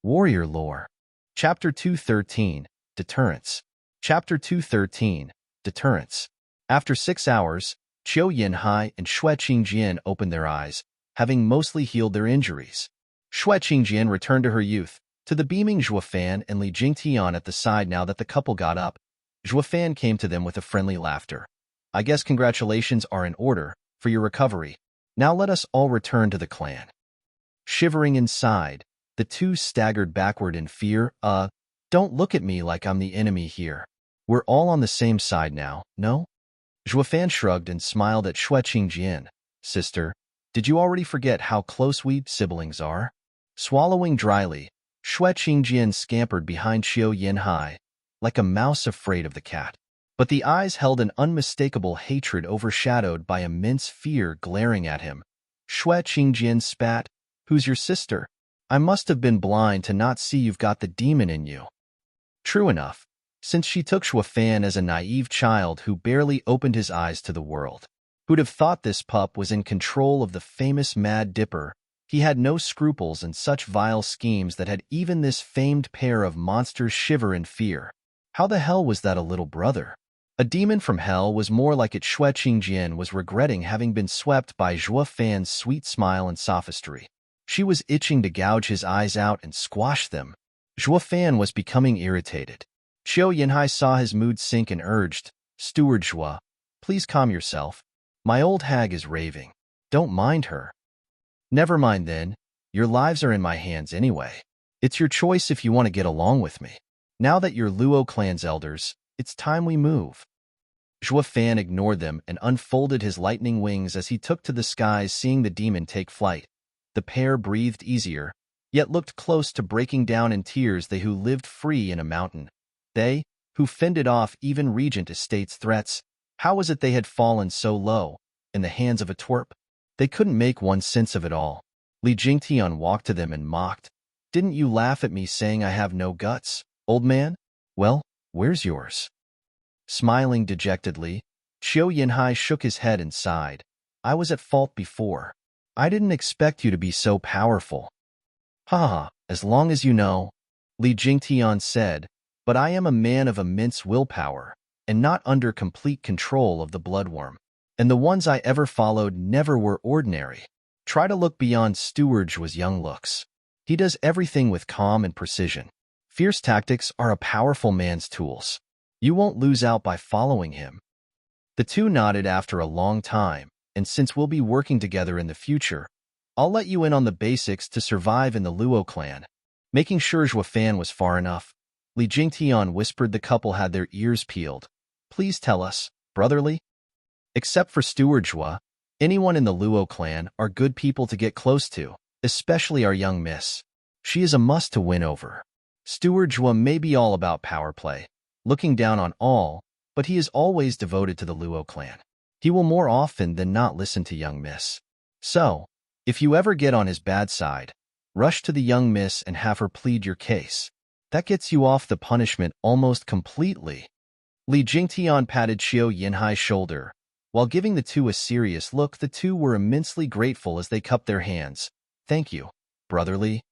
Warrior Lore. Chapter 213, Deterrence. Chapter 213, Deterrence. After 6 hours, Qiu Yinhai and Xue Qingjian opened their eyes, having mostly healed their injuries. Xue Qingjian returned to her youth, to the beaming Zhuofan and Li Jingtian at the side now that the couple got up. Zhuofan came to them with a friendly laughter. I guess congratulations are in order for your recovery. Now let us all return to the clan. Shivering inside, the two staggered backward in fear. Don't look at me like I'm the enemy here. We're all on the same side now, no? Zhuofan shrugged and smiled at Xue Qingjian. Sister, did you already forget how close we siblings are? Swallowing dryly, Xue Qingjian scampered behind Qiu Yinhai, like a mouse afraid of the cat. But the eyes held an unmistakable hatred overshadowed by immense fear glaring at him. Xue Qingjian spat. Who's your sister? I must have been blind to not see you've got the demon in you. True enough, since she took Zhuofan as a naive child who barely opened his eyes to the world. Who'd have thought this pup was in control of the famous Mad Dipper? He had no scruples and such vile schemes that had even this famed pair of monsters shiver in fear. How the hell was that a little brother? A demon from hell was more like it. Xue Qingjian was regretting having been swept by Zhuofan's sweet smile and sophistry. She was itching to gouge his eyes out and squash them. Zhuofan was becoming irritated. Qiu Yinhai saw his mood sink and urged, Steward Zhua, please calm yourself. My old hag is raving. Don't mind her. Never mind then. Your lives are in my hands anyway. It's your choice if you want to get along with me. Now that you're Luo clan's elders, it's time we move. Zhuofan ignored them and unfolded his lightning wings as he took to the skies, seeing the demon take flight. The pair breathed easier, yet looked close to breaking down in tears. They who lived free in a mountain. They, who fended off even regent estate's threats. How was it they had fallen so low, in the hands of a twerp? They couldn't make one sense of it all. Li Jingtian walked to them and mocked. Didn't you laugh at me saying I have no guts, old man? Well, where's yours? Smiling dejectedly, Qiu Yinhai shook his head and sighed. I was at fault before. I didn't expect you to be so powerful. Ha, as long as you know, Li Jingtian said, but I am a man of immense willpower, and not under complete control of the bloodworm. And the ones I ever followed never were ordinary. Try to look beyond Steward Zhua's young looks. He does everything with calm and precision. Fierce tactics are a powerful man's tools. You won't lose out by following him. The two nodded after a long time, and since we'll be working together in the future, I'll let you in on the basics to survive in the Luo clan. Making sure Zhuofan was far enough, Li Jingtian whispered. The couple had their ears peeled. Please tell us, brotherly? Except for Steward Zhua, anyone in the Luo clan are good people to get close to, especially our young miss. She is a must to win over. Steward Zhua may be all about power play, looking down on all, but he is always devoted to the Luo clan. He will more often than not listen to young miss. So, if you ever get on his bad side, rush to the young miss and have her plead your case. That gets you off the punishment almost completely. Li Jingtian patted Qiu Yinhai's shoulder. While giving the two a serious look, the two were immensely grateful as they cupped their hands. Thank you, brotherly.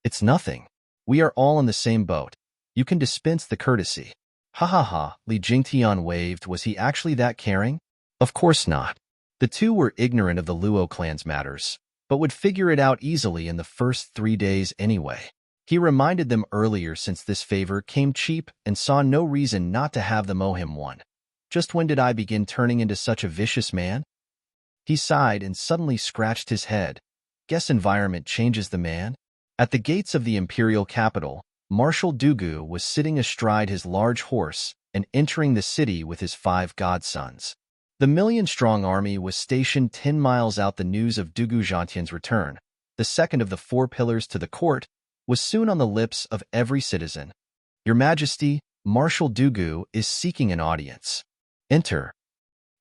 It's nothing. We are all in the same boat. You can dispense the courtesy. Ha ha ha, Li Jingtian waved. Was he actually that caring? Of course not. The two were ignorant of the Luo clan's matters, but would figure it out easily in the first 3 days anyway. He reminded them earlier since this favor came cheap and saw no reason not to have them owe him one. Just when did I begin turning into such a vicious man? He sighed and suddenly scratched his head. Guess environment changes the man. At the gates of the imperial capital, Marshal Dugu was sitting astride his large horse and entering the city with his 5 godsons. The million-strong army was stationed 10 miles out. The news of Dugu Zhantian's return, the second of the 4 pillars to the court, was soon on the lips of every citizen. Your Majesty, Marshal Dugu is seeking an audience. Enter.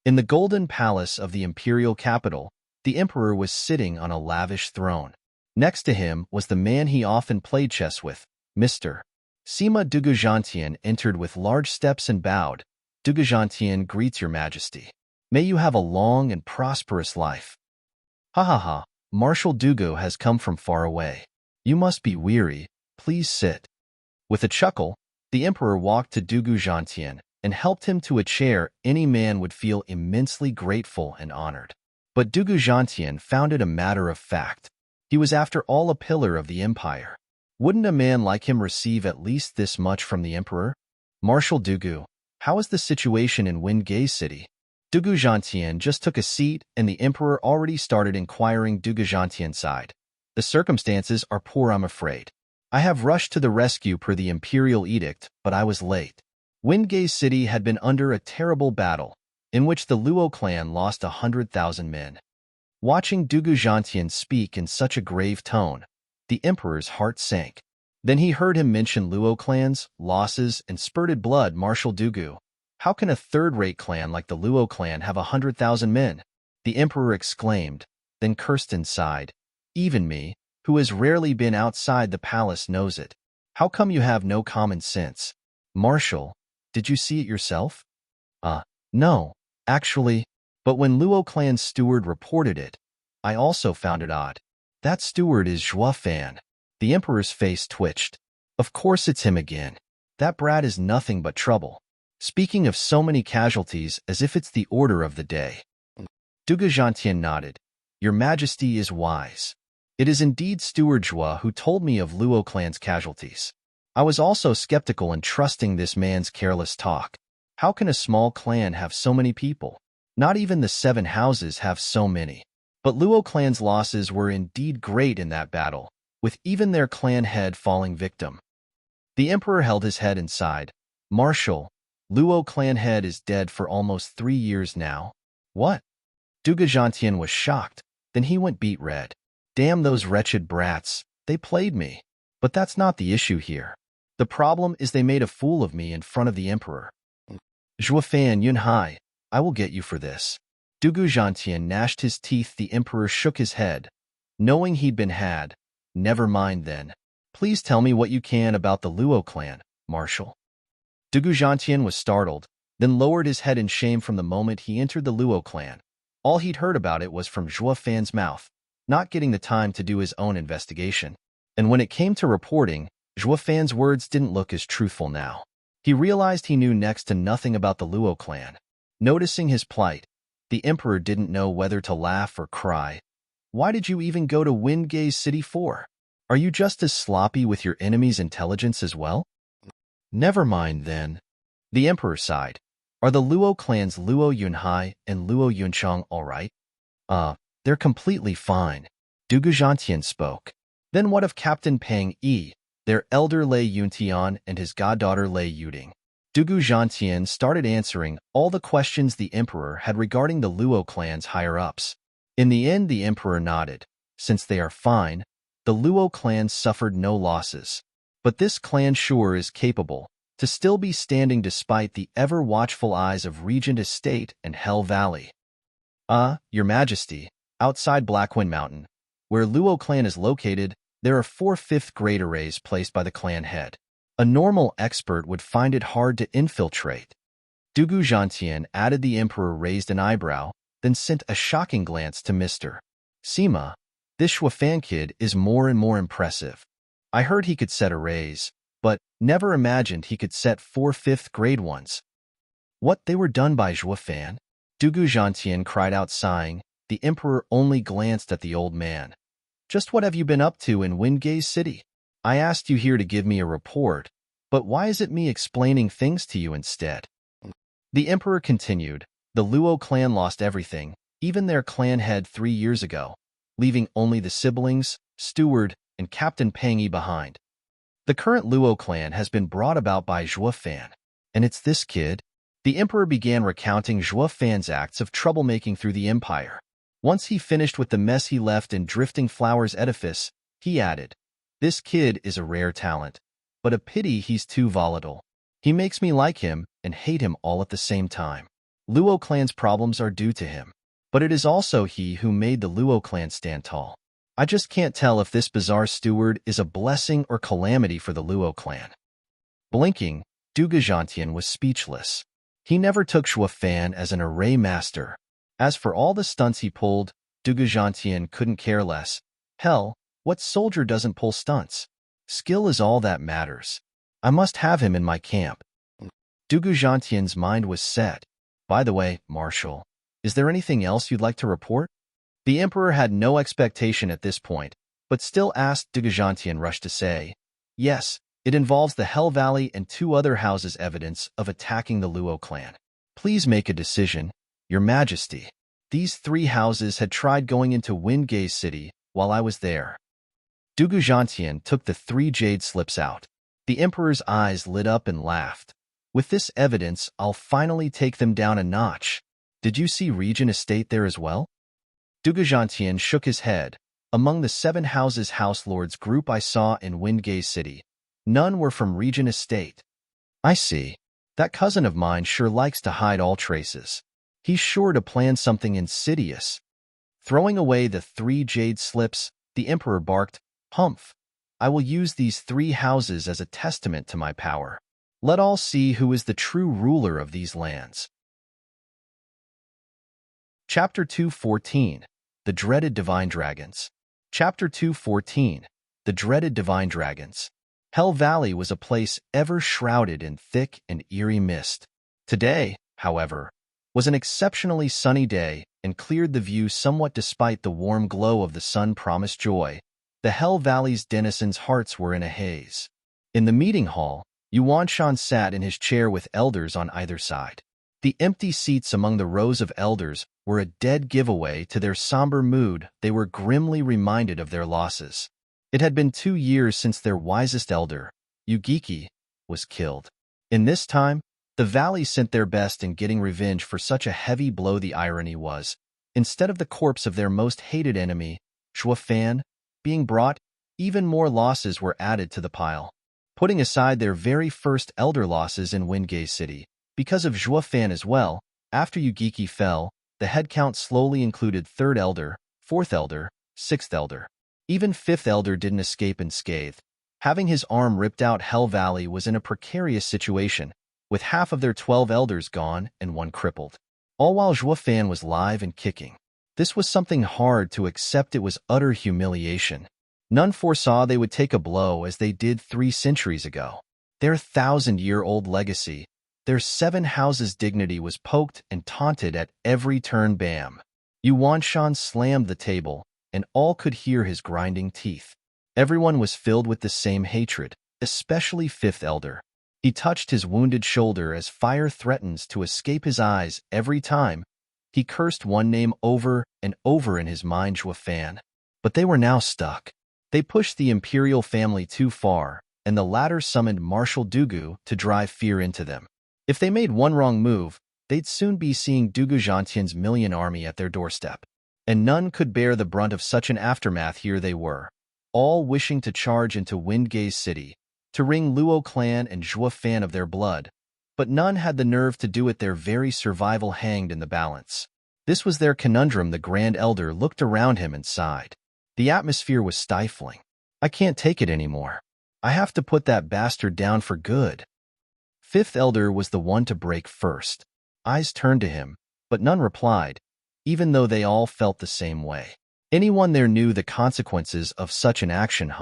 In the golden palace of the imperial capital, the emperor was sitting on a lavish throne. Next to him was the man he often played chess with, Mr. Sima. Dugu Zhantian entered with large steps and bowed. Dugu Zhantian greets your Majesty. May you have a long and prosperous life. Ha ha ha, Marshal Dugu has come from far away. You must be weary, Please sit. With a chuckle, the emperor walked to Dugu Zhantian and helped him to a chair any man would feel immensely grateful and honored. But Dugu Zhantian found it a matter of fact. He was after all a pillar of the empire. Wouldn't a man like him receive at least this much from the emperor? Marshal Dugu, how is the situation in Wingay City? Dugu Zhantian just took a seat and the emperor already started inquiring Dugu Zhantian's side. The circumstances are poor, I'm afraid. I have rushed to the rescue per the imperial edict, but I was late. Wingay City had been under a terrible battle, in which the Luo clan lost 100,000 men. Watching Dugu Zhantian speak in such a grave tone, the emperor's heart sank. Then he heard him mention Luo clans, losses, and spurted blood. Marshal Dugu, how can a third-rate clan like the Luo clan have 100,000 men? The emperor exclaimed, then cursed inside. Even me, who has rarely been outside the palace, knows it. How come you have no common sense? Marshal, did you see it yourself? No, actually, but when Luo clan's steward reported it, I also found it odd. That steward is Zhua Fan. The emperor's face twitched. Of course it's him again. That brat is nothing but trouble. Speaking of so many casualties as if it's the order of the day. Dugu Zhantian nodded. Your Majesty is wise. It is indeed Steward Zhua who told me of Luo clan's casualties. I was also skeptical and trusting this man's careless talk. How can a small clan have so many people? Not even the 7 houses have so many. But Luo clan's losses were indeed great in that battle, with even their clan head falling victim. The emperor held his head and sighed. Marshal, Luo clan head is dead for almost 3 years now. What? Dugu Zhantian was shocked. Then he went beet red. Damn those wretched brats, they played me. But that's not the issue here. The problem is they made a fool of me in front of the emperor. Zhua Fan Yunhai, I will get you for this. Dugu Zhantian gnashed his teeth. The emperor shook his head. Knowing he'd been had. Never mind then. Please tell me what you can about the Luo clan, Marshal. Dugu Zhantian was startled, then lowered his head in shame from the moment he entered the Luo clan. All he'd heard about it was from Zhua Fan's mouth, not getting the time to do his own investigation. And when it came to reporting, Zhua Fan's words didn't look as truthful now. He realized he knew next to nothing about the Luo clan. Noticing his plight, the emperor didn't know whether to laugh or cry. Why did you even go to Wingay City for? Are you just as sloppy with your enemy's intelligence as well? Never mind then. The emperor sighed. Are the Luo clans Luo Yunhai and Luo Yuncheng all right? They're completely fine. Dugu Zhantian spoke. Then what of Captain Peng Yi, their elder Lei Yuntian and his goddaughter Lei Yuding? Dugu Zhantian started answering all the questions the emperor had regarding the Luo clan's higher-ups. In the end, the emperor nodded. Since they are fine, the Luo clan suffered no losses. But this clan sure is capable to still be standing despite the ever-watchful eyes of Regent Estate and Hell Valley. Your Majesty, outside Blackwind Mountain, where Luo clan is located, there are 4 5th-grade arrays placed by the clan head. A normal expert would find it hard to infiltrate. Dugu Zhantian added. The emperor raised an eyebrow, then sent a shocking glance to Mr. Sima. This Shuafan kid is more and more impressive. I heard he could set arrays, but never imagined he could set 4 5th-grade ones. What, they were done by Shuafan? Dugu Zhantian cried out, sighing. The emperor only glanced at the old man. Just what have you been up to in Wingay City? I asked you here to give me a report, but why is it me explaining things to you instead? The emperor continued. The Luo clan lost everything, even their clan head 3 years ago, leaving only the siblings, Steward, and Captain Peng Yi behind. The current Luo clan has been brought about by Zhua Fan, and it's this kid. The emperor began recounting Zhua Fan's acts of troublemaking through the empire. Once he finished with the mess he left in Drifting Flowers edifice, he added, this kid is a rare talent, but a pity he's too volatile. He makes me like him and hate him all at the same time. Luo clan's problems are due to him, but it is also he who made the Luo clan stand tall. I just can't tell if this bizarre steward is a blessing or calamity for the Luo clan. Blinking, Dugu Zhantian was speechless. He never took Zhua Fan as an array master. As for all the stunts he pulled, Dugu Zhantian couldn't care less. Hell, what soldier doesn't pull stunts? Skill is all that matters. I must have him in my camp. Dugu Zhantian's mind was set. By the way, Marshal, is there anything else you'd like to report? The Emperor had no expectation at this point, but still asked Dugu Zhantian rushed to say, yes, it involves the Hell Valley and 2 other houses' evidence of attacking the Luo clan. Please make a decision, Your Majesty. These 3 houses had tried going into Windgaze City while I was there. Dugu Zhantian took the 3 jade slips out. The Emperor's eyes lit up and laughed. With this evidence, I'll finally take them down a notch. Did you see Regent Estate there as well? Dugu Zhantian shook his head. Among the 7 houses house lords group I saw in Windgaze City, none were from Regent Estate. I see. That cousin of mine sure likes to hide all traces. He's sure to plan something insidious. Throwing away the 3 jade slips, the Emperor barked, Humph! I will use these 3 houses as a testament to my power. Let all see who is the true ruler of these lands. Chapter 2:14 The Dreaded Divine Dragons. Chapter 2:14 The Dreaded Divine Dragons. Hell Valley was a place ever shrouded in thick and eerie mist. Today, however, was an exceptionally sunny day and cleared the view somewhat despite the warm glow of the sun promised joy. The Hell Valley's denizens' hearts were in a haze. In the meeting hall, Yuan Shan sat in his chair with elders on either side. The empty seats among the rows of elders were a dead giveaway to their somber mood. They were grimly reminded of their losses. It had been 2 years since their wisest elder, Yugiki, was killed. In this time, the valley sent their best in getting revenge for such a heavy blow. The irony was, instead of the corpse of their most hated enemy, Zhuofan, being brought, even more losses were added to the pile. Putting aside their very first elder losses in Windgaze City, because of Zhuofan as well, after Yugiki fell, the headcount slowly included 3rd elder, 4th elder, 6th elder. Even 5th elder didn't escape unscathed. Having his arm ripped out, Hell Valley was in a precarious situation, with half of their 12 elders gone and 1 crippled. All while Zhuofan was live and kicking. This was something hard to accept. It was utter humiliation. None foresaw they would take a blow as they did 3 centuries ago. Their 1,000-year-old legacy, their 7 houses' dignity was poked and taunted at every turn. Bam! Yuan Shan slammed the table, and all could hear his grinding teeth. Everyone was filled with the same hatred, especially 5th elder. He touched his wounded shoulder as fire threatens to escape his eyes every time. He cursed one name over and over in his mind, Zhuofan. But they were now stuck. They pushed the imperial family too far, and the latter summoned Marshal Dugu to drive fear into them. If they made one wrong move, they'd soon be seeing Dugu Zhantian's million army at their doorstep. And none could bear the brunt of such an aftermath. Here they were, all wishing to charge into Windgaze City, to wring Luo clan and Zhuofan of their blood, but none had the nerve to do it. Their very survival hanged in the balance. This was their conundrum. The Grand Elder looked around him and sighed. The atmosphere was stifling. I can't take it anymore. I have to put that bastard down for good. 5th elder was the one to break first. Eyes turned to him, but none replied, even though they all felt the same way. Anyone there knew the consequences of such an action.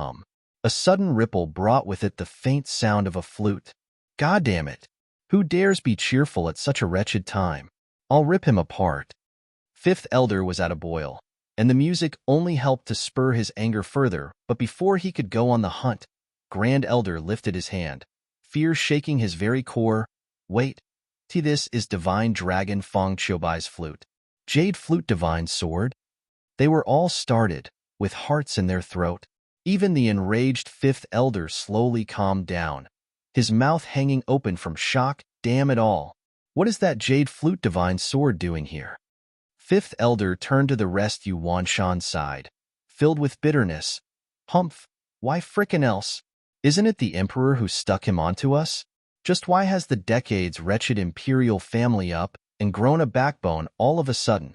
A sudden ripple brought with it the faint sound of a flute. God damn it! Who dares be cheerful at such a wretched time? I'll rip him apart. 5th elder was at a boil, and the music only helped to spur his anger further. But before he could go on the hunt, Grand Elder lifted his hand, fear shaking his very core. Wait, this is Divine Dragon Feng Qiubai's flute. Jade flute, divine sword. They were all started, with hearts in their throat. Even the enraged 5th elder slowly calmed down, his mouth hanging open from shock. Damn it all. What is that jade flute divine sword doing here? 5th elder turned to the rest. Yuan Shan sighed, filled with bitterness. Humph, why frickin' else? Isn't it the Emperor who stuck him onto us? Just why has the decades wretched imperial family up and grown a backbone all of a sudden?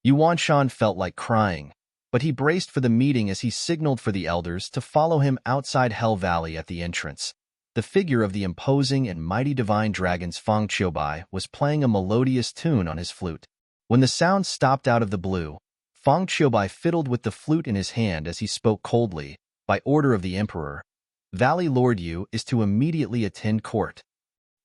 Yuan Shan felt like crying, but he braced for the meeting as he signaled for the elders to follow him outside Hell Valley. At the entrance, the figure of the imposing and mighty divine dragons Feng Qiubai was playing a melodious tune on his flute. When the sound stopped out of the blue, Feng Qiubai fiddled with the flute in his hand as he spoke coldly. By order of the Emperor, Valley Lord Yu is to immediately attend court.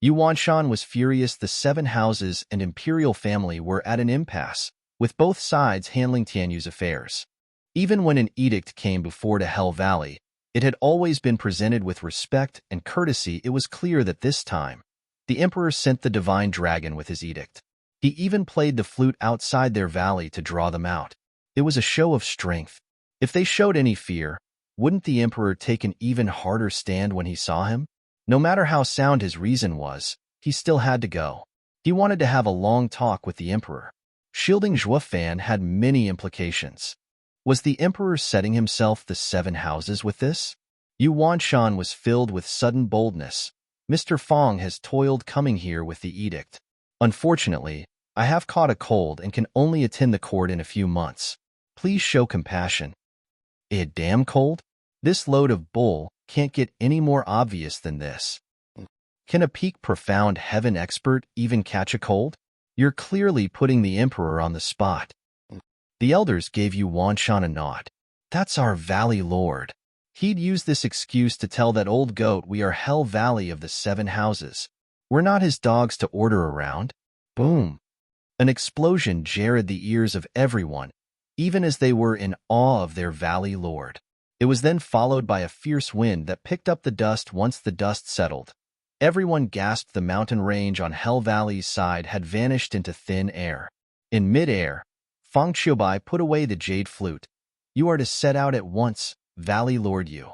Yu Wanshan was furious. The 7 houses and imperial family were at an impasse, with both sides handling Tianyu's affairs. Even when an edict came before to Hell Valley, it had always been presented with respect and courtesy. It was clear that this time, the emperor sent the divine dragon with his edict. He even played the flute outside their valley to draw them out. It was a show of strength. If they showed any fear, wouldn't the emperor take an even harder stand when he saw him? No matter how sound his reason was, he still had to go. He wanted to have a long talk with the emperor. Shielding Zhuofan had many implications. Was the emperor setting himself the 7 houses with this? Yu Wanshan was filled with sudden boldness. Mr. Fong has toiled coming here with the edict. Unfortunately, I have caught a cold and can only attend the court in a few months. Please show compassion. A damn cold? This load of bull can't get any more obvious than this. Can a peak profound heaven expert even catch a cold? You're clearly putting the emperor on the spot. The elders gave Yu Wanshan a nod. That's our valley lord. He'd use this excuse to tell that old goat we are Hell Valley of the 7 houses. We're not his dogs to order around. Boom. An explosion jarred the ears of everyone, even as they were in awe of their valley lord. It was then followed by a fierce wind that picked up the dust. Once the dust settled, everyone gasped. The mountain range on Hell Valley's side had vanished into thin air. In mid-air, Fong Qiubai put away the jade flute. You are to set out at once, Valley Lord Yu.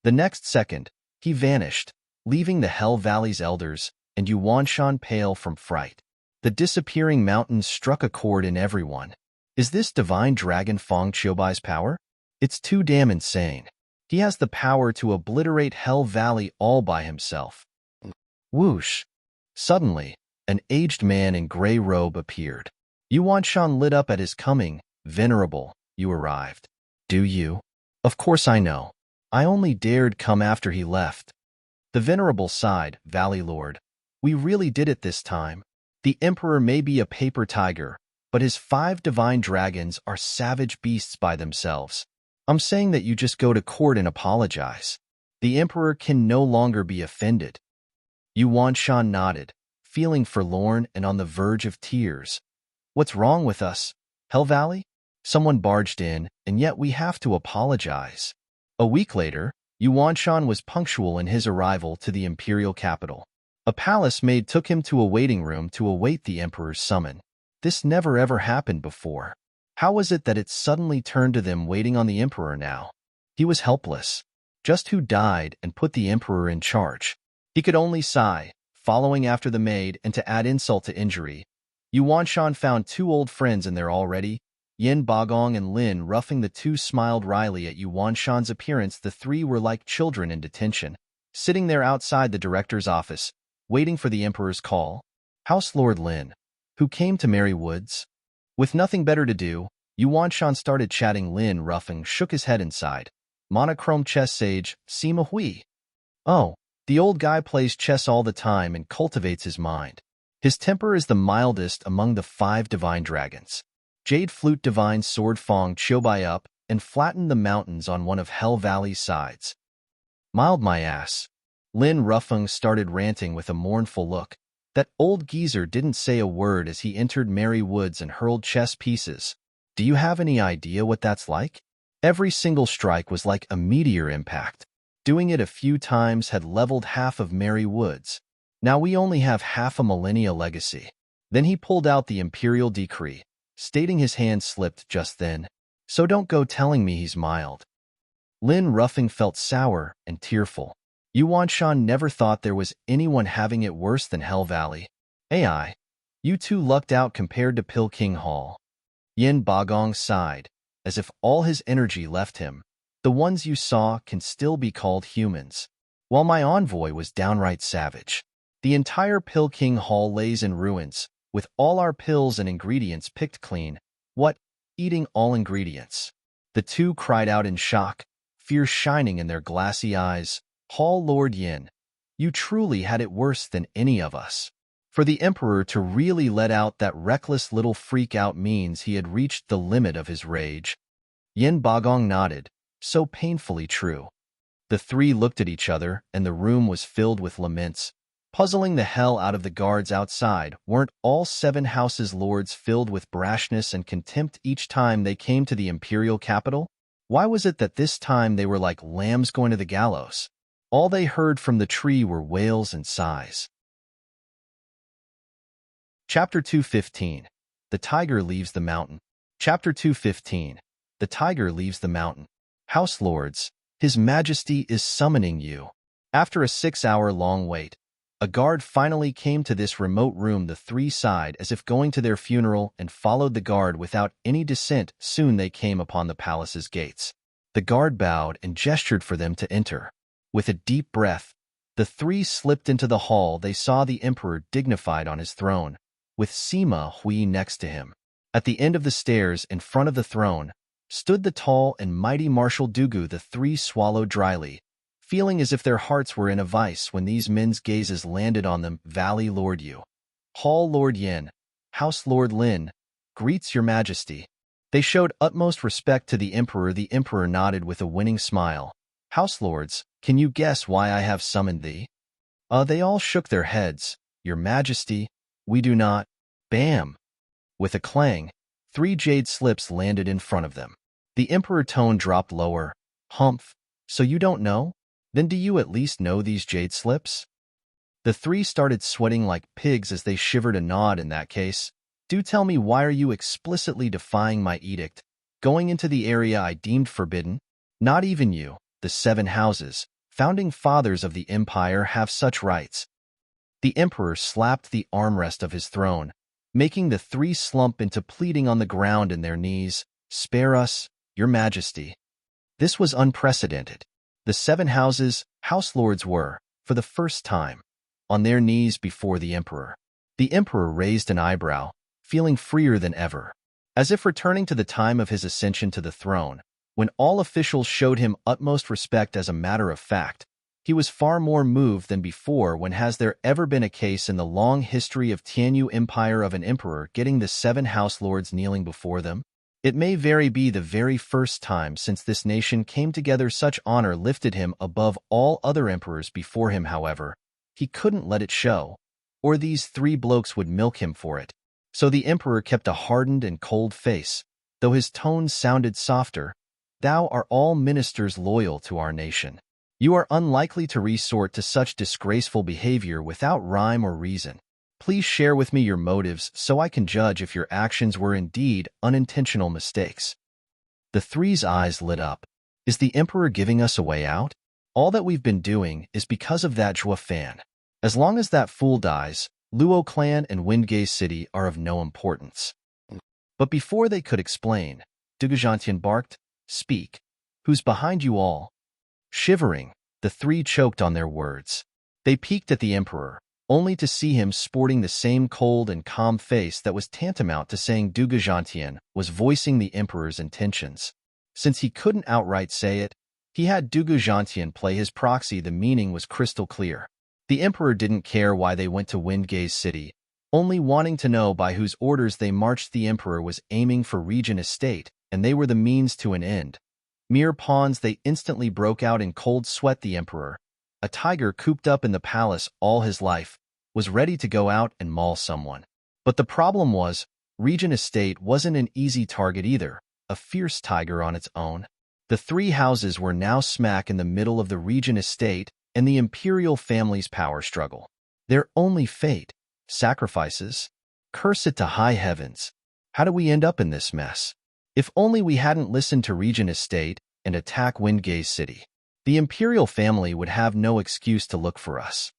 The next second, he vanished, leaving the Hell Valley's elders and Yu Wanshan pale from fright. The disappearing mountains struck a chord in everyone. Is this divine dragon Fong Qiubai's power? It's too damn insane. He has the power to obliterate Hell Valley all by himself. Whoosh! Suddenly, an aged man in gray robe appeared. Yu Wanshan lit up at his coming. Venerable, you arrived. Do you? Of course I know. I only dared come after he left. The Venerable sighed. Valley Lord, we really did it this time. The Emperor may be a paper tiger, but his 5 divine dragons are savage beasts by themselves. I'm saying that you just go to court and apologize. The Emperor can no longer be offended. Yu Wanshan nodded, feeling forlorn and on the verge of tears. What's wrong with us, Hell Valley? Someone barged in, and yet we have to apologize. A week later, Yu Wanshan was punctual in his arrival to the imperial capital. A palace maid took him to a waiting room to await the emperor's summon. This never ever happened before. How was it that it suddenly turned to them waiting on the emperor now? He was helpless. Just who died and put the emperor in charge? He could only sigh, following after the maid, and to add insult to injury, Yu Wanshan found 2 old friends in there already. Yin Bagong and Lin Roughing. The 2 smiled wryly at Yu Wanshan's appearance. The 3 were like children in detention, sitting there outside the director's office, waiting for the emperor's call. House Lord Lin, who came to Merry Woods. With nothing better to do, Yu Wanshan started chatting. Lin Roughing shook his head inside. Monochrome chess sage, Sima Hui. Oh, the old guy plays chess all the time and cultivates his mind. His temper is the mildest among the 5 divine dragons. Jade Flute Divine Sword Fong Qiubai up and flattened the mountains on one of Hell Valley's sides. Mild my ass. Lin Roughing started ranting with a mournful look. That old geezer didn't say a word as he entered Merry Woods and hurled chess pieces. Do you have any idea what that's like? Every single strike was like a meteor impact. Doing it a few times had leveled half of Merry Woods. Now we only have half a millennia legacy. Then he pulled out the imperial decree, stating his hand slipped just then. So don't go telling me he's mild. Lin Roughing felt sour and tearful. Yu Wanshan never thought there was anyone having it worse than Hell Valley. AI, you 2 lucked out compared to Pill King Hall. Yin Bagong sighed, as if all his energy left him. The ones you saw can still be called humans. While my envoy was downright savage. The entire Pill King Hall lays in ruins, with all our pills and ingredients picked clean. What? Eating all ingredients? The 2 cried out in shock, fear shining in their glassy eyes. Hall Lord Yin, you truly had it worse than any of us. For the emperor to really let out that reckless little freak out means he had reached the limit of his rage. Yin Bagong nodded, so painfully true. The three looked at each other, and the room was filled with laments. Puzzling the hell out of the guards outside, weren't all 7 houses' lords filled with brashness and contempt each time they came to the imperial capital? Why was it that this time they were like lambs going to the gallows? All they heard from the tree were wails and sighs. Chapter 2:15. The Tiger Leaves the Mountain. Chapter 2:15. The Tiger Leaves the Mountain. House Lords, His Majesty is summoning you. After a 6-hour-long wait, a guard finally came to this remote room. The three sighed as if going to their funeral and followed the guard without any dissent. Soon they came upon the palace's gates. The guard bowed and gestured for them to enter. With a deep breath, the three slipped into the hall. They saw the emperor dignified on his throne, with Sima Hui next to him. At the end of the stairs, in front of the throne, stood the tall and mighty Marshal Dugu. The three swallowed dryly, feeling as if their hearts were in a vice when these men's gazes landed on them. Valley Lord Yu, Hall Lord Yin, House Lord Lin, greets your majesty. They showed utmost respect to the emperor. The emperor nodded with a winning smile. House Lords, can you guess why I have summoned thee? They all shook their heads. Your majesty, we do not. Bam! With a clang, 3 jade slips landed in front of them. The emperor tone dropped lower. Humph, so you don't know? Then do you at least know these jade slips? The three started sweating like pigs as they shivered. A nod. In that case, do tell me, why are you explicitly defying my edict, going into the area I deemed forbidden? Not even you, the 7 houses, founding fathers of the empire, have such rights. The emperor slapped the armrest of his throne, making the three slump into pleading on the ground in their knees. Spare us, your majesty. This was unprecedented. The 7 houses, house lords were, for the first time, on their knees before the emperor. The emperor raised an eyebrow, feeling freer than ever, as if returning to the time of his ascension to the throne, when all officials showed him utmost respect. As a matter of fact, he was far more moved than before. When has there ever been a case in the long history of Tianyu Empire of an emperor getting the 7 house lords kneeling before them? It may very be the very first time since this nation came together. Such honor lifted him above all other emperors before him. However, he couldn't let it show, or these 3 blokes would milk him for it. So the emperor kept a hardened and cold face, though his tones sounded softer. Thou are all ministers loyal to our nation. You are unlikely to resort to such disgraceful behavior without rhyme or reason. Please share with me your motives so I can judge if your actions were indeed unintentional mistakes. The three's eyes lit up. Is the emperor giving us a way out? All that we've been doing is because of that Zhua fan. As long as that fool dies, Luo clan and Windgaze city are of no importance. But before they could explain, Dugujantian barked, Speak. Who's behind you all? Shivering, the three choked on their words. They peeked at the emperor, only to see him sporting the same cold and calm face that was tantamount to saying Dugujantian was voicing the emperor's intentions. Since he couldn't outright say it, he had Dugujantian play his proxy. The meaning was crystal clear. The emperor didn't care why they went to Windgaze city, only wanting to know by whose orders they marched. The emperor was aiming for Regent Estate, and they were the means to an end. Mere pawns. They instantly broke out in cold sweat. The emperor, a tiger cooped up in the palace all his life, was ready to go out and maul someone. But the problem was, Regent Estate wasn't an easy target either, a fierce tiger on its own. The 3 houses were now smack in the middle of the Regent Estate and the imperial family's power struggle. Their only fate, sacrifices? Curse it to high heavens. How do we end up in this mess? If only we hadn't listened to Regent Estate and attack Windgaze city. The imperial family would have no excuse to look for us.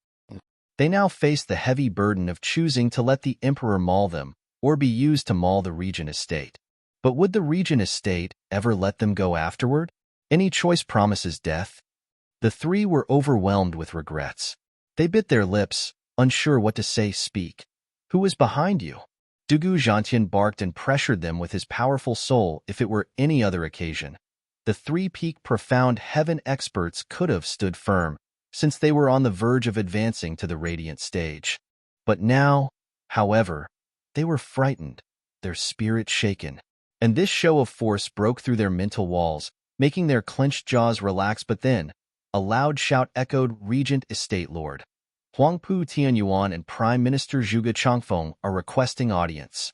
They now faced the heavy burden of choosing to let the emperor maul them or be used to maul the Regent Estate. But would the Regent Estate ever let them go afterward? Any choice promises death. The 3 were overwhelmed with regrets. They bit their lips, unsure what to say. Speak. Who is behind you? Dugujantian barked and pressured them with his powerful soul. If it were any other occasion, the 3-peak profound heaven experts could have stood firm, since they were on the verge of advancing to the radiant stage. But now, however, they were frightened, their spirit shaken, and this show of force broke through their mental walls, making their clenched jaws relax. But then, A loud shout echoed. Regent Estate Lord Huangpu Tianyuan and Prime Minister Zhuge Changfeng are requesting audience.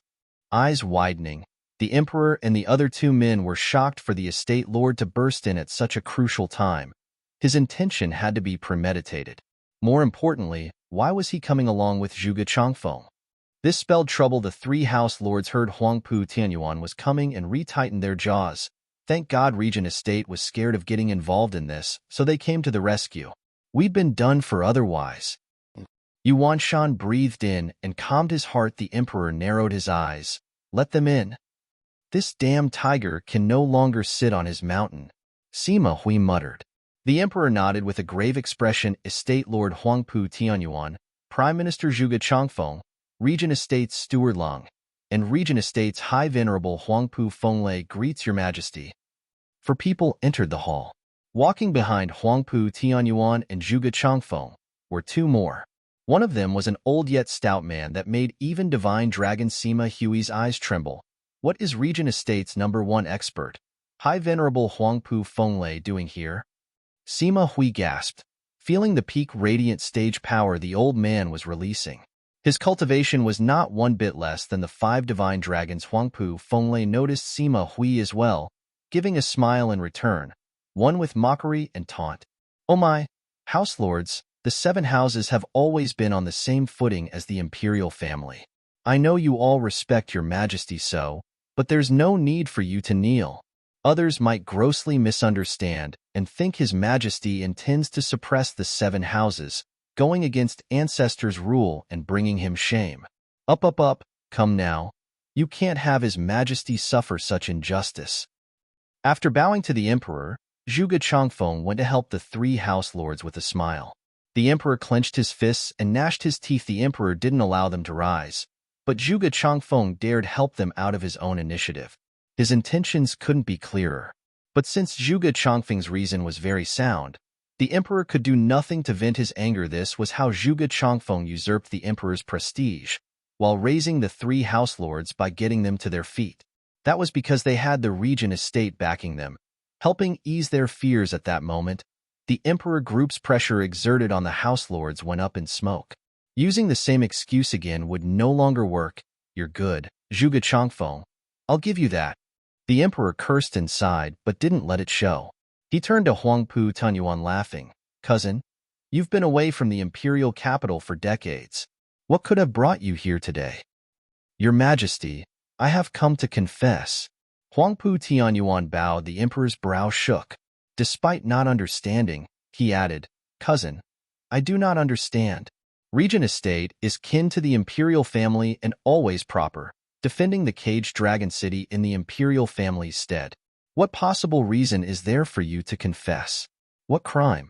Eyes widening, the emperor and the other two men were shocked for the estate lord to burst in at such a crucial time. His intention had to be premeditated. More importantly, why was he coming along with Zhuge Changfeng? This spelled trouble. The three house lords heard Huangpu Tianyuan was coming and retightened their jaws. Thank God Regent Estate was scared of getting involved in this, so they came to the rescue. We'd been done for otherwise. Yuan Shan breathed in and calmed his heart. The emperor narrowed his eyes. Let them in. This damn tiger can no longer sit on his mountain. Sima Hui muttered. The emperor nodded with a grave expression. Estate Lord Huangpu Tianyuan, Prime Minister Zhuge Changfeng, Regent Estate's Steward Lang, and Regent Estate's High Venerable Huangpu Fenglei greets your majesty. For people entered the hall. Walking behind Huangpu Tianyuan and Zhuge Changfeng were two more. One of them was an old yet stout man that made even divine dragon Sima Hui's eyes tremble. What is Regent Estate's #1 expert, High Venerable Huangpu Fenglei, doing here? Sima Hui gasped, feeling the peak radiant stage power the old man was releasing. His cultivation was not one bit less than the 5 divine dragons. Huangpu Fenglei noticed Sima Hui as well, giving a smile in return, one with mockery and taunt. Oh my, house lords, the 7 houses have always been on the same footing as the imperial family. I know you all respect your majesty so, but there's no need for you to kneel. Others might grossly misunderstand and think his majesty intends to suppress the 7 houses, going against ancestors' rule and bringing him shame. Up, come now. You can't have his majesty suffer such injustice. After bowing to the emperor, Zhuge Changfeng went to help the 3 house lords with a smile. The emperor clenched his fists and gnashed his teeth. The emperor didn't allow them to rise, but Zhuge Changfeng dared help them out of his own initiative. His intentions couldn't be clearer. But since Zhuge Changfeng's reason was very sound, the emperor could do nothing to vent his anger. This was how Zhuge Changfeng usurped the emperor's prestige, while raising the 3 house lords by getting them to their feet. That was because they had the Regent Estate backing them, helping ease their fears at that moment. The emperor group's pressure exerted on the house lords went up in smoke. Using the same excuse again would no longer work. You're good, Zhuge Changfeng. I'll give you that. The emperor cursed and sighed, but didn't let it show. He turned to Huangpu Tianyuan laughing. Cousin, you've been away from the imperial capital for decades. What could have brought you here today? Your Majesty, I have come to confess. Huangpu Tianyuan bowed. The emperor's brow shook. Despite not understanding, he added, Cousin, I do not understand. Regent Estate is kin to the imperial family and always proper, defending the caged dragon city in the imperial family's stead. What possible reason is there for you to confess? What crime?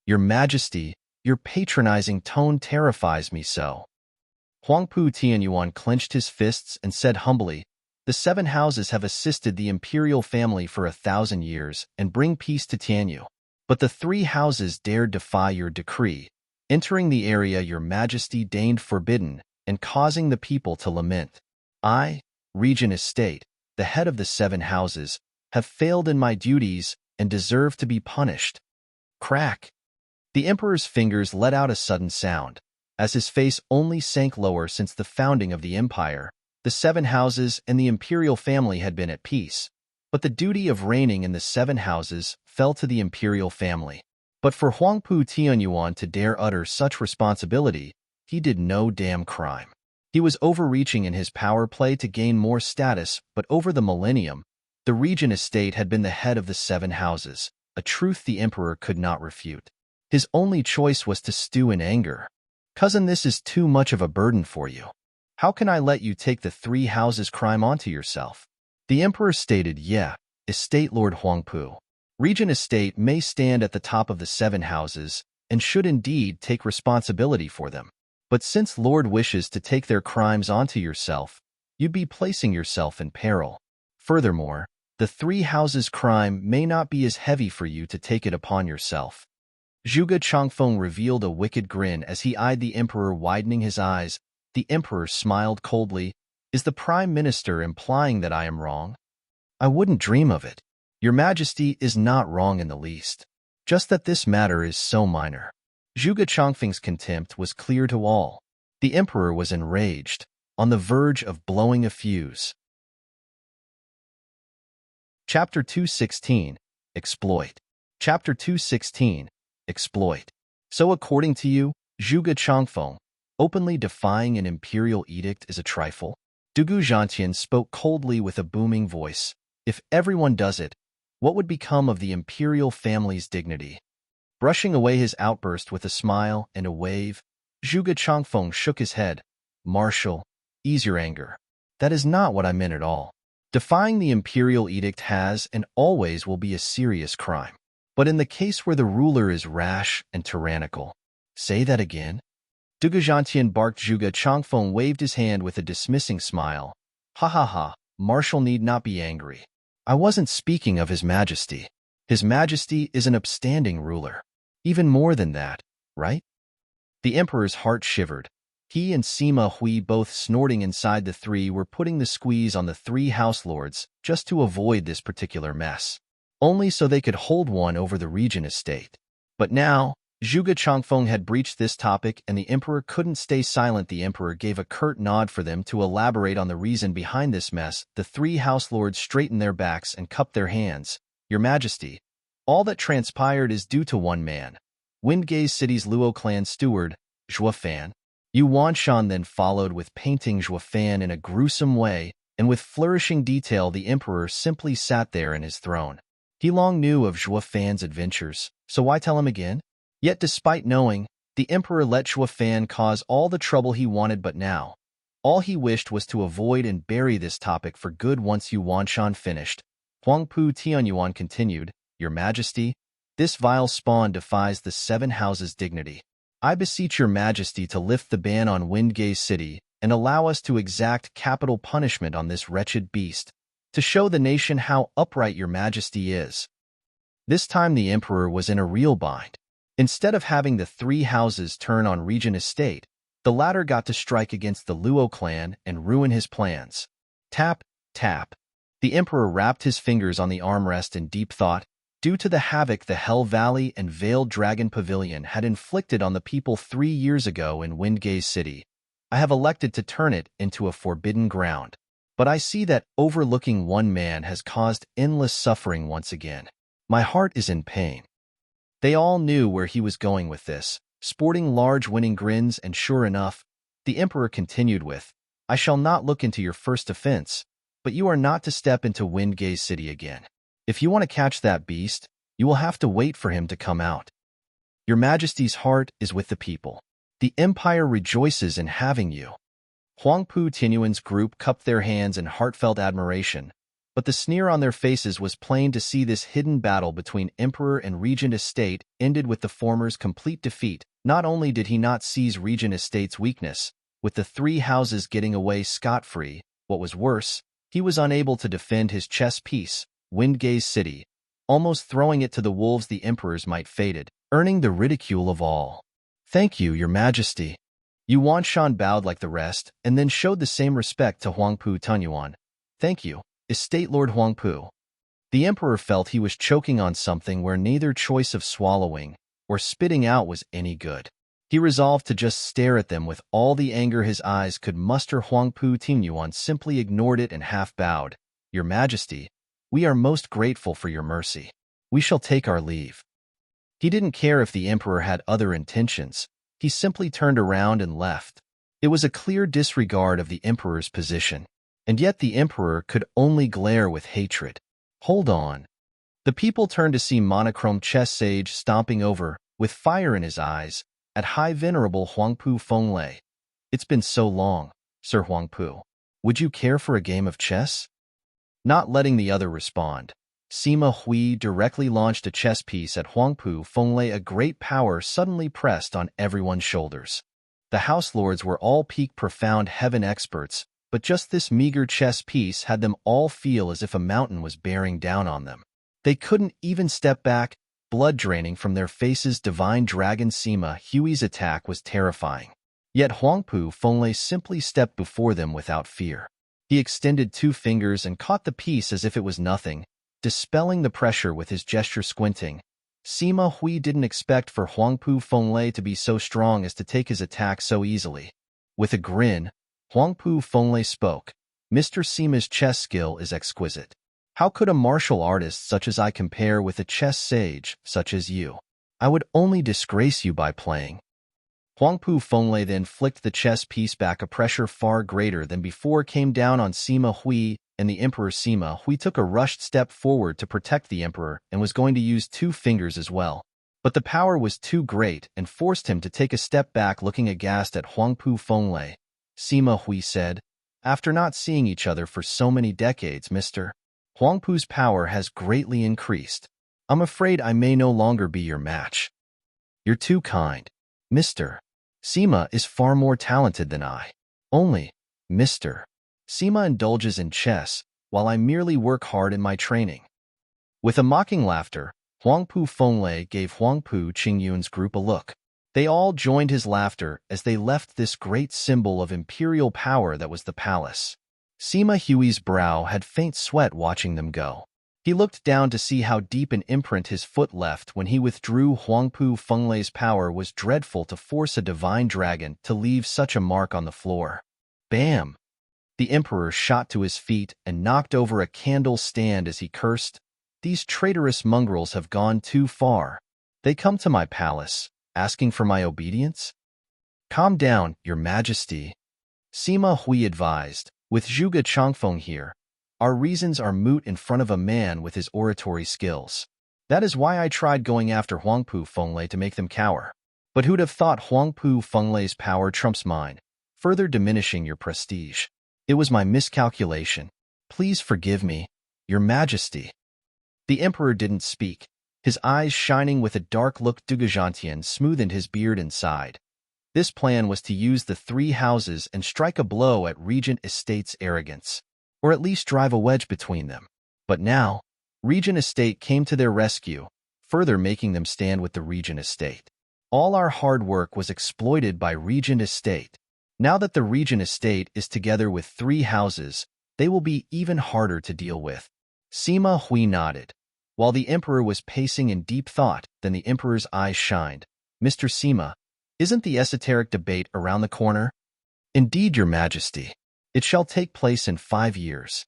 Your Majesty, your patronizing tone terrifies me so. Huangpu Tianyuan clenched his fists and said humbly, the 7 houses have assisted the imperial family for 1,000 years and bring peace to Tianyu. But the 3 houses dared defy your decree, entering the area your Majesty deigned forbidden and causing the people to lament. I, Regent Estate, the head of the 7 houses, have failed in my duties and deserve to be punished. Crack. The emperor's fingers let out a sudden sound. As his face only sank lower since the founding of the empire, the 7 houses and the imperial family had been at peace, but the duty of reigning in the 7 houses fell to the imperial family. But for Huangpu Tianyuan to dare utter such responsibility, he did no damn crime. He was overreaching in his power play to gain more status, but over the millennium, the Regent Estate had been the head of the 7 houses, a truth the emperor could not refute. His only choice was to stew in anger. Cousin, this is too much of a burden for you. How can I let you take the 3 houses' crime onto yourself? The emperor stated, yeah, Estate Lord Huangpu. Regent Estate may stand at the top of the 7 houses and should indeed take responsibility for them. But since Lord wishes to take their crimes onto yourself, you'd be placing yourself in peril. Furthermore, the 3 houses' crime may not be as heavy for you to take it upon yourself. Zhuge Changfeng revealed a wicked grin as he eyed the emperor, widening his eyes. The emperor smiled coldly. Is the prime minister implying that I am wrong? I wouldn't dream of it. Your Majesty is not wrong in the least. Just that this matter is so minor. Zhuge Chongfeng's contempt was clear to all. The emperor was enraged, on the verge of blowing a fuse. Chapter 216, Exploit. Chapter 216, Exploit. So according to you, Zhuge Chongfeng, openly defying an imperial edict is a trifle? Dugu Zhantian spoke coldly with a booming voice. If everyone does it, what would become of the imperial family's dignity? Brushing away his outburst with a smile and a wave, Zhuge Chongfeng shook his head. Marshal, ease your anger. That is not what I meant at all. Defying the imperial edict has and always will be a serious crime. But in the case where the ruler is rash and tyrannical. Say that again? Dugu Zhantian barked. Zhuge Chongfeng waved his hand with a dismissing smile. Ha ha ha, Marshal need not be angry. I wasn't speaking of His Majesty. His Majesty is an upstanding ruler. Even more than that, right? The emperor's heart shivered. He and Sima Hui, both snorting inside the three, were putting the squeeze on the three house lords just to avoid this particular mess. Only so they could hold one over the Regent estate. But now, Zhuge Chongfeng had breached this topic and the emperor couldn't stay silent. The emperor gave a curt nod for them to elaborate on the reason behind this mess. The three house lords straightened their backs and cupped their hands. Your Majesty, all that transpired is due to one man. Windgaze City's Luo clan steward, Zhuo Fan. Yu Wanshan then followed with painting Zhuo Fan in a gruesome way, and with flourishing detail the emperor simply sat there in his throne. He long knew of Zhuo Fan's adventures, so why tell him again? Yet despite knowing, the emperor let Zhuo Fan cause all the trouble he wanted. But now, all he wished was to avoid and bury this topic for good. Once Yu Wanshan finished, Huangpu Tianyuan continued, Your Majesty, this vile spawn defies the seven houses' dignity. I beseech Your Majesty to lift the ban on Windgaze City and allow us to exact capital punishment on this wretched beast, to show the nation how upright Your Majesty is. This time the emperor was in a real bind. Instead of having the three houses turn on Regent Estate, the latter got to strike against the Luo clan and ruin his plans. Tap, tap. The emperor wrapped his fingers on the armrest in deep thought. Due to the havoc the Hell Valley and Veiled Dragon Pavilion had inflicted on the people 3 years ago in Windgaze City, I have elected to turn it into a forbidden ground. But I see that overlooking one man has caused endless suffering once again. My heart is in pain. They all knew where he was going with this, sporting large winning grins, and sure enough, the emperor continued with, I shall not look into your first offense, but you are not to step into Windgaze City again. If you want to catch that beast, you will have to wait for him to come out. Your Majesty's heart is with the people. The empire rejoices in having you. Huangpu Tianyuan's group cupped their hands in heartfelt admiration, but the sneer on their faces was plain to see. This hidden battle between Emperor and Regent Estate ended with the former's complete defeat. Not only did he not seize Regent Estate's weakness, with the three houses getting away scot-free, what was worse, he was unable to defend his chess piece, Windgaze City, almost throwing it to the wolves. The Emperor's might faded, earning the ridicule of all. Thank you, Your Majesty. Yu Wanshan bowed like the rest, and then showed the same respect to Huangpu Tianyuan. Thank you, Estate Lord Huangpu. The emperor felt he was choking on something where neither choice of swallowing or spitting out was any good. He resolved to just stare at them with all the anger his eyes could muster. Huangpu Tianyuan simply ignored it and half bowed. Your Majesty, we are most grateful for your mercy. We shall take our leave. He didn't care if the emperor had other intentions. He simply turned around and left. It was a clear disregard of the emperor's position. And yet the emperor could only glare with hatred. Hold on. The people turned to see monochrome chess sage stomping over, with fire in his eyes, at High Venerable Huangpu Fenglei. It's been so long, Sir Huangpu. Would you care for a game of chess? Not letting the other respond, Sima Hui directly launched a chess piece at Huangpu Fenglei. A great power suddenly pressed on everyone's shoulders. The house lords were all peak profound heaven experts, but just this meager chess piece had them all feel as if a mountain was bearing down on them. They couldn't even step back, blood draining from their faces. Divine Dragon Sima Hui's attack was terrifying. Yet Huangpu Fenglei simply stepped before them without fear. He extended 2 fingers and caught the piece as if it was nothing, dispelling the pressure with his gesture. Squinting, Sima Hui didn't expect for Huangpu Fenglai to be so strong as to take his attack so easily. With a grin, Huangpu Fenglai spoke. Mr. Sima's chess skill is exquisite. How could a martial artist such as I compare with a chess sage such as you? I would only disgrace you by playing. Huangpu Fenglai then flicked the chess piece back. A pressure far greater than before came down on Sima Hui, and the Emperor Sima Hui took a rushed step forward to protect the Emperor and was going to use 2 fingers as well. But the power was too great and forced him to take a step back, looking aghast at Huangpu Fenglai. Sima Hui said, "After not seeing each other for so many decades, Mr. Huangpu's power has greatly increased. I'm afraid I may no longer be your match." "You're too kind, Mr. Sima is far more talented than I. Only, Mr. Sima indulges in chess, while I merely work hard in my training." With a mocking laughter, Huangpu Fenglai gave Huangpu Qingyun's group a look. They all joined his laughter as they left this great symbol of imperial power that was the palace. Sima Hui's brow had faint sweat watching them go. He looked down to see how deep an imprint his foot left when he withdrew. Huangpu Fenglai's power was dreadful to force a divine dragon to leave such a mark on the floor. Bam! The Emperor shot to his feet and knocked over a candle stand as he cursed, "These traitorous mongrels have gone too far. They come to my palace, asking for my obedience?" "Calm down, Your Majesty," Sima Hui advised. "With Zhuge Changfeng here, our reasons are moot in front of a man with his oratory skills. That is why I tried going after Huangpu Fenglai to make them cower. But who'd have thought Huangpu Fenglai's power trumps mine, further diminishing your prestige? It was my miscalculation. Please forgive me, Your Majesty." The Emperor didn't speak, his eyes shining with a dark look. Dugajantian smoothed his beard and sighed. This plan was to use the 3 houses and strike a blow at Regent Estate's arrogance, or at least drive a wedge between them. But now, Regent Estate came to their rescue, further making them stand with the Regent Estate. All our hard work was exploited by Regent Estate. Now that the Regent Estate is together with 3 houses, they will be even harder to deal with. Sima Hui nodded. While the Emperor was pacing in deep thought, then the Emperor's eyes shined. "Mr. Sima, isn't the Esoteric debate around the corner?" "Indeed, Your Majesty. It shall take place in 5 years.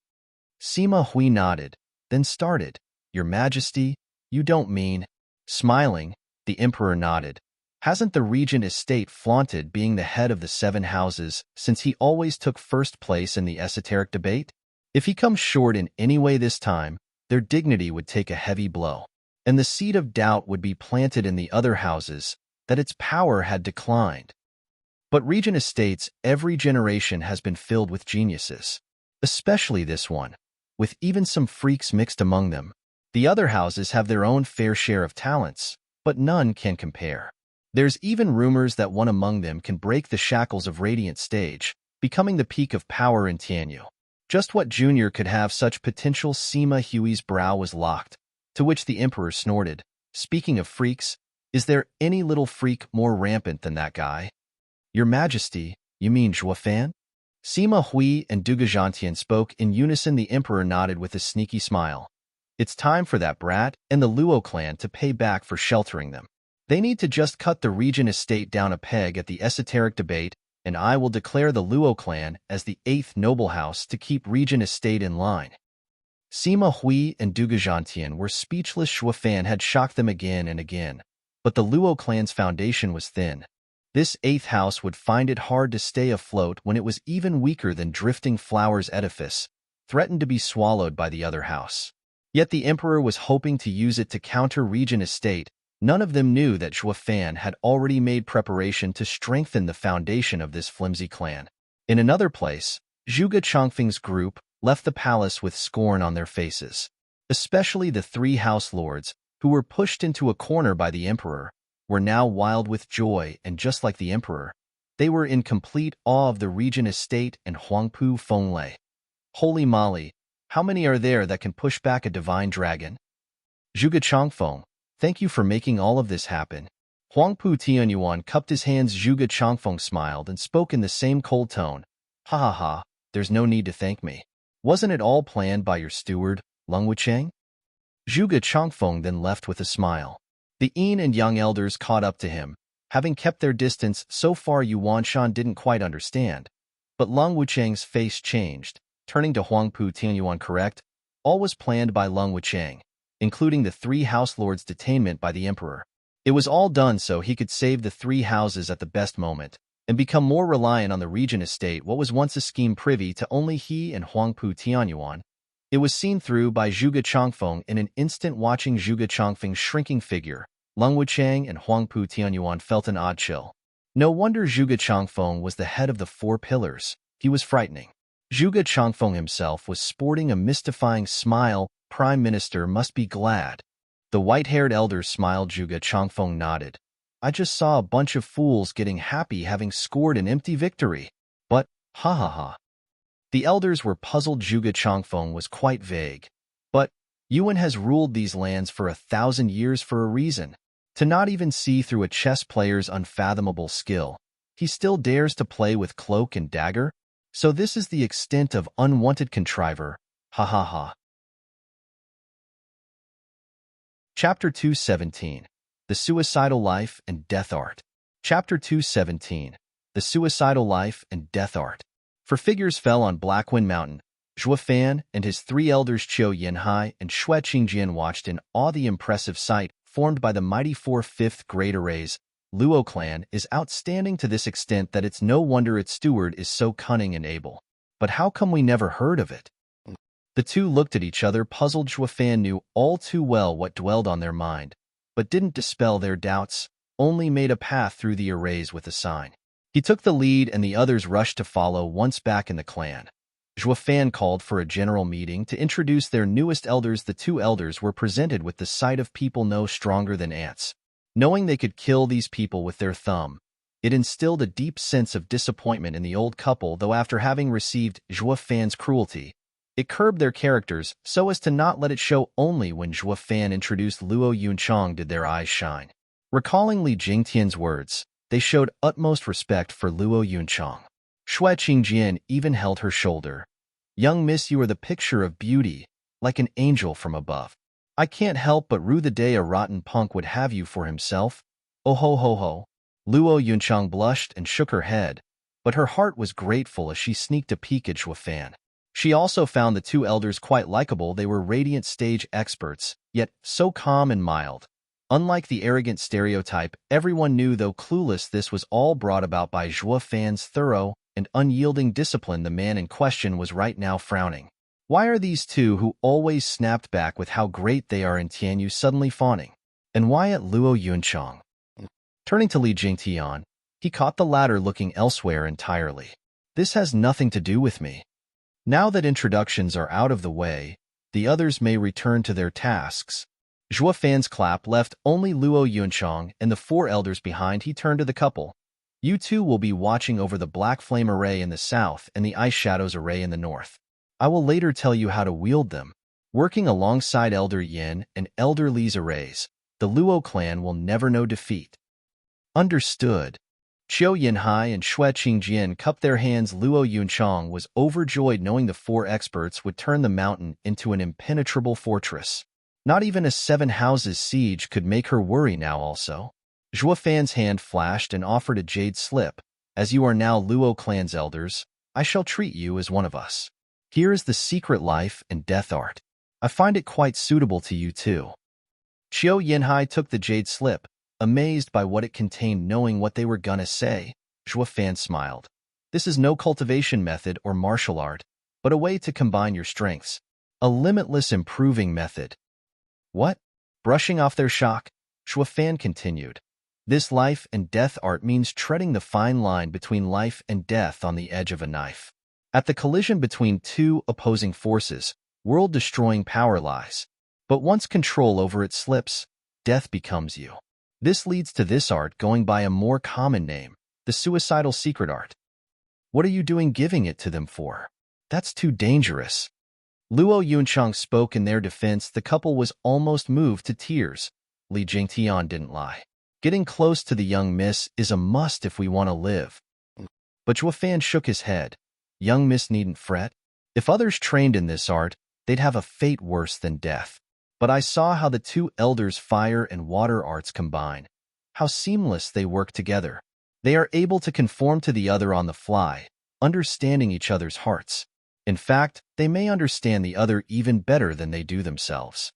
Sima Hui nodded, then started. "Your Majesty, you don't mean—" Smiling, the Emperor nodded. "Hasn't the Regent Estate flaunted being the head of the 7 houses since he always took first place in the Esoteric debate? If he comes short in any way this time, their dignity would take a heavy blow, and the seed of doubt would be planted in the other houses that its power had declined. But Regent Estates every generation has been filled with geniuses, especially this one, with even some freaks mixed among them. The other houses have their own fair share of talents, but none can compare. There's even rumors that one among them can break the shackles of Radiant Stage, becoming the peak of power in Tianyu. Just what junior could have such potential?" Sima Hui's brow was locked, to which the Emperor snorted. "Speaking of freaks, is there any little freak more rampant than that guy?" "Your Majesty, you mean Zhuo Fan?" Sima Hui and Dugajantian spoke in unison. The Emperor nodded with a sneaky smile. "It's time for that brat and the Luo clan to pay back for sheltering them. They need to just cut the Regent Estate down a peg at the Esoteric debate, and I will declare the Luo clan as the 8th noble house to keep Regent Estate in line." Sima Hui and Dugajantian were speechless. Zhuo Fan had shocked them again and again, but the Luo clan's foundation was thin. This 8th house would find it hard to stay afloat when it was even weaker than Drifting Flowers' edifice, threatened to be swallowed by the other house. Yet the Emperor was hoping to use it to counter Regent Estate. None of them knew that Zhuo Fan had already made preparation to strengthen the foundation of this flimsy clan. In another place, Zhuge Changfeng's group left the palace with scorn on their faces, especially the 3 house lords, who were pushed into a corner by the Emperor, were now wild with joy, and just like the Emperor, they were in complete awe of the Regent Estate and Huangpu Fenglai. Holy moly, how many are there that can push back a divine dragon? "Zhuge Changfeng, thank you for making all of this happen." Huangpu Tianyuan cupped his hands. Zhuge Changfeng smiled and spoke in the same cold tone. "Ha ha ha, there's no need to thank me. Wasn't it all planned by your steward, Lung Wucheng?" Zhuge Changfeng then left with a smile. The yin and yang elders caught up to him, having kept their distance so far Yuan Shan didn't quite understand. But Lung Wuchang's face changed, turning to Huangpu Tianyuan. Correct? All was planned by Lung Wuchang, including the 3 house lords' detainment by the emperor. It was all done so he could save the 3 houses at the best moment, and become more reliant on the regent estate, what was once a scheme privy to only he and Huangpu Tianyuan. It was seen through by Zhuge Changfeng in an instant. Watching Zhuge Changfeng's shrinking figure, Lung Wuchang and Huangpu Tianyuan felt an odd chill. No wonder Zhuge Changfeng was the head of the 4 pillars. He was frightening. Zhuge Changfeng himself was sporting a mystifying smile. Prime Minister must be glad. The white-haired elder smiled. Zhuge Changfeng nodded. I just saw a bunch of fools getting happy having scored an empty victory. But, ha ha ha. The elders were puzzled. Zhuge Changfeng was quite vague. But, Yuan has ruled these lands for 1,000 years for a reason. To not even see through a chess player's unfathomable skill, he still dares to play with cloak and dagger? So this is the extent of unwanted contriver. Ha ha ha. Chapter 217. The Suicidal Life and Death Art. Chapter 217. The Suicidal Life and Death Art. For figures fell on Blackwind Mountain. Zhuo Fan and his 3 elders Qiu Yinhai and Xue Qingjian watched in awe the impressive sight formed by the mighty 4 fifth grade arrays. Luo clan is outstanding to this extent that it's no wonder its steward is so cunning and able. But how come we never heard of it? The two looked at each other, puzzled. Zhuo Fan knew all too well what dwelled on their mind, but didn't dispel their doubts, only made a path through the arrays with a sign. He took the lead and the others rushed to follow. Once back in the clan, Zhuo Fan called for a general meeting to introduce their newest elders. The 2 elders were presented with the sight of people no stronger than ants. Knowing they could kill these people with their thumb, it instilled a deep sense of disappointment in the old couple, though after having received Zhuo Fan's cruelty, it curbed their characters so as to not let it show. Only when Zhuo Fan introduced Luo Yunchang did their eyes shine. Recalling Li Jingtian's words, they showed utmost respect for Luo Yunchang. Xue Qingjian even held her shoulder. Young miss, you are the picture of beauty, like an angel from above. I can't help but rue the day a rotten punk would have you for himself. Oh ho ho ho. Luo Yunchang blushed and shook her head, but her heart was grateful as she sneaked a peek at Zhuo Fan. She also found the 2 elders quite likable. They were radiant stage experts, yet so calm and mild. Unlike the arrogant stereotype everyone knew, though clueless, this was all brought about by Zhuo Fan's thorough and unyielding discipline. The man in question was right now frowning. Why are these 2 who always snapped back with how great they are in Tianyu suddenly fawning? And why at Luo Yunchang? Turning to Li Jingtian, he caught the latter looking elsewhere entirely. This has nothing to do with me. Now that introductions are out of the way, the others may return to their tasks. Zhuo Fan's clap left only Luo Yunchang and the 4 elders behind. He turned to the couple. You 2 will be watching over the Black Flame Array in the south and the Ice Shadows Array in the north. I will later tell you how to wield them. Working alongside Elder Yin and Elder Li's arrays, the Luo clan will never know defeat. Understood. Qiu Yinhai and Xue Qingjian cupped their hands. Luo Yunchang was overjoyed knowing the 4 experts would turn the mountain into an impenetrable fortress. Not even a 7 houses siege could make her worry now. Also, Zhuo Fan's hand flashed and offered a jade slip. As you are now Luo clan's elders, I shall treat you as one of us. Here is the secret life and death art. I find it quite suitable to you too. Qiu Yinhai took the jade slip, amazed by what it contained. Knowing what they were gonna say, Zhuo Fan smiled. This is no cultivation method or martial art, but a way to combine your strengths. A limitless improving method. What? Brushing off their shock, Zhuo Fan continued. This life and death art means treading the fine line between life and death on the edge of a knife. At the collision between 2 opposing forces, world-destroying power lies. But once control over it slips, death becomes you. This leads to this art going by a more common name, the suicidal secret art. What are you doing giving it to them for? That's too dangerous. Luo Yunchang spoke in their defense. The couple was almost moved to tears. Li Jingtian didn't lie. Getting close to the young miss is a must if we want to live. But Zhuo Fan shook his head. Young miss needn't fret. If others trained in this art, they'd have a fate worse than death. But I saw how the two elders' fire and water arts combine, how seamless they work together. They are able to conform to the other on the fly, understanding each other's hearts. In fact, they may understand the other even better than they do themselves.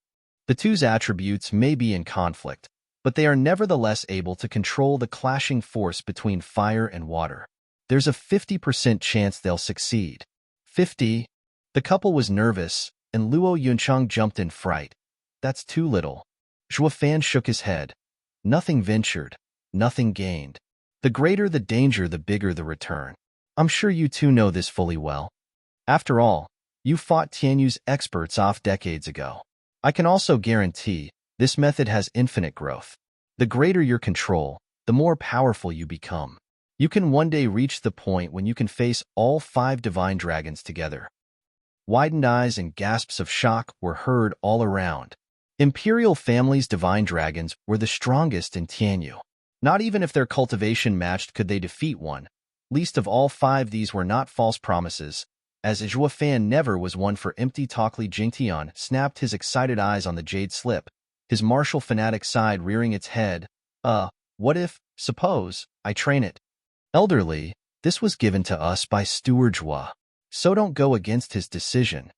The two's attributes may be in conflict, but they are nevertheless able to control the clashing force between fire and water. There's a 50% chance they'll succeed. 50. The couple was nervous, and Luo Yunchang jumped in fright. That's too little. Zhuo Fan shook his head. Nothing ventured, nothing gained. The greater the danger, the bigger the return. I'm sure you two know this fully well. After all, you fought Tianyu's experts off decades ago. I can also guarantee this method has infinite growth. The greater your control, the more powerful you become. You can one day reach the point when you can face all 5 divine dragons together. Widened eyes and gasps of shock were heard all around. Imperial family's divine dragons were the strongest in Tianyu. Not even if their cultivation matched could they defeat one. Least of all 5, these were not false promises, as Zhuo Fan never was one for empty talk. Li Jingtian snapped his excited eyes on the jade slip, his martial fanatic side rearing its head. What if, suppose, I train it? Elderly, this was given to us by Steward Zhua, so don't go against his decision.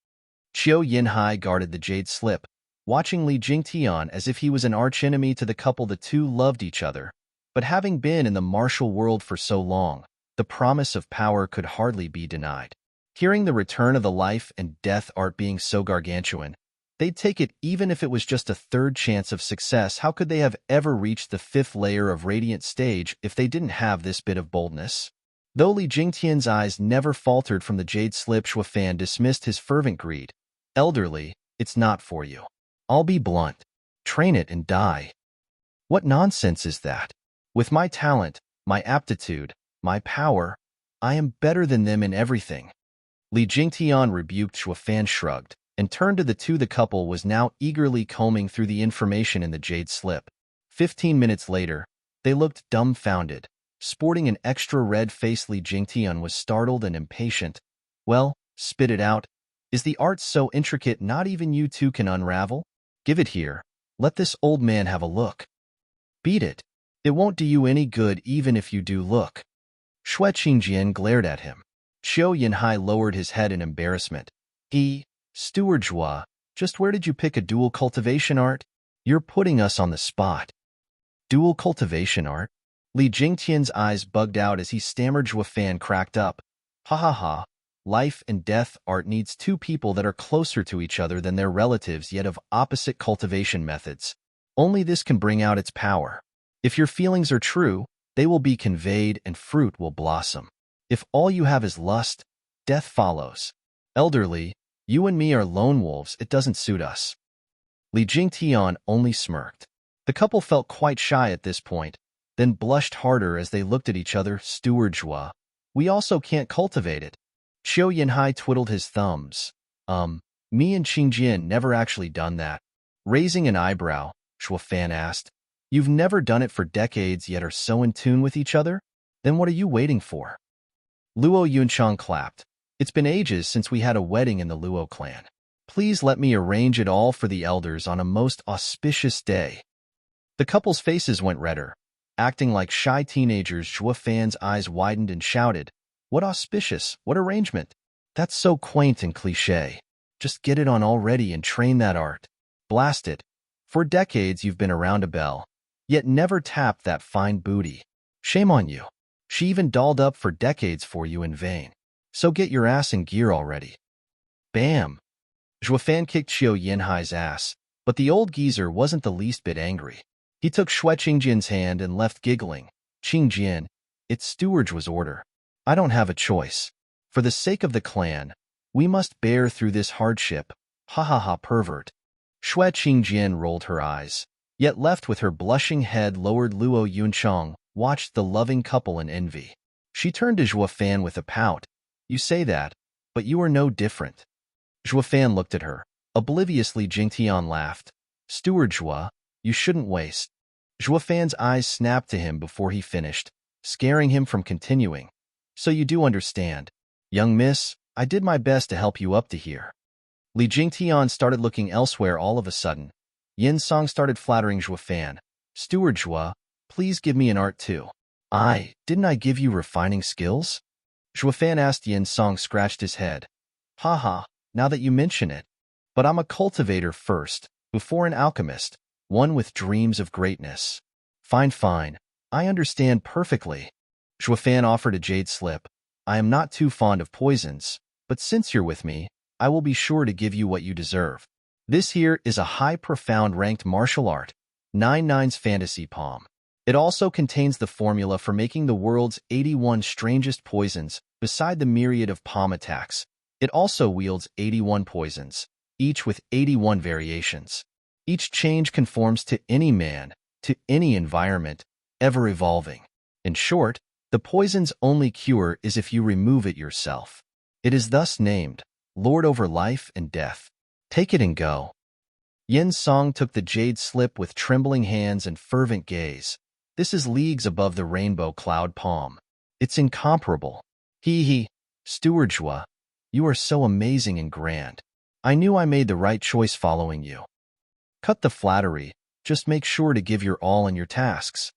Qiu Yinhai guarded the jade slip, watching Li Jingtian as if he was an archenemy to the couple. The two loved each other, but having been in the martial world for so long, the promise of power could hardly be denied. Hearing the return of the life and death art being so gargantuan, they'd take it even if it was just a third chance of success. How could they have ever reached the 5th layer of radiant stage if they didn't have this bit of boldness? Though Li Jingtian's eyes never faltered from the jade slip, Zhuo Fan dismissed his fervent greed. Elderly, it's not for you. I'll be blunt. Train it and die. What nonsense is that? With my talent, my aptitude, my power, I am better than them in everything. Li Jingtian rebuked. Zhuo Fan shrugged and turned to the two. The couple was now eagerly combing through the information in the jade slip. 15 minutes later, they looked dumbfounded. Sporting an extra red face, Li Jingtian was startled and impatient. Well, spit it out. Is the art so intricate not even you two can unravel? Give it here. Let this old man have a look. Beat it. It won't do you any good even if you do look. Xue Qingjian glared at him. Qiu Yinhai lowered his head in embarrassment. Steward Zhua, just where did you pick a dual cultivation art? You're putting us on the spot. Dual cultivation art? Li Jingtian's eyes bugged out as he stammered. Zhuo Fan cracked up. Ha ha ha. Life and death art needs 2 people that are closer to each other than their relatives yet of opposite cultivation methods. Only this can bring out its power. If your feelings are true, they will be conveyed and fruit will blossom. If all you have is lust, death follows. Elderly, you and me are lone wolves. It doesn't suit us. Li Jingtian only smirked. The couple felt quite shy at this point, then blushed harder as they looked at each other. Steward Zhua, we also can't cultivate it. Qiu Yinhai twiddled his thumbs. Me and Qingjin never actually done that. Raising an eyebrow, Zhuo Fan asked, you've never done it for decades yet are so in tune with each other? Then what are you waiting for? Luo Yunchang clapped. It's been ages since we had a wedding in the Luo clan. Please let me arrange it all for the elders on a most auspicious day. The couple's faces went redder. Acting like shy teenagers, Zhuo Fan's eyes widened and shouted, what auspicious, what arrangement? That's so quaint and cliché. Just get it on already and train that art. Blast it. For decades you've been around a bell, yet never tapped that fine booty. Shame on you. She even dolled up for decades for you in vain. So get your ass in gear already. Bam! Zhuo Fan kicked Qiu Yinhai's ass, but the old geezer wasn't the least bit angry. He took Xue Qingjian's hand and left giggling. Qingjian, it's Steward Zhua's order. I don't have a choice. For the sake of the clan, we must bear through this hardship. Ha ha ha, pervert. Xue Qingjian rolled her eyes, yet left with her blushing head lowered. Luo Yunchang watched the loving couple in envy. She turned to Zhuo Fan with a pout. You say that, but you are no different. Zhuo Fan looked at her. Obliviously, Jingtian laughed. Steward Zhua, you shouldn't waste. Zhuo Fan's eyes snapped to him before he finished, scaring him from continuing. So you do understand. Young miss, I did my best to help you up to here. Li Jingtian started looking elsewhere all of a sudden, Yin Song started flattering Zhuo Fan. Steward Zhuo, please give me an art too. Didn't I give you refining skills? Zhuo Fan asked. Yin Song scratched his head. Haha, now that you mention it. But I'm a cultivator first, before an alchemist, one with dreams of greatness. Fine. I understand perfectly. Zhuo Fan offered a jade slip. I am not too fond of poisons, but since you're with me, I will be sure to give you what you deserve. This here is a high profound ranked martial art, 9/9's fantasy palm. It also contains the formula for making the world's 81 strangest poisons, beside the myriad of palm attacks. It also wields 81 poisons, each with 81 variations. Each change conforms to any man, to any environment, ever evolving. In short, the poison's only cure is if you remove it yourself. It is thus named, Lord over life and death. Take it and go. Yin Song took the jade slip with trembling hands and fervent gaze. This is leagues above the rainbow cloud palm. It's incomparable. Steward Zhuo, you are so amazing and grand. I knew I made the right choice following you. Cut the flattery, just make sure to give your all in your tasks.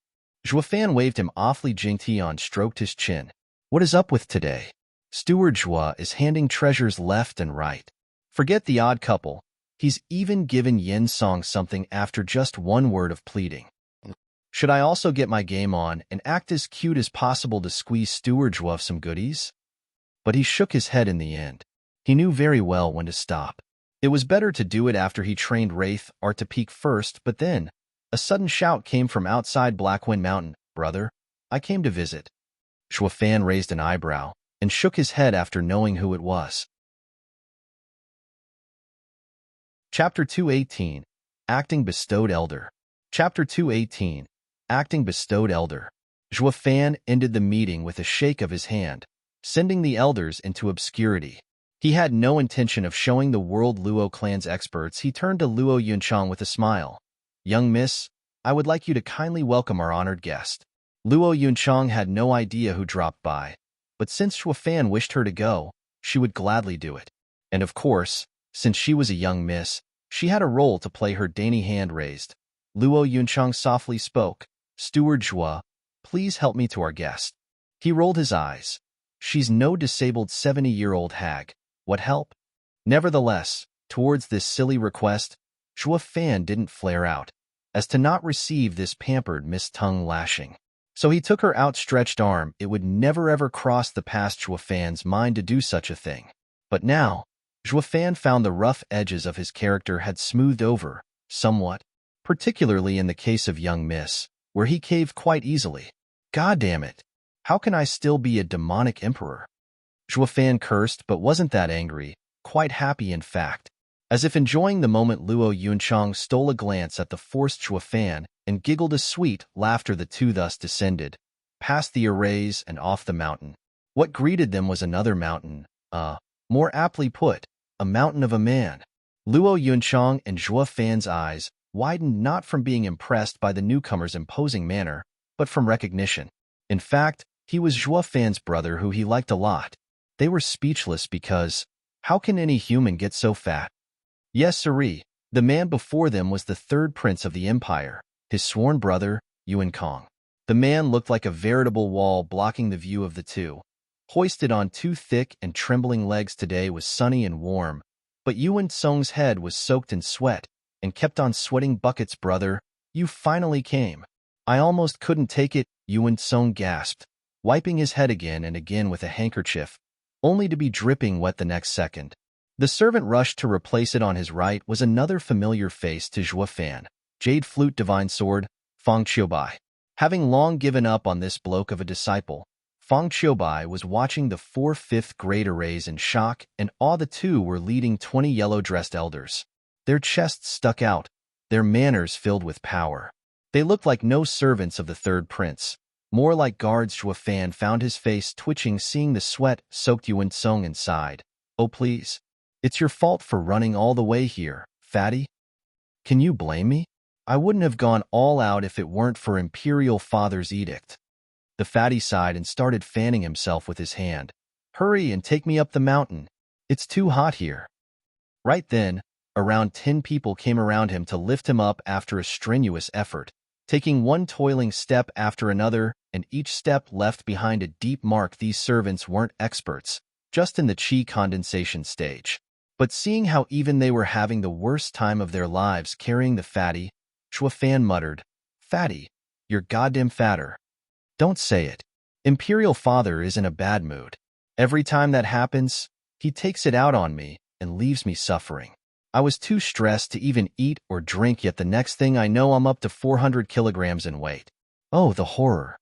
Zhuo Fan waved him awfully. Jing Tian stroked his chin. What is up with today? Steward Zhuo is handing treasures left and right. Forget the odd couple. He's even given Yin Song something after just one word of pleading. Should I also get my game on and act as cute as possible to squeeze Steward Zhuo of some goodies? But he shook his head in the end. He knew very well when to stop. It was better to do it after he trained Wraith or to peek first, but then a sudden shout came from outside Blackwind Mountain. Brother, I came to visit. Zhuo Fan raised an eyebrow and shook his head after knowing who it was. Chapter 218, Acting Bestowed Elder. Chapter 218, Acting Bestowed Elder. Zhuo Fan ended the meeting with a shake of his hand, sending the elders into obscurity. He had no intention of showing the world Luo clan's experts. He turned to Luo Yunchang with a smile. Young miss, I would like you to kindly welcome our honored guest. Luo Yunchang had no idea who dropped by, but since Zhuo Fan wished her to go, she would gladly do it. And of course, since she was a young miss, she had a role to play. Her dainty hand raised. Luo Yunchang softly spoke. Steward Zhuo, please help me to our guest. He rolled his eyes. She's no disabled 70-year-old hag. What help? Nevertheless, towards this silly request, Zhuo Fan didn't flare out, as to not receive this pampered Miss tongue lashing. So he took her outstretched arm. It would never ever cross the past Zhuo Fan's mind to do such a thing. But now, Zhuo Fan found the rough edges of his character had smoothed over, somewhat, particularly in the case of young miss, where he caved quite easily. God damn it! How can I still be a demonic emperor? Zhuo Fan cursed but wasn't that angry, quite happy in fact. As if enjoying the moment, Luo Yunchang stole a glance at the forced Zhuo Fan and giggled a sweet laughter. The two thus descended, past the arrays and off the mountain. What greeted them was another mountain, more aptly put, a mountain of a man. Luo Yunchang and Zhuo Fan's eyes widened not from being impressed by the newcomer's imposing manner, but from recognition. In fact, he was Zhuo Fan's brother who he liked a lot. They were speechless because, how can any human get so fat? Yes, siree, the man before them was the third prince of the empire, his sworn brother, Yuan Kong. The man looked like a veritable wall blocking the view of the two. Hoisted on two thick and trembling legs. Today was sunny and warm, but Yuan Song's head was soaked in sweat and kept on sweating buckets. Brother, you finally came. I almost couldn't take it, Yuan Song gasped, wiping his head again and again with a handkerchief, only to be dripping wet the next second. The servant rushed to replace it. On his right was another familiar face to Zhuo Fan, Jade Flute Divine Sword, Feng Qiubai. Having long given up on this bloke of a disciple, Feng Qiubai was watching the 4 5th-grade arrays in shock and awe. The two were leading 20 yellow-dressed elders. Their chests stuck out, their manners filled with power. They looked like no servants of the third prince, more like guards. Zhuo Fan found his face twitching seeing the sweat-soaked Yuan Song and sighed. Oh please. It's your fault for running all the way here, fatty. Can you blame me? I wouldn't have gone all out if it weren't for Imperial Father's edict. The fatty sighed and started fanning himself with his hand. Hurry and take me up the mountain. It's too hot here. Right then, around 10 people came around him to lift him up after a strenuous effort, taking one toiling step after another, and each step left behind a deep mark. These servants weren't experts, just in the chi condensation stage. But seeing how even they were having the worst time of their lives carrying the fatty, Shuafan muttered, "Fatty, you're goddamn fatter. Don't say it. Imperial Father is in a bad mood. Every time that happens, he takes it out on me and leaves me suffering. I was too stressed to even eat or drink, yet the next thing I know I'm up to 400 kilograms in weight. Oh, the horror."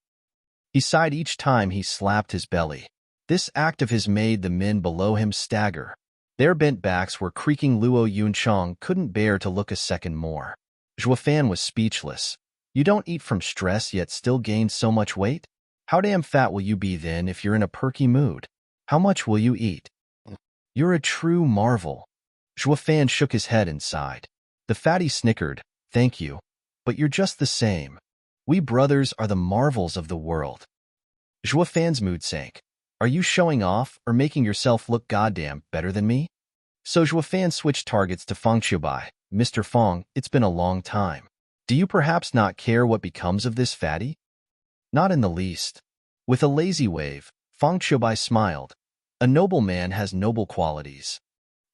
He sighed each time he slapped his belly. This act of his made the men below him stagger. Their bent backs were creaking. Luo Yunchang couldn't bear to look a second more. Zhuofan was speechless. You don't eat from stress yet still gain so much weight? How damn fat will you be then if you're in a perky mood? How much will you eat? You're a true marvel. Zhuofan shook his head and sighed. The fatty snickered, "Thank you, but you're just the same. We brothers are the marvels of the world." Zhuofan's mood sank. Are you showing off or making yourself look goddamn better than me? So Zhuofan switched targets to Feng Xiubai. Mr. Feng, it's been a long time. Do you perhaps not care what becomes of this fatty? Not in the least. With a lazy wave, Feng Xiubai smiled. A noble man has noble qualities.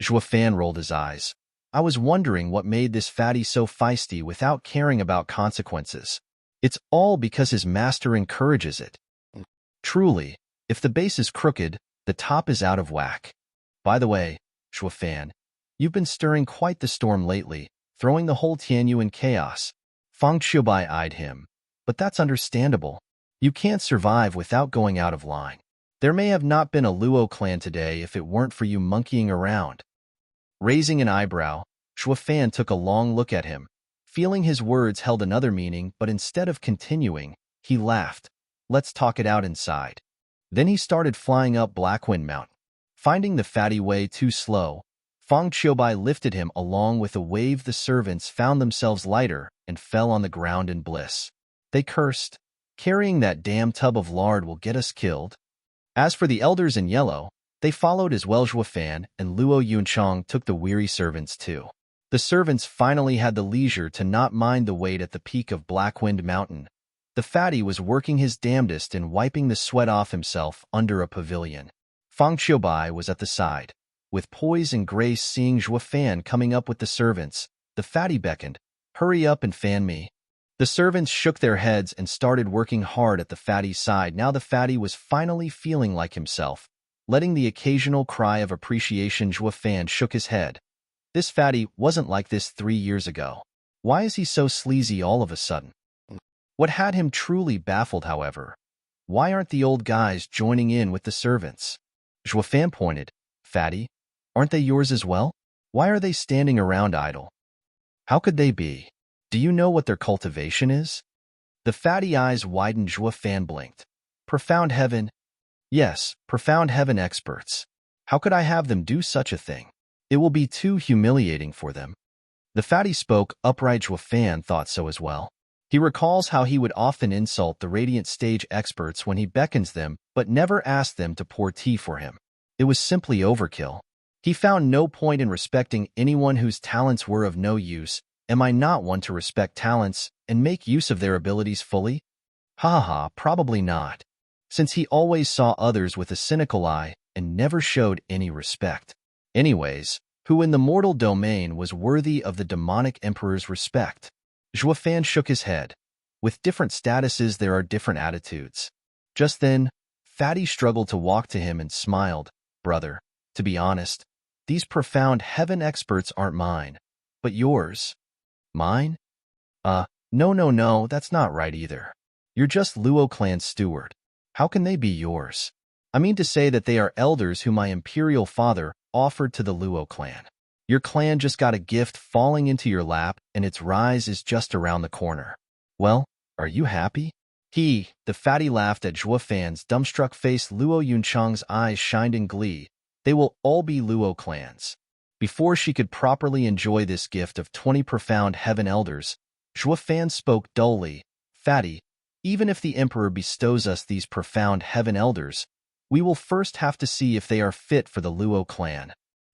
Zhuofan rolled his eyes. I was wondering what made this fatty so feisty without caring about consequences. It's all because his master encourages it. Truly, if the base is crooked, the top is out of whack. By the way, Zhuofan, you've been stirring quite the storm lately, throwing the whole Tianyu in chaos. Feng Xiubai eyed him. But that's understandable. You can't survive without going out of line. There may have not been a Luo clan today if it weren't for you monkeying around. Raising an eyebrow, Zhuofan took a long look at him, feeling his words held another meaning, but instead of continuing, he laughed. Let's talk it out inside. Then he started flying up Blackwind Mountain. Finding the fatty way too slow, Feng Xiubai lifted him along with a wave. The servants found themselves lighter and fell on the ground in bliss. They cursed. Carrying that damn tub of lard will get us killed. As for the elders in yellow, they followed as well. Zhuofan and Luo Yunchang took the weary servants too. The servants finally had the leisure to not mind the wait at the peak of Blackwind Mountain. The fatty was working his damnedest in wiping the sweat off himself under a pavilion. Feng Xiubai was at the side. With poise and grace, seeing Zhuofan coming up with the servants, the fatty beckoned, "Hurry up and fan me." The servants shook their heads and started working hard at the fatty's side. Now the fatty was finally feeling like himself. Letting the occasional cry of appreciation, Zhuofan shook his head. This fatty wasn't like this 3 years ago. Why is he so sleazy all of a sudden? What had him truly baffled, however, why aren't the old guys joining in with the servants? Zhuofan pointed. Fatty, aren't they yours as well? Why are they standing around idle? How could they be? Do you know what their cultivation is? The fatty eyes widened. Zhuofan blinked. Profound heaven. Yes, profound heaven experts. How could I have them do such a thing? It will be too humiliating for them. The fatty spoke upright. Zhuofan thought so as well. He recalls how he would often insult the radiant stage experts when he beckons them, but never asked them to pour tea for him. It was simply overkill. He found no point in respecting anyone whose talents were of no use. Am I not one to respect talents and make use of their abilities fully? Ha ha, probably not. Since he always saw others with a cynical eye and never showed any respect. Anyways, who in the mortal domain was worthy of the demonic emperor's respect? Zhuofan shook his head. With different statuses there are different attitudes. Just then, Fatty struggled to walk to him and smiled. Brother, to be honest, these profound heaven experts aren't mine, but yours. Mine? No, that's not right either. You're just Luo clan's steward. How can they be yours? I mean to say that they are elders whom my imperial father offered to the Luo clan. Your clan just got a gift falling into your lap, and its rise is just around the corner. Well, are you happy? The fatty laughed at Zhuofan's dumbstruck face. Luo Yunchang's eyes shined in glee. They will all be Luo clans. Before she could properly enjoy this gift of 20 profound heaven elders, Zhuofan spoke dully. Fatty, even if the emperor bestows us these profound heaven elders, we will first have to see if they are fit for the Luo clan.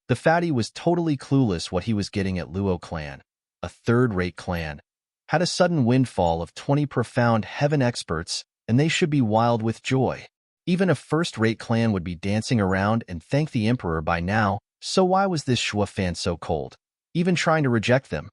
The fatty was totally clueless what he was getting at Luo clan, a third-rate clan, had a sudden windfall of 20 profound heaven experts, and they should be wild with joy. Even a first-rate clan would be dancing around and thank the emperor by now, so why was this Zhuo Fan so cold, even trying to reject them?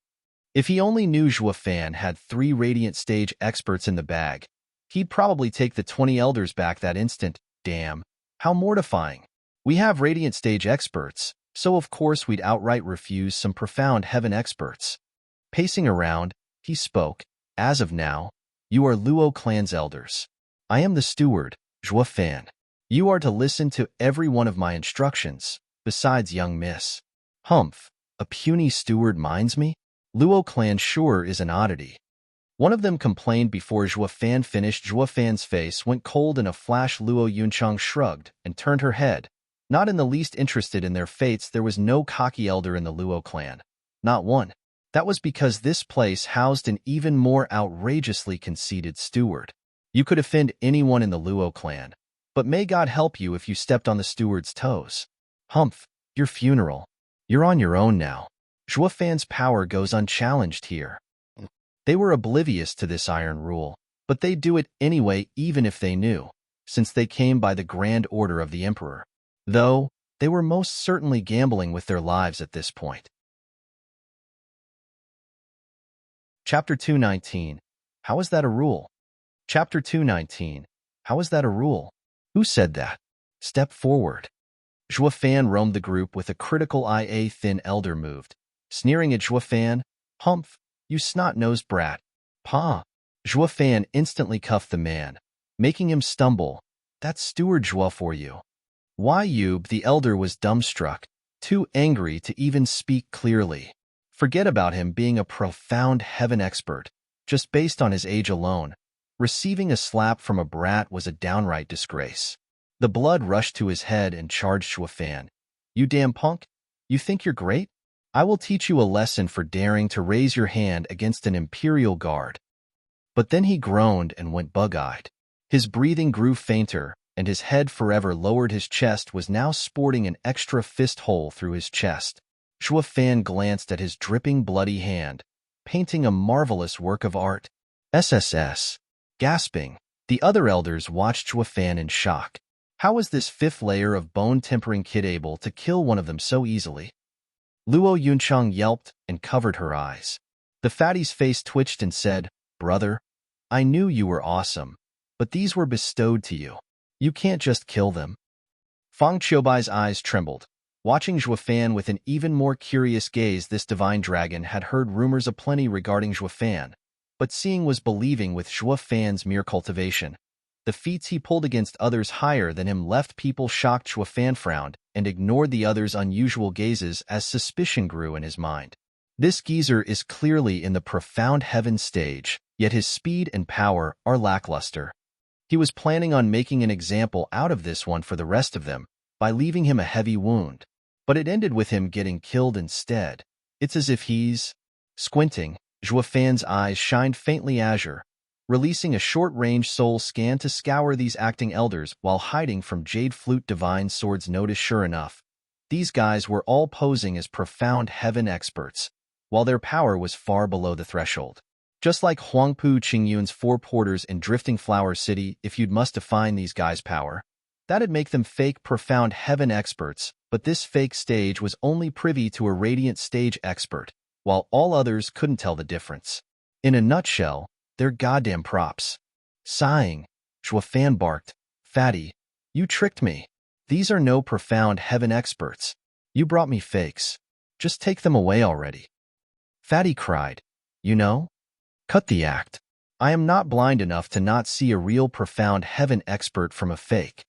If he only knew Zhuo Fan had 3 radiant stage experts in the bag, he'd probably take the 20 elders back that instant. Damn, how mortifying. We have radiant stage experts, so of course we'd outright refuse some profound heaven experts. Pacing around, he spoke. As of now, you are Luo clan's elders. I am the steward, Zhuo Fan. You are to listen to every one of my instructions, besides young miss. Humph, a puny steward minds me? Luo clan sure is an oddity. One of them complained before Zhuo Fan finished. Zhuo Fan's face went cold in a flash. Luo Yunchang shrugged and turned her head. Not in the least interested in their fates, there was no cocky elder in the Luo clan. Not one. That was because this place housed an even more outrageously conceited steward. You could offend anyone in the Luo clan, but may God help you if you stepped on the steward's toes. Humph, your funeral. You're on your own now. Zhuo Fan's power goes unchallenged here. They were oblivious to this iron rule, but they'd do it anyway even if they knew, since they came by the grand order of the emperor. Though, they were most certainly gambling with their lives at this point. Chapter 219. How is that a rule? Chapter 219. How is that a rule? Who said that? Step forward. Zhuo Fan roamed the group with a critical eye. A thin elder moved, sneering at Zhuo Fan. Humph, you snot-nosed brat. Pa. Zhuo Fan instantly cuffed the man, making him stumble. That's Steward Zhuo for you. Why, Yub? The elder was dumbstruck, too angry to even speak clearly. Forget about him being a profound heaven expert, just based on his age alone. Receiving a slap from a brat was a downright disgrace. The blood rushed to his head and charged Zhuo Fan. You damn punk! You think you're great? I will teach you a lesson for daring to raise your hand against an imperial guard. But then he groaned and went bug-eyed. His breathing grew fainter, and his head forever lowered. His chest was now sporting an extra fist hole through his chest. Zhuo Fan glanced at his dripping bloody hand, painting a marvelous work of art. SSS. Gasping, the other elders watched Zhuo Fan in shock. How was this 5th layer of bone-tempering kid able to kill one of them so easily? Luo Yunchang yelped and covered her eyes. The fatty's face twitched and said, Brother, I knew you were awesome, but these were bestowed to you. You can't just kill them. Fang Qiubai's eyes trembled, watching Zhuo Fan with an even more curious gaze. This divine dragon had heard rumors aplenty regarding Zhuo Fan, but seeing was believing with Zhuo Fan's mere cultivation. The feats he pulled against others higher than him left people shocked. Zhuo Fan frowned and ignored the others' unusual gazes as suspicion grew in his mind. This geezer is clearly in the profound heaven stage, yet his speed and power are lackluster. He was planning on making an example out of this one for the rest of them, by leaving him a heavy wound. But it ended with him getting killed instead. It's as if he's... Squinting, Zhuo Fan's eyes shined faintly azure, releasing a short-range soul scan to scour these acting elders while hiding from Jade Flute Divine Sword's notice. Sure enough, these guys were all posing as profound heaven experts, while their power was far below the threshold. Just like Huangpu Qingyun's 4 porters in Drifting Flower City, if you'd must define these guys' power, that'd make them fake profound heaven experts, but this fake stage was only privy to a radiant stage expert, while all others couldn't tell the difference. In a nutshell, they're goddamn props. Sighing, Zhuo Fan barked, Fatty, you tricked me. These are no profound heaven experts. You brought me fakes. Just take them away already. Fatty cried, You know? Cut the act. I am not blind enough to not see a real profound heaven expert from a fake.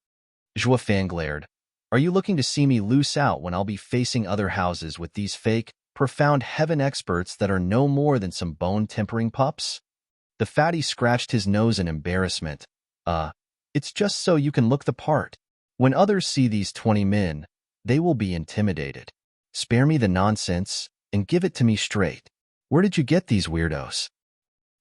Zhuo Fan glared. Are you looking to see me loose out when I'll be facing other houses with these fake, profound heaven experts that are no more than some bone-tempering pups? The fatty scratched his nose in embarrassment. It's just so you can look the part. When others see these 20 men, they will be intimidated. Spare me the nonsense and give it to me straight. Where did you get these weirdos?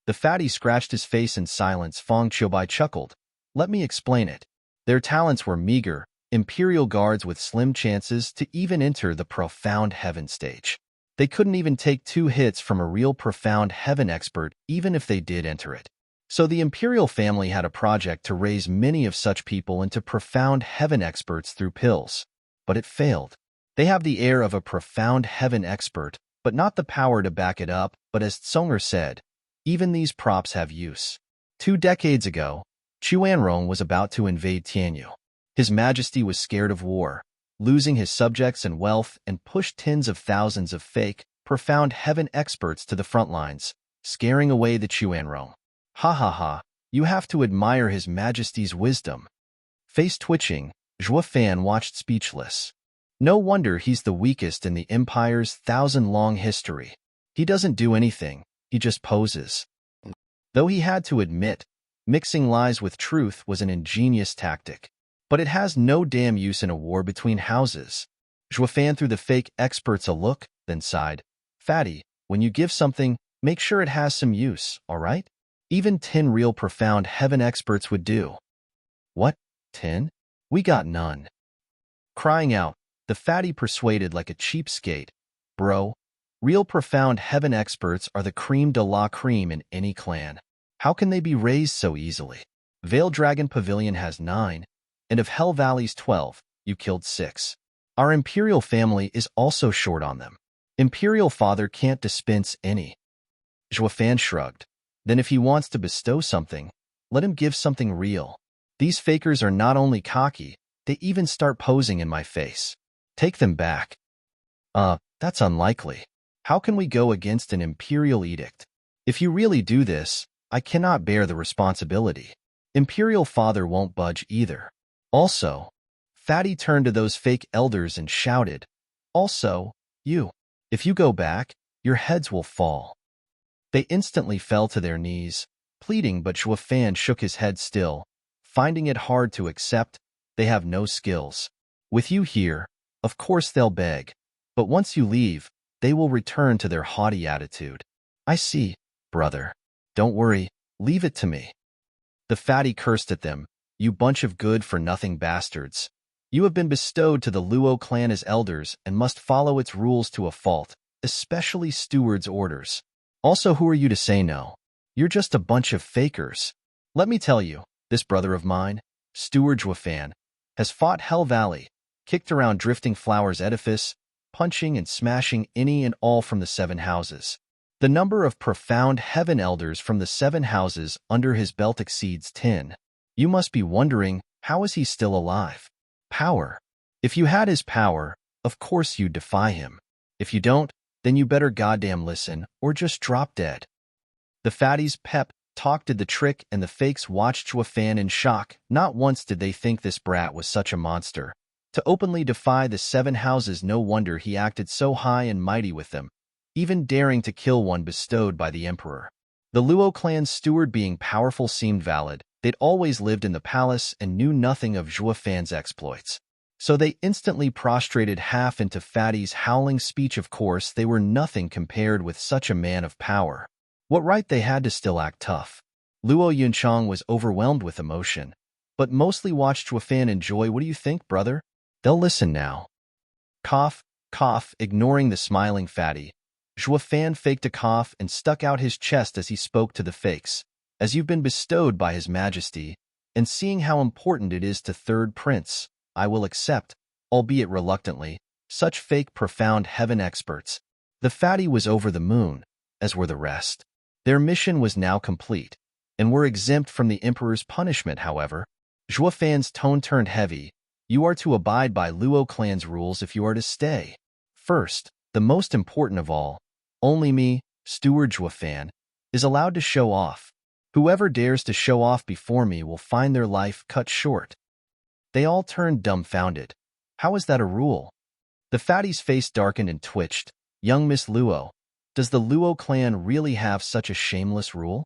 The fatty scratched his face in silence. Fang Qiubai chuckled. Let me explain it. Their talents were meager, Imperial guards with slim chances to even enter the profound heaven stage. They couldn't even take 2 hits from a real profound heaven expert even if they did enter it. So the Imperial family had a project to raise many of such people into profound heaven experts through pills. But it failed. They have the air of a profound heaven expert, but not the power to back it up. But as Tsonger said, even these props have use. 2 decades ago, Chuanrong was about to invade Tianyu. His Majesty was scared of war, losing his subjects and wealth, and pushed tens of thousands of fake, profound heaven experts to the front lines, scaring away the Chuanrong. Ha ha ha, you have to admire His Majesty's wisdom. Face twitching, Zhuo Fan watched speechless. No wonder he's the weakest in the Empire's 1,000-long history. He doesn't do anything, he just poses. Though he had to admit, mixing lies with truth was an ingenious tactic. But it has no damn use in a war between houses. Zhuo Fan threw the fake experts a look, then sighed. Fatty, when you give something, make sure it has some use, all right? Even 10 real profound heaven experts would do. What? 10? We got none. Crying out, the fatty persuaded like a cheapskate. Bro, real profound heaven experts are the creme de la creme in any clan. How can they be raised so easily? Veil Dragon Pavilion has 9, and of Hell Valley's 12, you killed 6. Our Imperial family is also short on them. Imperial father can't dispense any. Zhuo Fan shrugged. Then if he wants to bestow something, let him give something real. These fakers are not only cocky, they even start posing in my face. Take them back. That's unlikely. How can we go against an Imperial edict? If you really do this, I cannot bear the responsibility. Imperial father won't budge either. Also, Fatty turned to those fake elders and shouted, also, you. If you go back, your heads will fall. They instantly fell to their knees, pleading, but Zhuo Fan shook his head still, finding it hard to accept. They have no skills. With you here, of course they'll beg, but once you leave, they will return to their haughty attitude. I see, brother. Don't worry, leave it to me. The fatty cursed at them. You bunch of good-for-nothing bastards. You have been bestowed to the Luo clan as elders and must follow its rules to a fault, especially Steward's orders. Also, who are you to say no? You're just a bunch of fakers. Let me tell you, this brother of mine, Steward Zhuo Fan, has fought Hell Valley, kicked around Drifting Flowers edifice, punching and smashing any and all from the 7 houses. The number of profound heaven elders from the 7 houses under his belt exceeds 10. You must be wondering, how is he still alive? Power. If you had his power, of course you'd defy him. If you don't, then you better goddamn listen, or just drop dead. The fatties' pep talk did the trick, and the fakes watched Zhuo Fan in shock. Not once did they think this brat was such a monster. To openly defy the 7 houses, no wonder he acted so high and mighty with them, even daring to kill one bestowed by the emperor. The Luo clan's steward being powerful seemed valid. They'd always lived in the palace and knew nothing of Zhuo Fan's exploits. So they instantly prostrated half into Fatty's howling speech. Of course, they were nothing compared with such a man of power. What right they had to still act tough? Luo Yunchang was overwhelmed with emotion, but mostly watched Zhuo Fan enjoy. What do you think, brother? They'll listen now. Cough, cough, ignoring the smiling Fatty. Zhuo Fan faked a cough and stuck out his chest as he spoke to the fakes. As you've been bestowed by His Majesty, and seeing how important it is to Third Prince, I will accept, albeit reluctantly, such fake profound heaven experts. The fatty was over the moon, as were the rest. Their mission was now complete, and were exempt from the Emperor's punishment. However, Zhuo Fan's tone turned heavy. You are to abide by Luo clan's rules if you are to stay. First, the most important of all, only me, Steward Zhuo Fan, is allowed to show off. Whoever dares to show off before me will find their life cut short. They all turned dumbfounded. How is that a rule? The fatty's face darkened and twitched. Young Miss Luo, does the Luo clan really have such a shameless rule?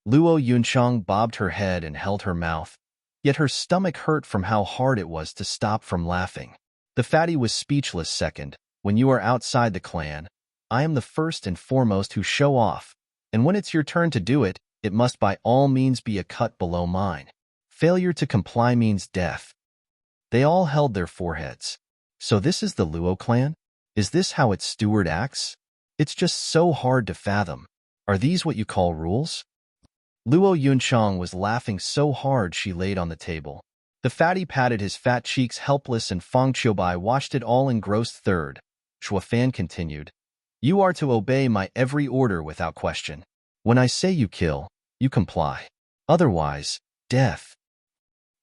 Luo Yunchang bobbed her head and held her mouth, yet her stomach hurt from how hard it was to stop from laughing. The fatty was speechless. Second, when you are outside the clan, I am the first and foremost who show off, and when it's your turn to do it, it must by all means be a cut below mine. Failure to comply means death. They all held their foreheads. So this is the Luo clan? Is this how its steward acts? It's just so hard to fathom. Are these what you call rules? Luo Yunchang was laughing so hard she laid on the table. The fatty patted his fat cheeks helpless and Fang Qiubai watched it all engrossed. Third, Shuofan continued. You are to obey my every order without question. When I say you kill, you comply. Otherwise, death.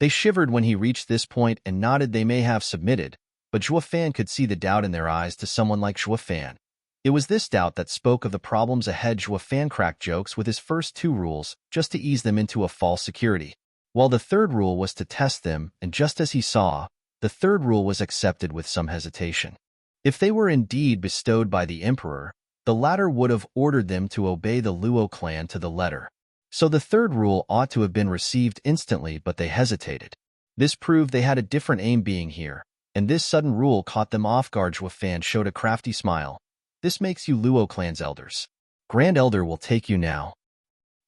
They shivered when he reached this point and nodded. They may have submitted, but Shuofan could see the doubt in their eyes. To someone like Shuofan, it was this doubt that spoke of the problems ahead. Shuofan cracked jokes with his first two rules just to ease them into a false security, while the third rule was to test them, and just as he saw, the third rule was accepted with some hesitation. If they were indeed bestowed by the emperor, the latter would have ordered them to obey the Luo clan to the letter. So the third rule ought to have been received instantly, but they hesitated. This proved they had a different aim being here, and this sudden rule caught them off guard. Shuofan showed a crafty smile. This makes you Luo clan's elders. Grand Elder will take you now.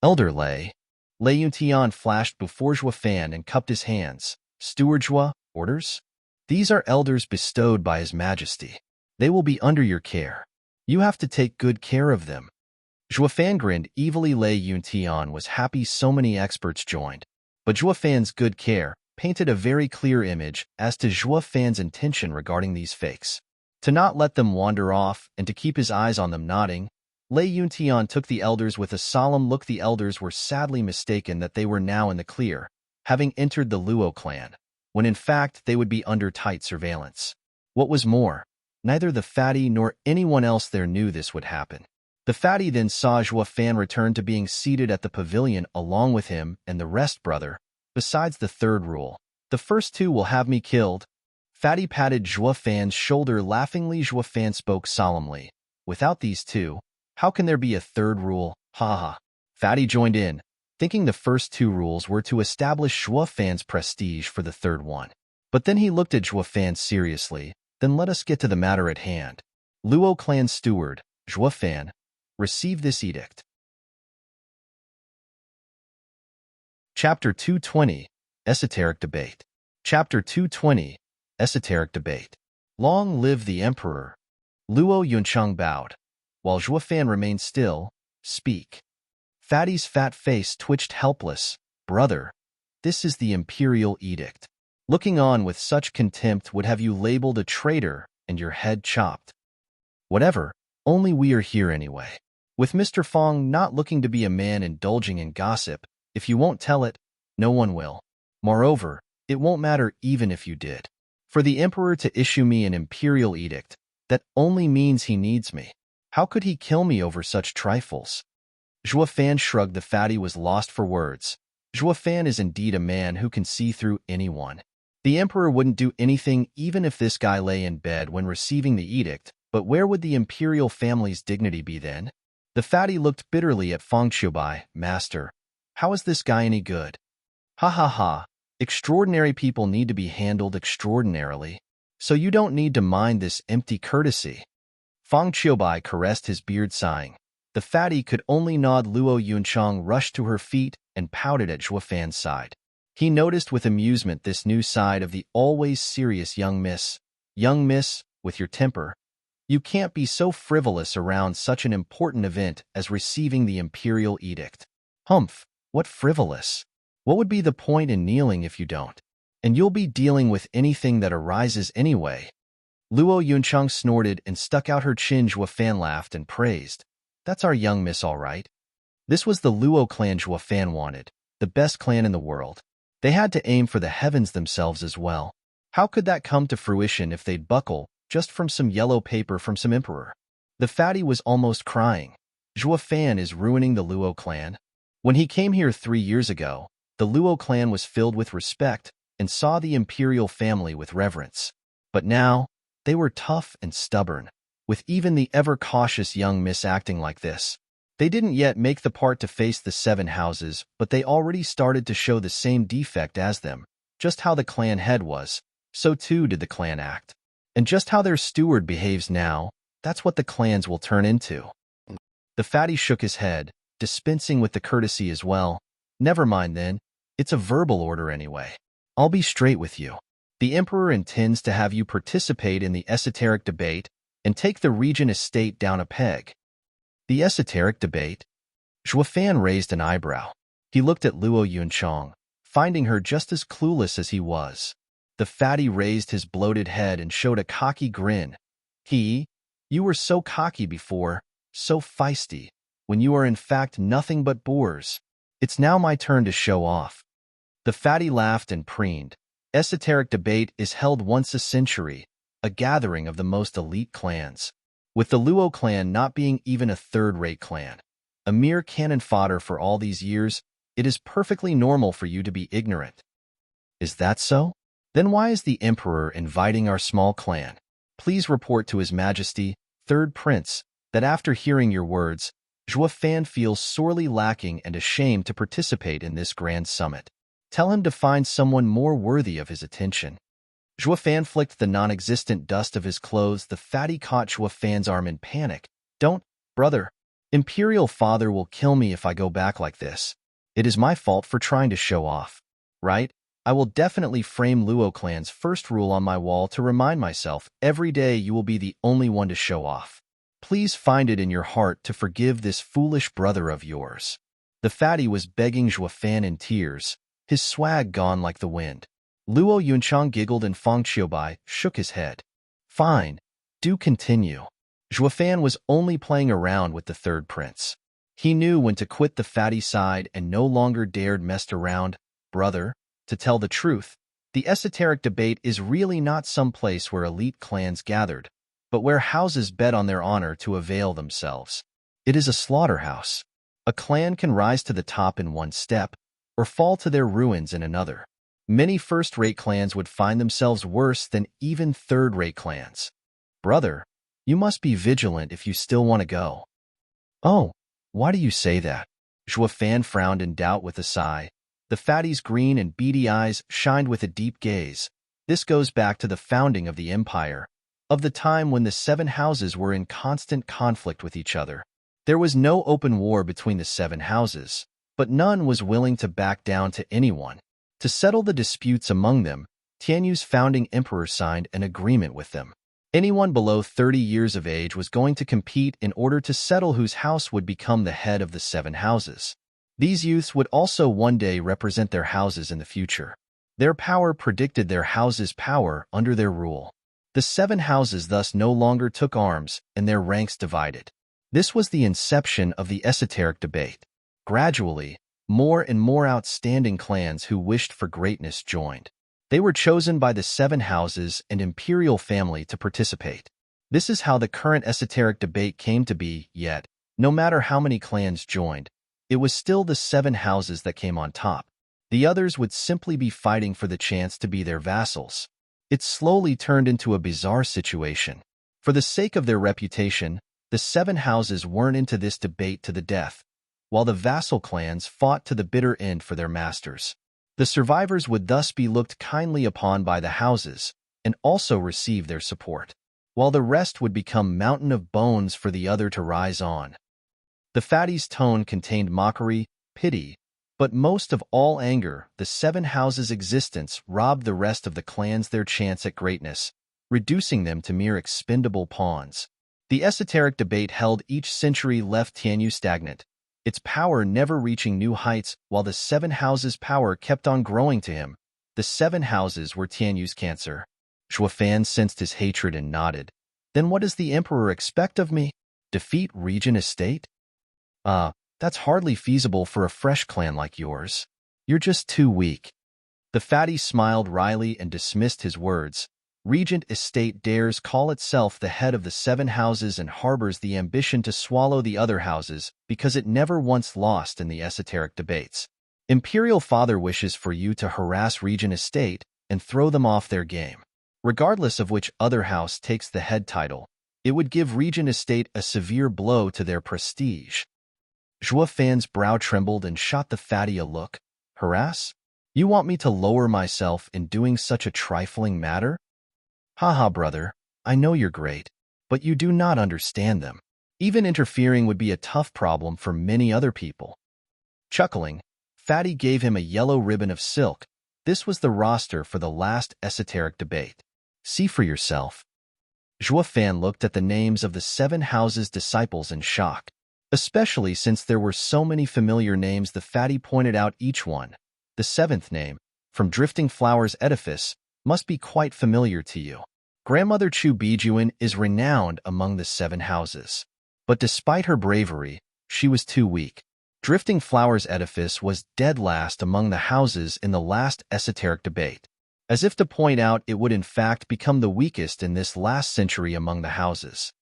Elder Lei. Lei Yuntian flashed before Shuofan and cupped his hands. Steward Zhua, orders? These are elders bestowed by His Majesty. They will be under your care. You have to take good care of them. Shuofan grinned evilly. Lei Yuntian was happy so many experts joined, but Shuofan's good care painted a very clear image as to Shuofan's intention regarding these fakes. To not let them wander off and to keep his eyes on them. Nodding, Lei Yuntian took the elders with a solemn look. The elders were sadly mistaken that they were now in the clear, having entered the Luo clan, when in fact they would be under tight surveillance. What was more, neither the fatty nor anyone else there knew this would happen. The fatty then saw Shuofan return to being seated at the pavilion along with him and the rest. Brother, besides the third rule, the first two will have me killed. Fatty patted Shuofan's shoulder laughingly. Shuofan spoke solemnly. Without these two, how can there be a third rule? Ha ha. Fatty joined in, thinking the first two rules were to establish Shuofan's prestige for the third one. But then he looked at Shuofan seriously. Then let us get to the matter at hand. Luo clan steward, Shuofan, receive this edict. Chapter 220, Esoteric Debate. Chapter 220, Esoteric Debate. Long live the Emperor. Luo Yunchang bowed, while Shuofan remained still. Speak. Fatty's fat face twitched helpless. Brother, this is the imperial edict. Looking on with such contempt would have you labeled a traitor and your head chopped. Whatever, only we are here anyway. With Mr. Fong not looking to be a man indulging in gossip, if you won't tell it, no one will. Moreover, it won't matter even if you did. For the emperor to issue me an imperial edict, that only means he needs me. How could he kill me over such trifles? Shuofan shrugged. The fatty was lost for words. Shuofan is indeed a man who can see through anyone. The emperor wouldn't do anything even if this guy lay in bed when receiving the edict, but where would the imperial family's dignity be then? The fatty looked bitterly at Fang Qiubai. Master, how is this guy any good? Ha ha ha. Extraordinary people need to be handled extraordinarily, so you don't need to mind this empty courtesy. Fang Qiubai caressed his beard, sighing. The fatty could only nod. Luo Yunchang rushed to her feet and pouted at Shuofan's side. He noticed with amusement this new side of the always serious young miss. Young miss, with your temper, you can't be so frivolous around such an important event as receiving the imperial edict. Humph, what frivolous? What would be the point in kneeling if you don't? And you'll be dealing with anything that arises anyway. Luo Yunchang snorted and stuck out her chin. Shuofan laughed and praised. That's our young miss all right. This was the Luo clan Shuofan wanted, the best clan in the world. They had to aim for the heavens themselves as well. How could that come to fruition if they'd buckle just from some yellow paper from some emperor? The fatty was almost crying. Shuofan is ruining the Luo clan. When he came here 3 years ago, the Luo clan was filled with respect and saw the imperial family with reverence. But now, they were tough and stubborn, with even the ever-cautious young miss acting like this. They didn't yet make the part to face the 7 houses, but they already started to show the same defect as them. Just how the clan head was, so too did the clan act. And just how their steward behaves now, that's what the clans will turn into. The fatty shook his head, dispensing with the courtesy as well. Never mind then, it's a verbal order anyway. I'll be straight with you. The Emperor intends to have you participate in the esoteric debate and take the Regent estate down a peg. The esoteric debate? Zhuofan raised an eyebrow. He looked at Luo Yunchang, finding her just as clueless as he was. The fatty raised his bloated head and showed a cocky grin. You were so cocky before, so feisty, when you are in fact nothing but boors. It's now my turn to show off. The fatty laughed and preened. Esoteric debate is held once a century, a gathering of the most elite clans. With the Luo clan not being even a third-rate clan, a mere cannon fodder for all these years, it is perfectly normal for you to be ignorant. Is that so? Then why is the Emperor inviting our small clan? Please report to His Majesty, Third Prince, that after hearing your words, Zhuofan feels sorely lacking and ashamed to participate in this grand summit. Tell him to find someone more worthy of his attention. Zhuofan flicked the non-existent dust of his clothes. The fatty caught Zhuofan's arm in panic. Don't, brother. Imperial Father will kill me if I go back like this. It is my fault for trying to show off. Right? I will definitely frame Luo clan's first rule on my wall to remind myself every day you will be the only one to show off. Please find it in your heart to forgive this foolish brother of yours. The fatty was begging Zhuofan in tears, his swag gone like the wind. Luo Yunchang giggled and Feng Qiubai shook his head. Fine, do continue. Zhuofan was only playing around with the third prince. He knew when to quit the fatty side and no longer dared mess around. Brother, to tell the truth, the esoteric debate is really not some place where elite clans gathered, but where houses bet on their honor to avail themselves. It is a slaughterhouse. A clan can rise to the top in one step, or fall to their ruins in another. Many first-rate clans would find themselves worse than even third-rate clans. Brother, you must be vigilant if you still want to go. Oh, why do you say that? Zhuofan frowned in doubt with a sigh. The fatty's green and beady eyes shined with a deep gaze. This goes back to the founding of the empire, of the time when the 7 houses were in constant conflict with each other. There was no open war between the 7 houses, but none was willing to back down to anyone. To settle the disputes among them, Tianyu's founding emperor signed an agreement with them. Anyone below 30 years of age was going to compete in order to settle whose house would become the head of the 7 houses. These youths would also one day represent their houses in the future. Their power predicted their house's power under their rule. The 7 houses thus no longer took arms and their ranks divided. This was the inception of the esoteric debate. Gradually, more and more outstanding clans who wished for greatness joined. They were chosen by the 7 houses and imperial family to participate. This is how the current esoteric debate came to be, yet, no matter how many clans joined, it was still the 7 houses that came on top. The others would simply be fighting for the chance to be their vassals. It slowly turned into a bizarre situation. For the sake of their reputation, the 7 houses weren't into this debate to the death, while the vassal clans fought to the bitter end for their masters. The survivors would thus be looked kindly upon by the houses and also receive their support, while the rest would become mountain of bones for the other to rise on. The fatty's tone contained mockery, pity, but most of all anger. The 7 houses' existence robbed the rest of the clans their chance at greatness, reducing them to mere expendable pawns. The esoteric debate held each century left Tianyu stagnant, its power never reaching new heights, while the 7 houses' power kept on growing to him. The 7 houses were Tianyu's cancer. Zhuofan sensed his hatred and nodded. Then what does the emperor expect of me? Defeat Regent Estate? That's hardly feasible for a fresh clan like yours. You're just too weak. The fatty smiled wryly and dismissed his words. Regent Estate dares call itself the head of the 7 houses and harbors the ambition to swallow the other houses because it never once lost in the esoteric debates. Imperial Father wishes for you to harass Regent Estate and throw them off their game. Regardless of which other house takes the head title, it would give Regent Estate a severe blow to their prestige. Zhuofan's brow trembled and shot the fatty a look. Harass? You want me to lower myself in doing such a trifling matter? Haha, brother, I know you're great, but you do not understand them. Even interfering would be a tough problem for many other people. Chuckling, Fatty gave him a yellow ribbon of silk, This was the roster for the last esoteric debate. See for yourself. Zhuo Fan looked at the names of the 7 houses' disciples in shock. Especially since there were so many familiar names, the fatty pointed out each one. The 7th name, from Drifting Flowers Edifice, must be quite familiar to you. Grandmother Chu Bijuan is renowned among the 7 houses. But despite her bravery, she was too weak. Drifting Flowers Edifice was dead last among the houses in the last esoteric debate, as if to point out it would in fact become the weakest in this last century among the houses.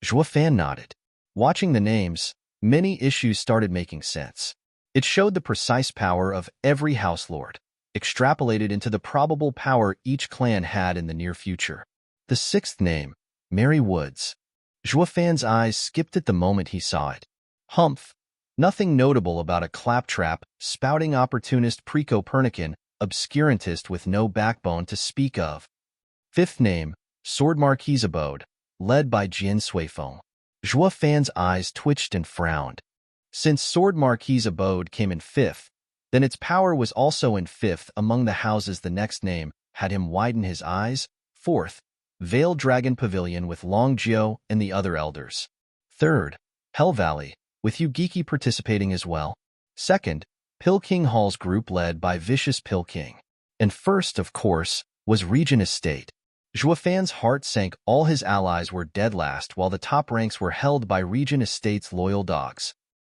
Zhuo Fan nodded. Watching the names, many issues started making sense. It showed the precise power of every house lord, extrapolated into the probable power each clan had in the near future. The 6th name, Mary Woods. Zhuo Fan's eyes skipped at the moment he saw it. Humph. Nothing notable about a claptrap, spouting opportunist pre-Copernican, obscurantist with no backbone to speak of. 5th name, Sword Marquis Abode, led by Jian Suifeng. Zhuo Fan's eyes twitched and frowned. Since Sword Marquis Abode came in 5th, then its power was also in 5th among the houses. The next name had him widen his eyes. 4th, Veiled Dragon Pavilion with Long Jiao and the other elders. 3rd, Hell Valley, with Yugiki participating as well. 2nd, Pill King Hall's group led by Vicious Pill King. And 1st, of course, was Regent Estate. Zhuo Fan's heart sank. All his allies were dead last, while the top ranks were held by Regent Estate's loyal dogs.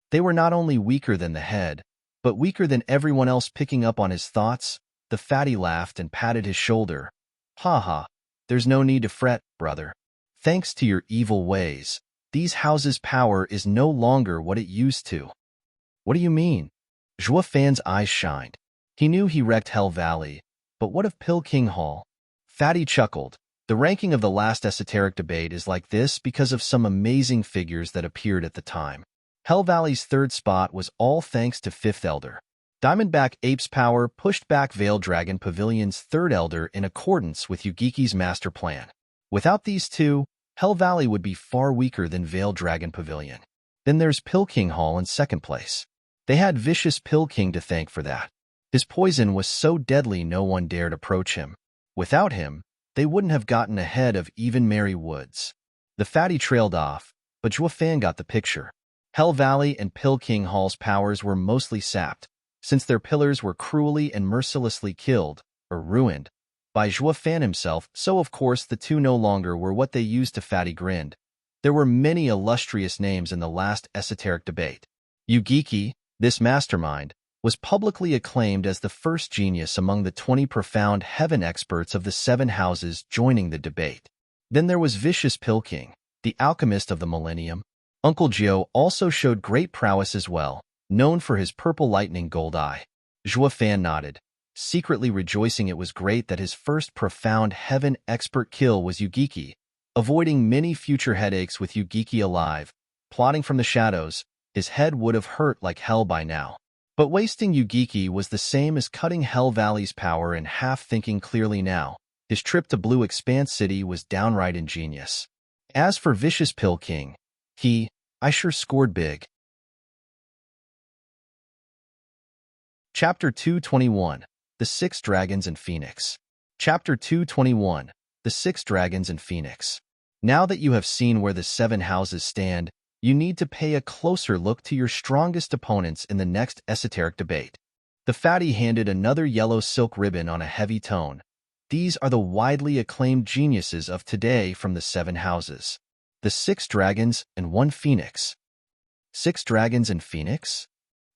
They were not only weaker than the head, but weaker than everyone else. Picking up on his thoughts, the fatty laughed and patted his shoulder. Ha ha, there's no need to fret, brother. Thanks to your evil ways, these houses' power is no longer what it used to. What do you mean? Zhuo Fan's eyes shined. He knew he wrecked Hell Valley, but what of Pill King Hall? Fatty chuckled. The ranking of the last esoteric debate is like this because of some amazing figures that appeared at the time. Hell Valley's 3rd spot was all thanks to 5th Elder. Diamondback Ape's power pushed back Veiled Dragon Pavilion's 3rd Elder in accordance with Yugiki's master plan. Without these two, Hell Valley would be far weaker than Veiled Dragon Pavilion. Then there's Pill King Hall in 2nd place. They had Vicious Pill King to thank for that. His poison was so deadly no one dared approach him. Without him, they wouldn't have gotten ahead of even Mary Woods. The fatty trailed off, but Zhuo Fan got the picture. Hell Valley and Pill King Hall's powers were mostly sapped, since their pillars were cruelly and mercilessly killed, or ruined, by Zhuo Fan himself, so of course the two no longer were what they used to. Fatty grinned. There were many illustrious names in the last esoteric debate. Yugiki, this mastermind, was publicly acclaimed as the first genius among the 20 profound heaven experts of the 7 houses joining the debate. Then there was Vicious Pill King, the alchemist of the millennium. Uncle Jiao also showed great prowess as well, known for his purple lightning gold eye. Zhuo Fan nodded, secretly rejoicing. It was great that his first profound heaven expert kill was Yugiki, avoiding many future headaches with Yugiki alive, plotting from the shadows. His head would have hurt like hell by now. But wasting Yugiki was the same as cutting Hell Valley's power in half. Thinking clearly now, his trip to Blue Expanse City was downright ingenious. As for Vicious Pill King, I sure scored big. Chapter 221, The 6 Dragons and Phoenix. Chapter 221, The 6 Dragons and Phoenix. Now that you have seen where the 7 houses stand, you need to pay a closer look to your strongest opponents in the next esoteric debate. The fatty handed another yellow silk ribbon on a heavy tone. These are the widely acclaimed geniuses of today from the 7 houses. The 6 dragons and 1 phoenix. 6 dragons and phoenix?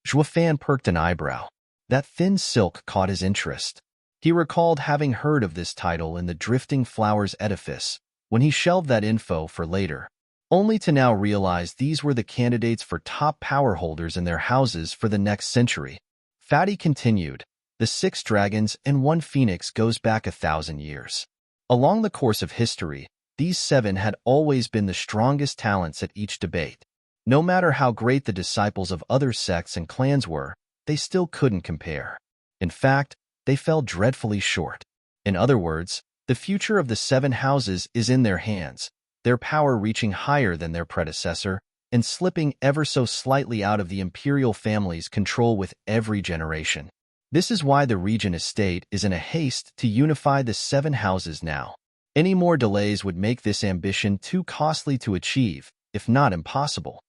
Zhuo Fan perked an eyebrow. That thin silk caught his interest. He recalled having heard of this title in the Drifting Flowers Edifice when he shelved that info for later, only to now realize these were the candidates for top power holders in their houses for the next century. Fatty continued, the 6 dragons and 1 phoenix goes back 1,000 years. Along the course of history, these 7 had always been the strongest talents at each debate. No matter how great the disciples of other sects and clans were, they still couldn't compare. In fact, they fell dreadfully short. In other words, the future of the 7 houses is in their hands, their power reaching higher than their predecessor, and slipping ever so slightly out of the imperial family's control with every generation. This is why the Regent estate is in a haste to unify the 7 houses now. Any more delays would make this ambition too costly to achieve, if not impossible.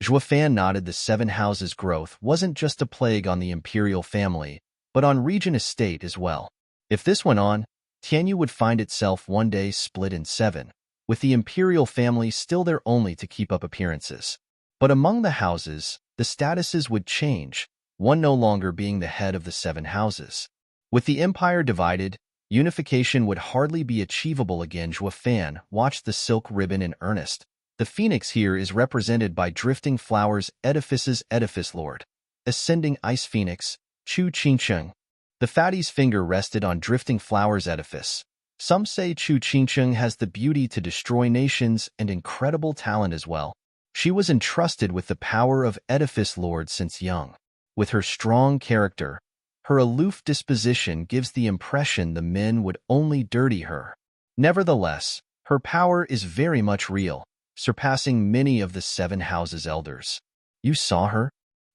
Zhuofan nodded. The 7 houses' growth wasn't just a plague on the imperial family, but on Regent estate as well. If this went on, Tianyu would find itself one day split in 7, with the imperial family still there only to keep up appearances. But among the houses, the statuses would change, one no longer being the head of the 7 houses. With the empire divided, unification would hardly be achievable again. Zhuofan watched the silk ribbon in earnest. The phoenix here is represented by Drifting Flowers Edifice's Edifice Lord, Ascending Ice Phoenix, Chu Qingcheng. The fatty's finger rested on Drifting Flowers Edifice. Some say Chu Qingcheng has the beauty to destroy nations and incredible talent as well. She was entrusted with the power of Edifice Lord since young. With her strong character, her aloof disposition gives the impression the men would only dirty her. Nevertheless, her power is very much real, surpassing many of the 7 houses' elders. You saw her?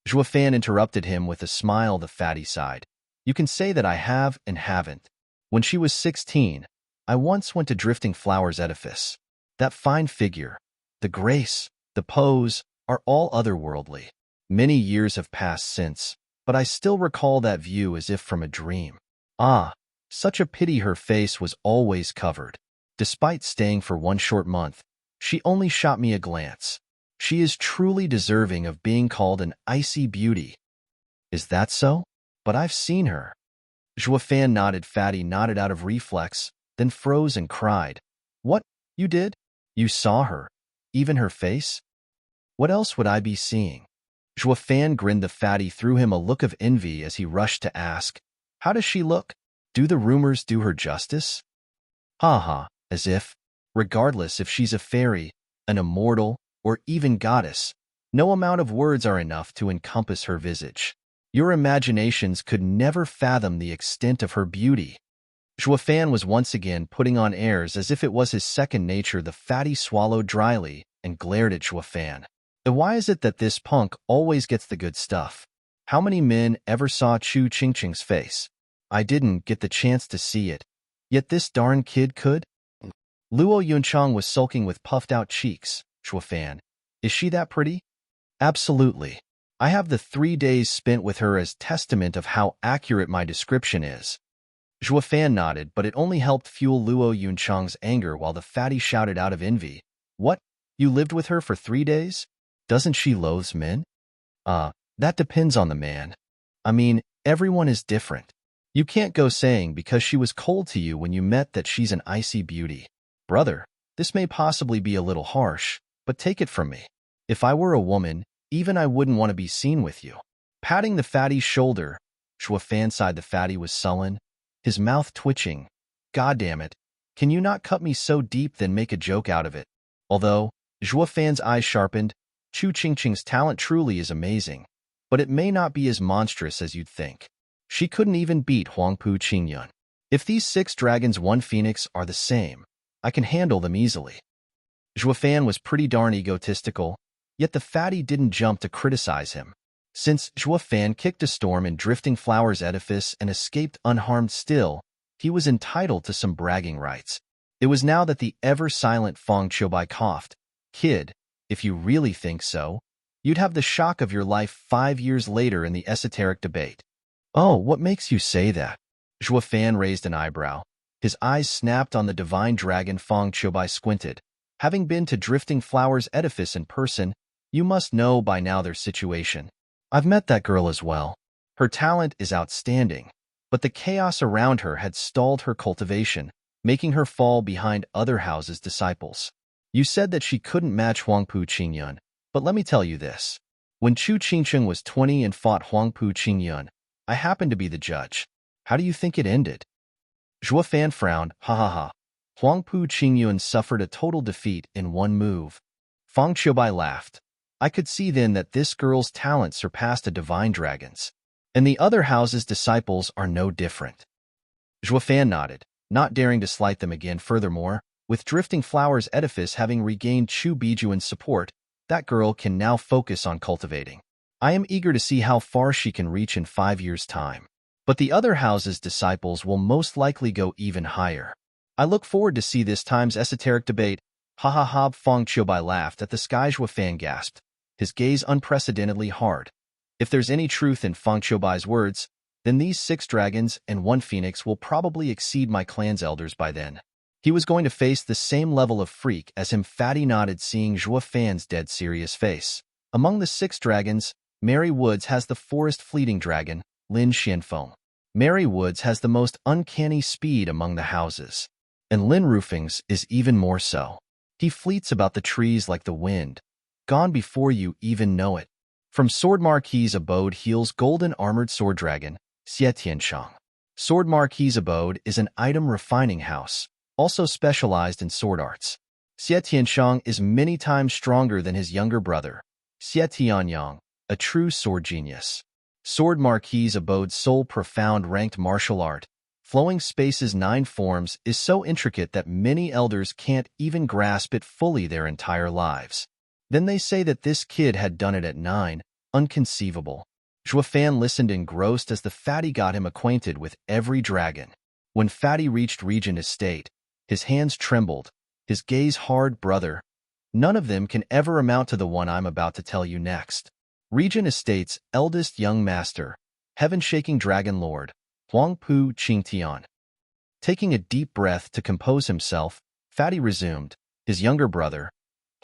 Zhuofan interrupted him with a smile. The fatty sighed. You can say that I have and haven't. When she was 16, I once went to Drifting Flowers Edifice. That fine figure, the grace, the pose, are all otherworldly. Many years have passed since, but I still recall that view as if from a dream. Ah, such a pity her face was always covered. Despite staying for one short month, she only shot me a glance. She is truly deserving of being called an icy beauty. Is that so? But I've seen her. Zhuofan nodded. Fatty nodded out of reflex, then froze and cried. What? You did? You saw her? Even her face? What else would I be seeing? Zhuofan grinned. The fatty threw him a look of envy as he rushed to ask, how does she look? Do the rumors do her justice? Ha ha, as if. Regardless if she's a fairy, an immortal, or even goddess, no amount of words are enough to encompass her visage. Your imaginations could never fathom the extent of her beauty. Zhuofan was once again putting on airs as if it was his second nature. The fatty swallowed dryly and glared at Zhuofan. Why is it that this punk always gets the good stuff? How many men ever saw Chu Qingcheng's face? I didn't get the chance to see it, yet this darn kid could? Luo Yunchang was sulking with puffed-out cheeks. Zhuofan, is she that pretty? Absolutely. I have the 3 days spent with her as testament of how accurate my description is. Zhuofan nodded, but it only helped fuel Luo Yunchang's anger while the fatty shouted out of envy. What? You lived with her for 3 days? Doesn't she loathe men? That depends on the man. I mean, everyone is different. You can't go saying because she was cold to you when you met that she's an icy beauty. Brother, this may possibly be a little harsh, but take it from me. If I were a woman, even I wouldn't want to be seen with you. Patting the fatty's shoulder, Zhuofan sighed. The fatty was sullen, his mouth twitching. God damn it, can you not cut me so deep then make a joke out of it? Although, Zhuofan's eyes sharpened, Chu Qingcheng's talent truly is amazing, but it may not be as monstrous as you'd think. She couldn't even beat Huangpu Qingyun. If these 6 dragons 1 phoenix are the same, I can handle them easily. Zhuofan was pretty darn egotistical, yet the fatty didn't jump to criticize him. Since Zhuofan kicked a storm in Drifting Flowers Edifice and escaped unharmed still, he was entitled to some bragging rights. It was now that the ever-silent Feng Qiubai coughed. Kid, if you really think so, you'd have the shock of your life 5 years later in the esoteric debate. Oh, what makes you say that? Zhuofan raised an eyebrow. His eyes snapped on the divine dragon. Feng Qiubai squinted. Having been to Drifting Flowers Edifice in person, you must know by now their situation. I've met that girl as well. Her talent is outstanding, but the chaos around her had stalled her cultivation, making her fall behind other houses' disciples. You said that she couldn't match Huangpu Qingyun, but let me tell you this. When Chu Qingcheng was 20 and fought Huangpu Qingyun, I happened to be the judge. How do you think it ended? Zhuofan frowned. Ha ha ha. Huangpu Qingyun suffered a total defeat in one move. Feng Qiubai laughed. I could see then that this girl's talent surpassed a divine dragon's, and the other house's disciples are no different. Zhuofan nodded, not daring to slight them again. Furthermore, with Drifting Flowers Edifice having regained Chu Bijuan's support, that girl can now focus on cultivating. I am eager to see how far she can reach in 5 years' time. But the other house's disciples will most likely go even higher. I look forward to see this time's esoteric debate. Ha ha ha, Feng Qiubai laughed at the sky. Fan gasped, his gaze unprecedentedly hard. If there's any truth in Feng Qiubai's words, then these 6 dragons and 1 phoenix will probably exceed my clan's elders by then. He was going to face the same level of freak as him. Fatty nodded, seeing Zhuo Fan's dead serious face. Among the 6 dragons, Mary Woods has the forest fleeting dragon, Lin Xianfeng. Mary Woods has the most uncanny speed among the houses, and Lin Roofing's is even more so. He fleets about the trees like the wind, gone before you even know it. From Sword Marquis's abode hails golden armored sword dragon, Xie Tianshang. Sword Marquis's abode is an item refining house, also specialized in sword arts. Xie Tianshang is many times stronger than his younger brother, Xie Tianyang, a true sword genius. Sword Marquis's abode's sole profound ranked martial art, flowing space's 9 forms, is so intricate that many elders can't even grasp it fully their entire lives. Then they say that this kid had done it at 9, unconceivable. Zhuo Fan listened engrossed as the fatty got him acquainted with every dragon. When Fatty reached Regent Estate, his hands trembled, his gaze hard. Brother, none of them can ever amount to the one I'm about to tell you next. Regent Estate's eldest young master, heaven-shaking dragon lord, Huangpu Qingtian. Taking a deep breath to compose himself, Fatty resumed, his younger brother,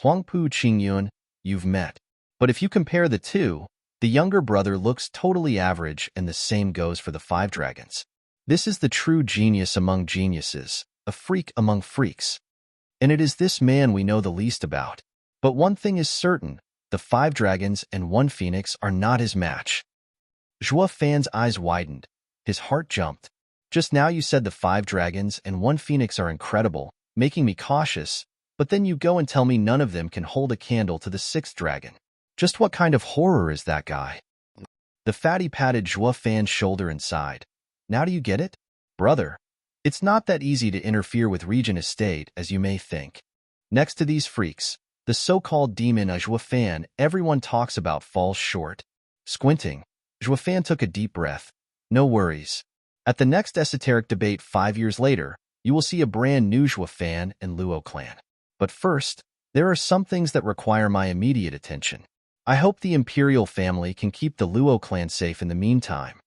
Huangpu Qingyun, you've met. But if you compare the two, the younger brother looks totally average, and the same goes for the 5 dragons. This is the true genius among geniuses, a freak among freaks. And it is this man we know the least about. But one thing is certain, the 5 dragons and 1 phoenix are not his match. Zhuo Fan's eyes widened. His heart jumped. Just now you said the 5 dragons and 1 phoenix are incredible, making me cautious, but then you go and tell me none of them can hold a candle to the 6th dragon. Just what kind of horror is that guy? The fatty patted Zhuo Fan's shoulder and sighed. Now do you get it? Brother, it's not that easy to interfere with Regent Estate as you may think. Next to these freaks, the so-called demon Zhuo Fan everyone talks about falls short. Squinting, Zhuo Fan took a deep breath. No worries. At the next esoteric debate 5 years later, you will see a brand new Zhuo Fan and Luo clan. But first, there are some things that require my immediate attention. I hope the Imperial family can keep the Luo clan safe in the meantime.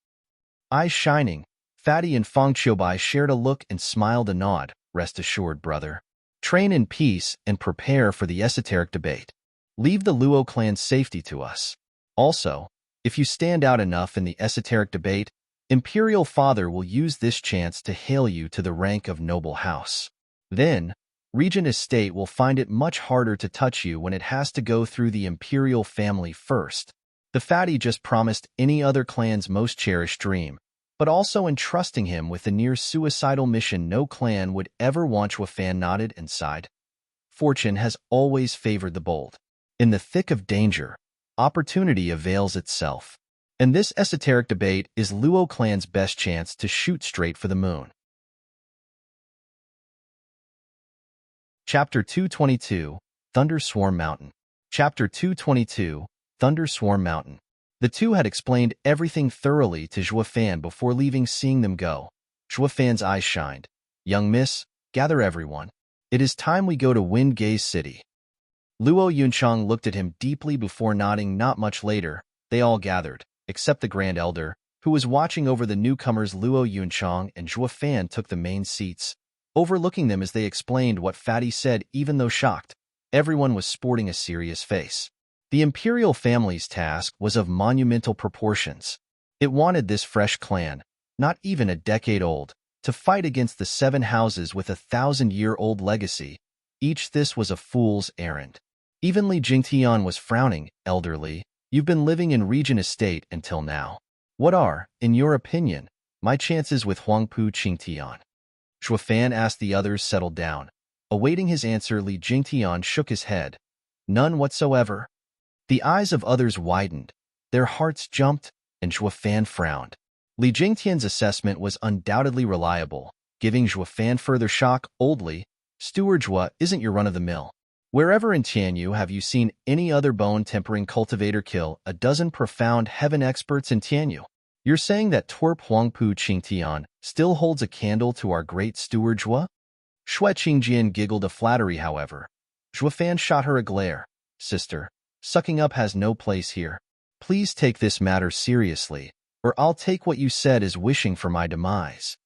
Eyes shining, Fatty and Feng Qiubai shared a look and smiled a nod. Rest assured, brother. Train in peace and prepare for the esoteric debate. Leave the Luo clan's safety to us. Also, if you stand out enough in the esoteric debate, Imperial Father will use this chance to hail you to the rank of noble house. Then, Regent Estate will find it much harder to touch you when it has to go through the Imperial family first. The fatty just promised any other clan's most cherished dream, but also entrusting him with the near suicidal mission no clan would ever want. Zhuo Fan nodded and sighed. Fortune has always favored the bold. In the thick of danger, opportunity avails itself. And this esoteric debate is Luo clan's best chance to shoot straight for the moon. Chapter 222, Thunderswarm Mountain. Chapter 222, Thunderswarm Mountain. The two had explained everything thoroughly to Zhuo Fan before leaving. Seeing them go, Zhuo Fan's eyes shined. Young miss, gather everyone. It is time we go to Wind Gaze City. Luo Yunchang looked at him deeply before nodding. Not much later, they all gathered, except the Grand Elder, who was watching over the newcomers. Luo Yunchang and Zhuo Fan took the main seats, overlooking them as they explained what Fatty said. Even though shocked, everyone was sporting a serious face. The Imperial family's task was of monumental proportions. It wanted this fresh clan, not even a decade old, to fight against the 7 houses with a 1,000-year-old legacy. Each this was a fool's errand. Even Li Jingtian was frowning. Elderly, you've been living in Regent Estate until now. What are, in your opinion, my chances with Huangpu Qingtian? Zhuo Fan asked. The others settled down. Awaiting his answer, Li Jingtian shook his head. None whatsoever. The eyes of others widened. Their hearts jumped, and Zhuo Fan frowned. Li Jingtian's assessment was undoubtedly reliable, giving Zhuo Fan further shock. Oldly, Steward Zhuo isn't your run-of-the-mill. Wherever in Tianyu have you seen any other bone-tempering cultivator kill a dozen profound heaven experts in Tianyu? You're saying that twerp Huangpu Qingtian still holds a candle to our great Steward Zhua? Xue Qingjian giggled a flattery, however. Zhuofan shot her a glare. Sister, sucking up has no place here. Please take this matter seriously, or I'll take what you said as wishing for my demise.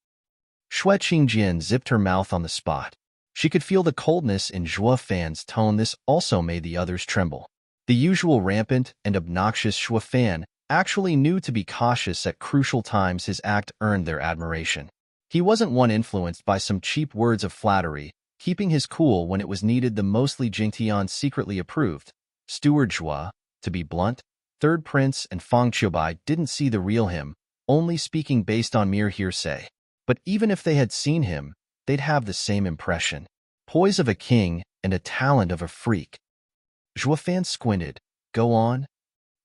Xue Qingjian zipped her mouth on the spot. She could feel the coldness in Zhuofan's tone. This also made the others tremble. The usual rampant and obnoxious Zhuofan actually knew to be cautious at crucial times. His act earned their admiration. He wasn't one influenced by some cheap words of flattery, keeping his cool when it was needed. The mostly Jingtian secretly approved. Steward Zhua, to be blunt, Third Prince and Fang Qiubai didn't see the real him, only speaking based on mere hearsay. But even if they had seen him, they'd have the same impression. Poise of a king and a talent of a freak. Zhuofan squinted. Go on.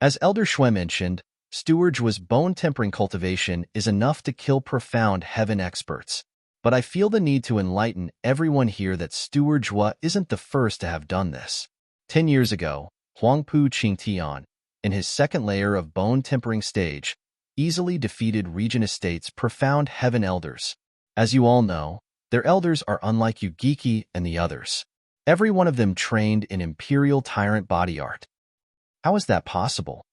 As Elder Xue mentioned, Steward Zhua's bone-tempering cultivation is enough to kill profound heaven experts. But I feel the need to enlighten everyone here that Steward Zhua isn't the first to have done this. 10 years ago, Huangpu Qingtian, in his second layer of bone-tempering stage, easily defeated Regent Estate's profound heaven elders. As you all know, their elders are unlike Yugiki and the others. Every one of them trained in imperial tyrant body art. How is that possible?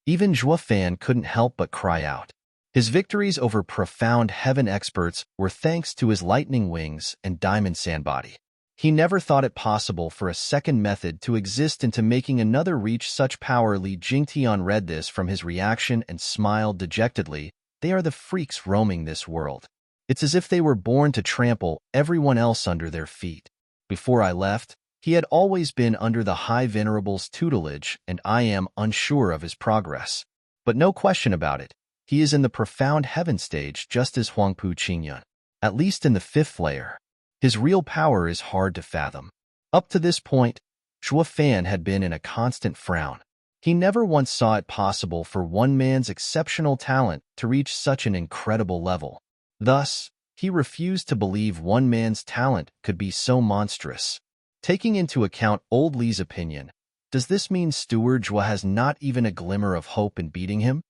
Even Zhuofan couldn't help but cry out. His victories over profound heaven experts were thanks to his lightning wings and diamond sandbody. He never thought it possible for a second method to exist and to making another reach such power. Li Jingtian read this from his reaction and smiled dejectedly. They are the freaks roaming this world. It's as if they were born to trample everyone else under their feet. Before I left, he had always been under the High Venerable's tutelage, and I am unsure of his progress. But no question about it, he is in the profound heaven stage just as Huangpu Qingyan, at least in the 5th layer. His real power is hard to fathom. Up to this point, Zhuofan had been in a constant frown. He never once saw it possible for one man's exceptional talent to reach such an incredible level. Thus, he refused to believe one man's talent could be so monstrous. Taking into account old Li's opinion, does this mean Steward Zhua has not even a glimmer of hope in beating him?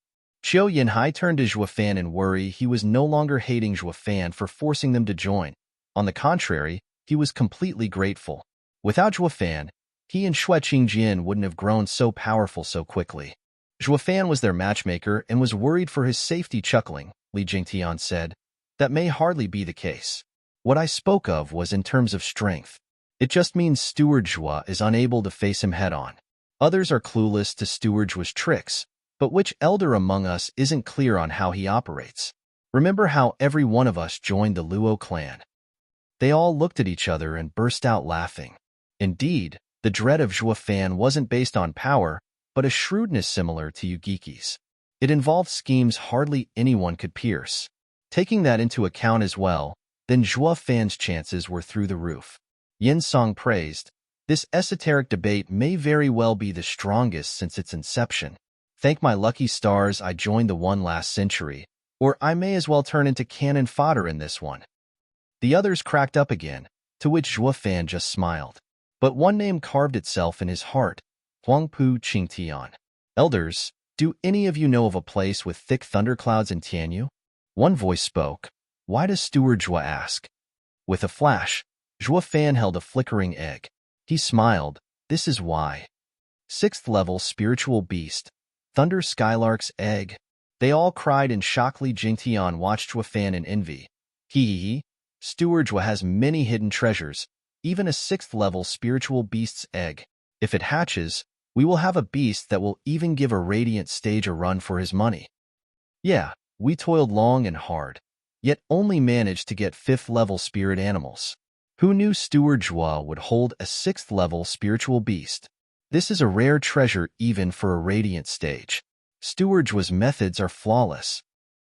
Qiu Yinhai turned to Zhuofan in worry. He was no longer hating Zhuofan for forcing them to join. On the contrary, he was completely grateful. Without Zhuofan, he and Xue Qingjian wouldn't have grown so powerful so quickly. Zhuofan was their matchmaker and was worried for his safety. Chuckling, Li Jingtian said, that may hardly be the case. What I spoke of was in terms of strength. It just means Steward Zhua is unable to face him head-on. Others are clueless to Steward Zhua's tricks, but which elder among us isn't clear on how he operates? Remember how every one of us joined the Luo clan? They all looked at each other and burst out laughing. Indeed, the dread of Zhuofan wasn't based on power, but a shrewdness similar to Yugiki's. It involved schemes hardly anyone could pierce. Taking that into account as well, then Zhuofan's chances were through the roof. Yin Song praised, this esoteric debate may very well be the strongest since its inception. Thank my lucky stars I joined the one last century, or I may as well turn into cannon fodder in this one. The others cracked up again, to which Zhuofan just smiled. But one name carved itself in his heart, Huangpu Qingtian. Elders, do any of you know of a place with thick thunderclouds in Tianyu? One voice spoke. Why does Steward Zhua ask? With a flash, Zhuofan held a flickering egg. He smiled. This is why. 6th level spiritual beast. Thunder Skylark's egg. They all cried in shock. Li Jingtian watched Zhuofan in envy. Hee. Steward Zhua has many hidden treasures, even a 6th level spiritual beast's egg. If it hatches, we will have a beast that will even give a radiant stage a run for his money. Yeah, we toiled long and hard, yet only managed to get 5th level spirit animals. Who knew Steward Zhua would hold a 6th level spiritual beast? This is a rare treasure even for a radiant stage. Steward Zhua's methods are flawless.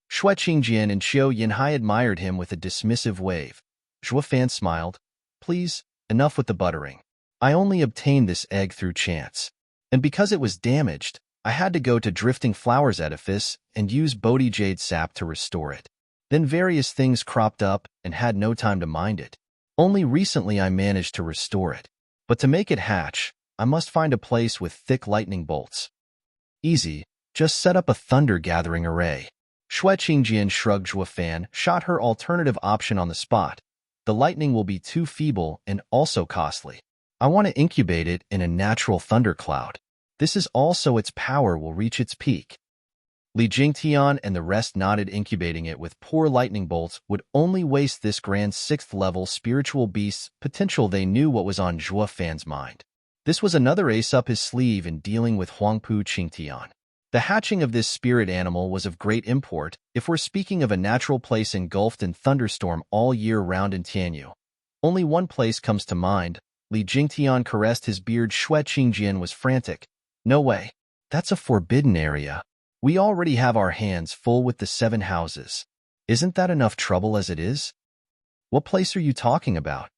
Xue Qingjian and Qiu Yinhai admired him with a dismissive wave. Zhuofan smiled. Please, enough with the buttering. I only obtained this egg through chance. And because it was damaged, I had to go to Drifting Flowers edifice and use Bodhi Jade sap to restore it. Then various things cropped up and had no time to mind it. Only recently I managed to restore it. But to make it hatch, I must find a place with thick lightning bolts. Easy, just set up a thunder gathering array. Shui Qingjian shrugged. Zhuofan shot her alternative option on the spot. The lightning will be too feeble and also costly. I want to incubate it in a natural thundercloud. This is also its power will reach its peak. Li Jingtian and the rest nodded. Incubating it with poor lightning bolts would only waste this grand 6th-level spiritual beast's potential. They knew what was on Zhuofan's mind. This was another ace up his sleeve in dealing with Huangpu Qingtian. The hatching of this spirit animal was of great import if we're speaking of a natural place engulfed in thunderstorm all year round in Tianyu. Only one place comes to mind. Li Jingtian caressed his beard. Shui Qingjian was frantic. No way. That's a forbidden area. We already have our hands full with the 7 houses. Isn't that enough trouble as it is? What place are you talking about?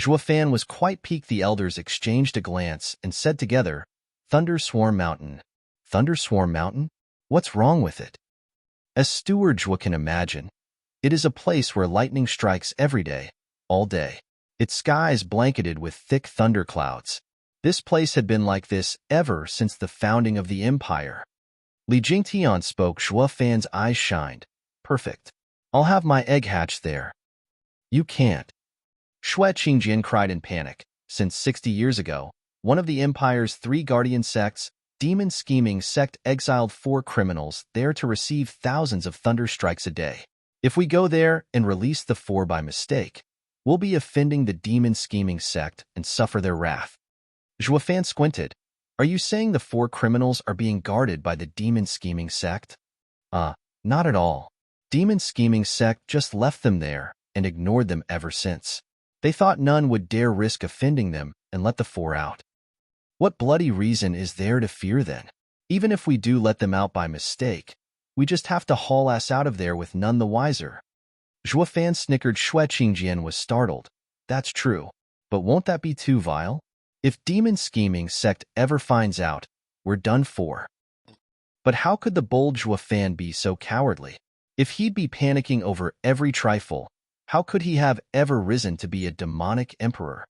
Zhuofan was quite piqued. The elders exchanged a glance and said together, Thunder Swarm Mountain. Thunder Swarm Mountain? What's wrong with it? As Steward Zhuo can imagine, it is a place where lightning strikes every day, all day. Its sky is blanketed with thick thunderclouds. This place had been like this ever since the founding of the empire. Li Jingtian spoke. Zhuofan's eyes shined. Perfect. I'll have my egg hatched there. You can't. Shui Qingjian cried in panic. Since 60 years ago, one of the empire's 3 guardian sects, Demon Scheming Sect, exiled 4 criminals there to receive thousands of thunder strikes a day. If we go there and release the 4 by mistake, we'll be offending the Demon Scheming Sect and suffer their wrath. Zhuofan squinted. Are you saying the 4 criminals are being guarded by the Demon Scheming Sect? Not at all. Demon Scheming Sect just left them there and ignored them ever since. They thought none would dare risk offending them and let the 4 out. What bloody reason is there to fear then? Even if we do let them out by mistake, we just have to haul ass out of there with none the wiser. Zhuofan snickered. Shui Qingjian was startled. That's true, but won't that be too vile? If Demon Scheming Sect ever finds out, we're done for. But how could the bold Zhuofan be so cowardly? If he'd be panicking over every trifle, how could he have ever risen to be a demonic emperor?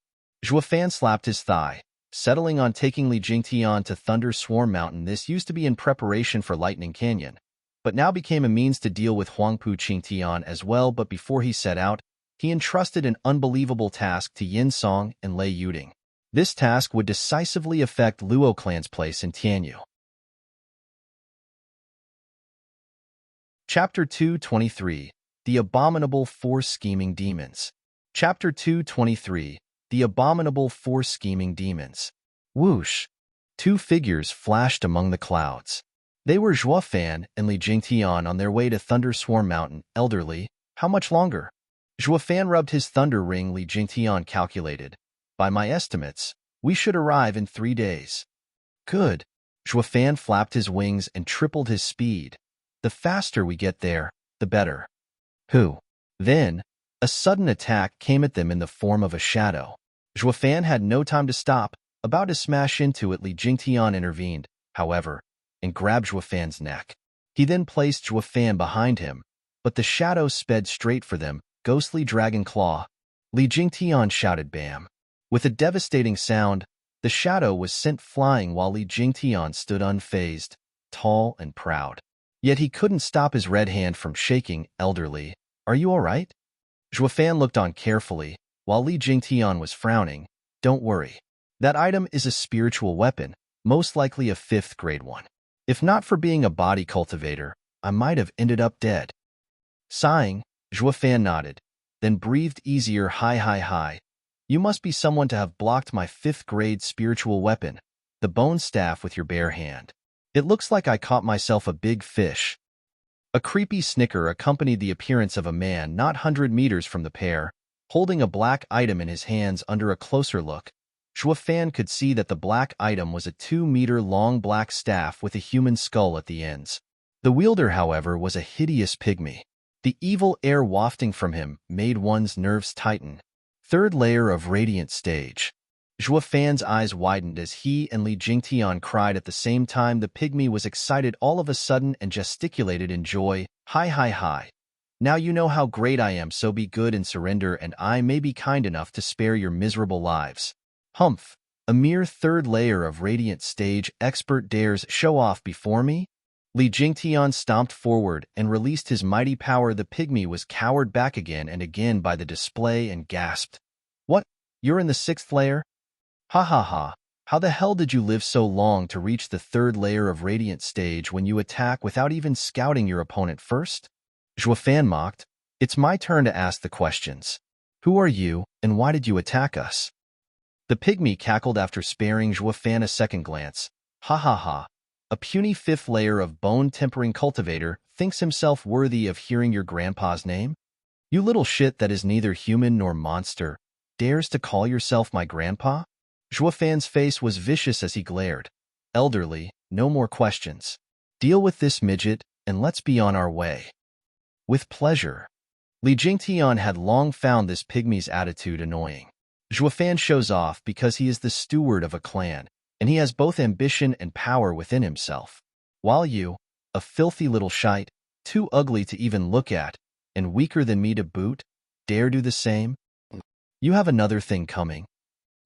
Zhuofan slapped his thigh, settling on taking Li Jingtian to Thunder Swarm Mountain. This used to be in preparation for Lightning Canyon, but now became a means to deal with Huangpu Qingtian as well. But before he set out, he entrusted an unbelievable task to Yin Song and Lei Yuding. This task would decisively affect Luo clan's place in Tianyu. Chapter 223. The Abominable 4 Scheming Demons. Chapter 223. The Abominable 4 Scheming Demons. Whoosh! 2 figures flashed among the clouds. They were Zhuofan and Li Jingtian on their way to Thunder Swarm Mountain. Elderly, how much longer? Zhuofan rubbed his thunder ring. Li Jingtian calculated. By my estimates, we should arrive in 3 days. Good. Zhuofan flapped his wings and tripled his speed. The faster we get there, the better. Who? Then, a sudden attack came at them in the form of a shadow. Zhuofan had no time to stop. About to smash into it, Li Jingtian intervened, however, and grabbed Zhuofan's neck. He then placed Zhuofan behind him, but the shadow sped straight for them. Ghostly dragon claw. Li Jingtian shouted bam. With a devastating sound, the shadow was sent flying while Li Jingtian stood unfazed, tall and proud. Yet he couldn't stop his red hand from shaking. Elderly, are you all right? Zhuofan looked on carefully, while Li Jingtian was frowning. Don't worry. That item is a spiritual weapon, most likely a 5th grade one. If not for being a body cultivator, I might have ended up dead. Sighing, Zhuofan nodded, then breathed easier. Hi. You must be someone to have blocked my 5th grade spiritual weapon, the bone staff, with your bare hand. It looks like I caught myself a big fish. A creepy snicker accompanied the appearance of a man not 100 meters from the pair, holding a black item in his hands. Under a closer look, Zhuofan could see that the black item was a 2-meter-long black staff with a human skull at the ends. The wielder, however, was a hideous pygmy. The evil air wafting from him made one's nerves tighten. 3rd layer of radiant stage. Zhuofan's eyes widened as he and Li Jingtian cried at the same time. The pygmy was excited all of a sudden and gesticulated in joy. Hi. Now you know how great I am, so be good and surrender, and I may be kind enough to spare your miserable lives. Humph! A mere 3rd layer of radiant stage expert dares show off before me? Li Jingtian stomped forward and released his mighty power. The pygmy was cowered back again and again by the display and gasped. What? You're in the 6th layer? Ha ha ha. How the hell did you live so long to reach the 3rd layer of Radiant stage when you attack without even scouting your opponent first? Zhuofan mocked. It's my turn to ask the questions. Who are you, and why did you attack us? The pygmy cackled after sparing Zhuofan a second glance. Ha ha ha. A puny 5th layer of bone-tempering cultivator thinks himself worthy of hearing your grandpa's name? You little shit that is neither human nor monster, dares to call yourself my grandpa? Zhuofan's face was vicious as he glared. Elderly, no more questions. Deal with this midget, and let's be on our way. With pleasure. Li Jingtian had long found this pygmy's attitude annoying. Zhuofan shows off because he is the steward of a clan, and he has both ambition and power within himself. While you, a filthy little shite, too ugly to even look at, and weaker than me to boot, dare do the same? You have another thing coming.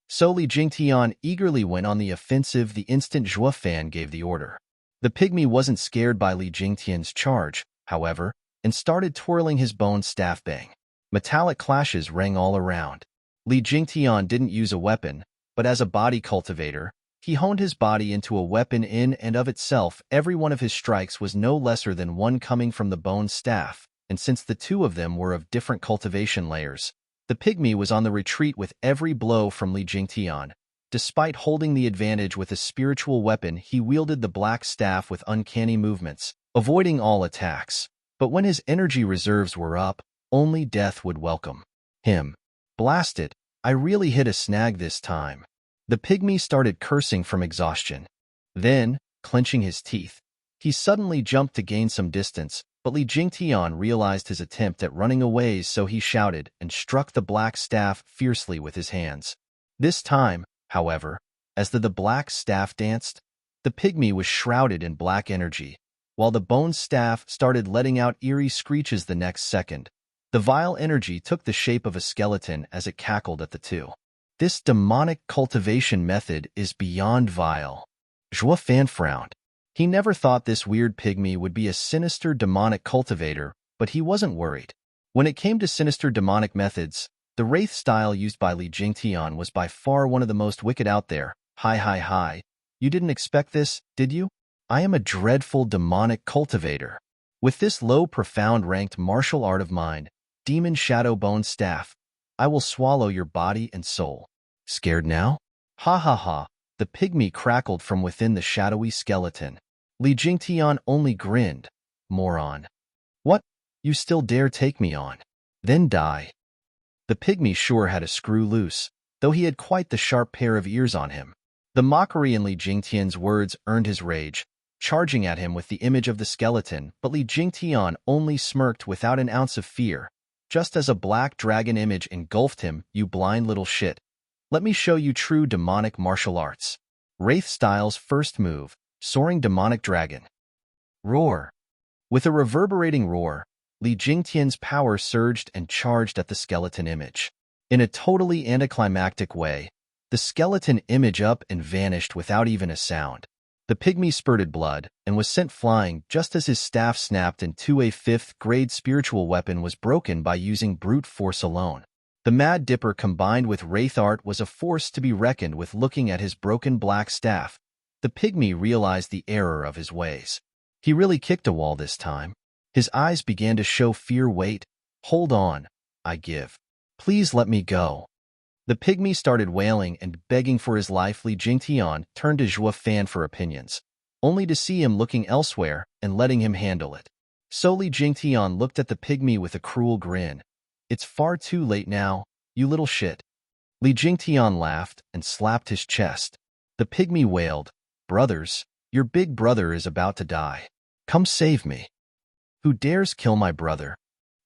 So Li Jingtian eagerly went on the offensive the instant Zhuofan gave the order. The pygmy wasn't scared by Li Jingtian's charge, however, and started twirling his bone staff bang. Metallic clashes rang all around. Li Jingtian didn't use a weapon, but as a body cultivator, he honed his body into a weapon in and of itself. Every one of his strikes was no lesser than one coming from the bone staff, and since the two of them were of different cultivation layers, the pygmy was on the retreat with every blow from Li Jingtian. Despite holding the advantage with a spiritual weapon, he wielded the black staff with uncanny movements, avoiding all attacks. But when his energy reserves were up, only death would welcome him. Blast it, I really hit a snag this time. The pygmy started cursing from exhaustion. Then, clenching his teeth, he suddenly jumped to gain some distance, but Li Jingtian realized his attempt at running away, so he shouted and struck the black staff fiercely with his hands. This time, however, as the black staff danced, the pygmy was shrouded in black energy, while the bone staff started letting out eerie screeches the next second. The vile energy took the shape of a skeleton as it cackled at the two. This demonic cultivation method is beyond vile. Zhuofan frowned. He never thought this weird pygmy would be a sinister demonic cultivator, but he wasn't worried. When it came to sinister demonic methods, the wraith style used by Li Jingtian was by far one of the most wicked out there. Hi. You didn't expect this, did you? I am a dreadful demonic cultivator. With this low, profound ranked martial art of mine, Demon Shadow Bone Staff, I will swallow your body and soul. Scared now? Ha ha ha. The pygmy crackled from within the shadowy skeleton. Li Jingtian only grinned. Moron. What? You still dare take me on? Then die. The pygmy sure had a screw loose, though he had quite the sharp pair of ears on him. The mockery in Li Jingtian's words earned his rage, charging at him with the image of the skeleton, but Li Jingtian only smirked without an ounce of fear, just as a black dragon image engulfed him. You blind little shit. Let me show you true demonic martial arts. Wraith Style's first move, Soaring Demonic Dragon. Roar. With a reverberating roar, Li Jingtian's power surged and charged at the skeleton image. In a totally anticlimactic way, the skeleton image up and vanished without even a sound. The pygmy spurted blood and was sent flying just as his staff snapped into a 5th-grade spiritual weapon was broken by using brute force alone. The Mad Dipper combined with wraith art was a force to be reckoned with. Looking at his broken black staff, the pygmy realized the error of his ways. He really kicked a wall this time. His eyes began to show fear. Wait, hold on, I give. Please let me go. The pygmy started wailing and begging for his life. Li Jingtian turned to Zhuofan for opinions, only to see him looking elsewhere and letting him handle it. So Li Jingtian looked at the pygmy with a cruel grin. It's far too late now, you little shit. Li Jingtian laughed and slapped his chest. The pygmy wailed, Brothers, your big brother is about to die. Come save me. Who dares kill my brother?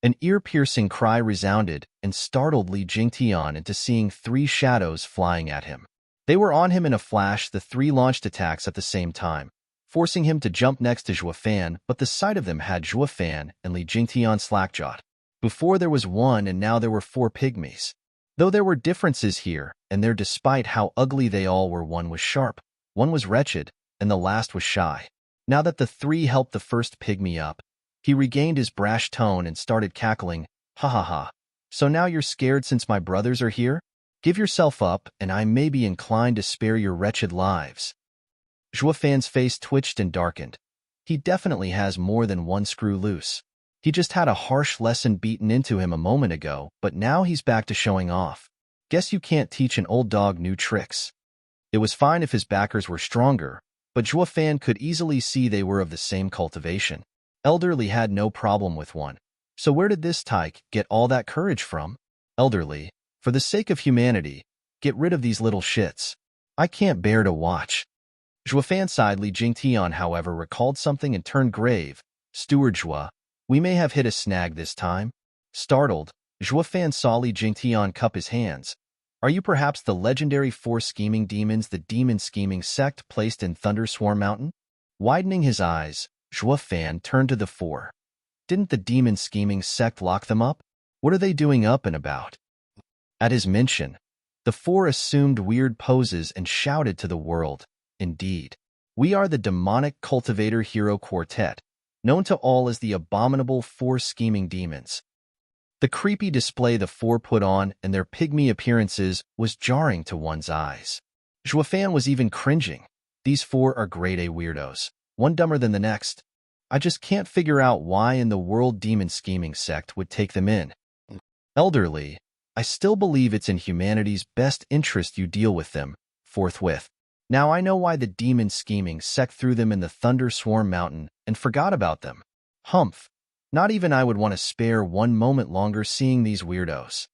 An ear-piercing cry resounded and startled Li Jingtian into seeing 3 shadows flying at him. They were on him in a flash. The 3 launched attacks at the same time, forcing him to jump next to Zhuofan, but the sight of them had Zhuofan and Li Jingtian slackjawed. Before there was 1 and now there were 4 pygmies. Though there were differences here and there, despite how ugly they all were, one was sharp, one was wretched, and the last was shy. Now that the three helped the first pygmy up, he regained his brash tone and started cackling, "Ha ha ha. So now you're scared since my brothers are here? Give yourself up, and I may be inclined to spare your wretched lives." Zhuofan's face twitched and darkened. He definitely has more than one screw loose. He just had a harsh lesson beaten into him a moment ago, but now he's back to showing off. Guess you can't teach an old dog new tricks. It was fine if his backers were stronger, but Zhuofan could easily see they were of the same cultivation. Elderly had no problem with one. So where did this tyke get all that courage from? Elderly, for the sake of humanity, get rid of these little shits. I can't bear to watch. Zhuofan sighed. Li Jingtian, however, recalled something and turned grave. Steward Zhua, we may have hit a snag this time. Startled, Zhuofan saw Li Jingtian cup his hands. Are you perhaps the legendary four scheming demons the demon scheming sect placed in Thunderswarm Mountain? Widening his eyes, Zhuofan turned to the four. Didn't the demon scheming sect lock them up? What are they doing up and about? At his mention, the four assumed weird poses and shouted to the world, "Indeed, we are the demonic cultivator hero quartet, known to all as the Abominable Four Scheming Demons." The creepy display the four put on and their pygmy appearances was jarring to one's eyes. Zhuofan was even cringing. These four are grade A weirdos, one dumber than the next. I just can't figure out why in the world demon scheming sect would take them in. Elderly, I still believe it's in humanity's best interest you deal with them forthwith. Now I know why the demon scheming sect threw them in the Thunderswarm Mountain and forgot about them. Humph. Not even I would want to spare one moment longer seeing these weirdos.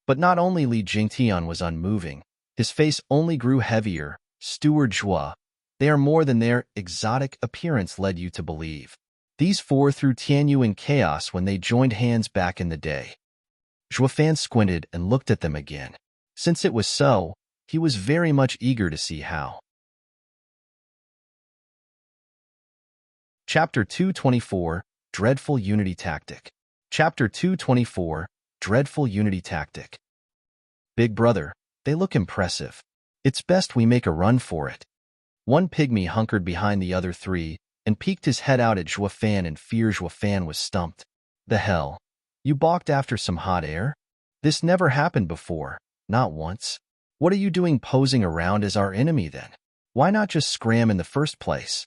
But not only Li Jingtian was unmoving, his face only grew heavier. Steward Zhua, they are more than their exotic appearance led you to believe. These four threw Tianyu in chaos when they joined hands back in the day. Zhuofan squinted and looked at them again. Since it was so, he was very much eager to see how. Chapter 224, Dreadful Unity Tactic. Chapter 224, Dreadful Unity Tactic. Big brother, they look impressive. It's best we make a run for it. One pygmy hunkered behind the other three and peeked his head out at Zhuofan in fear. Zhuofan was stumped. The hell? You balked after some hot air? This never happened before, not once. What are you doing posing around as our enemy then? Why not just scram in the first place?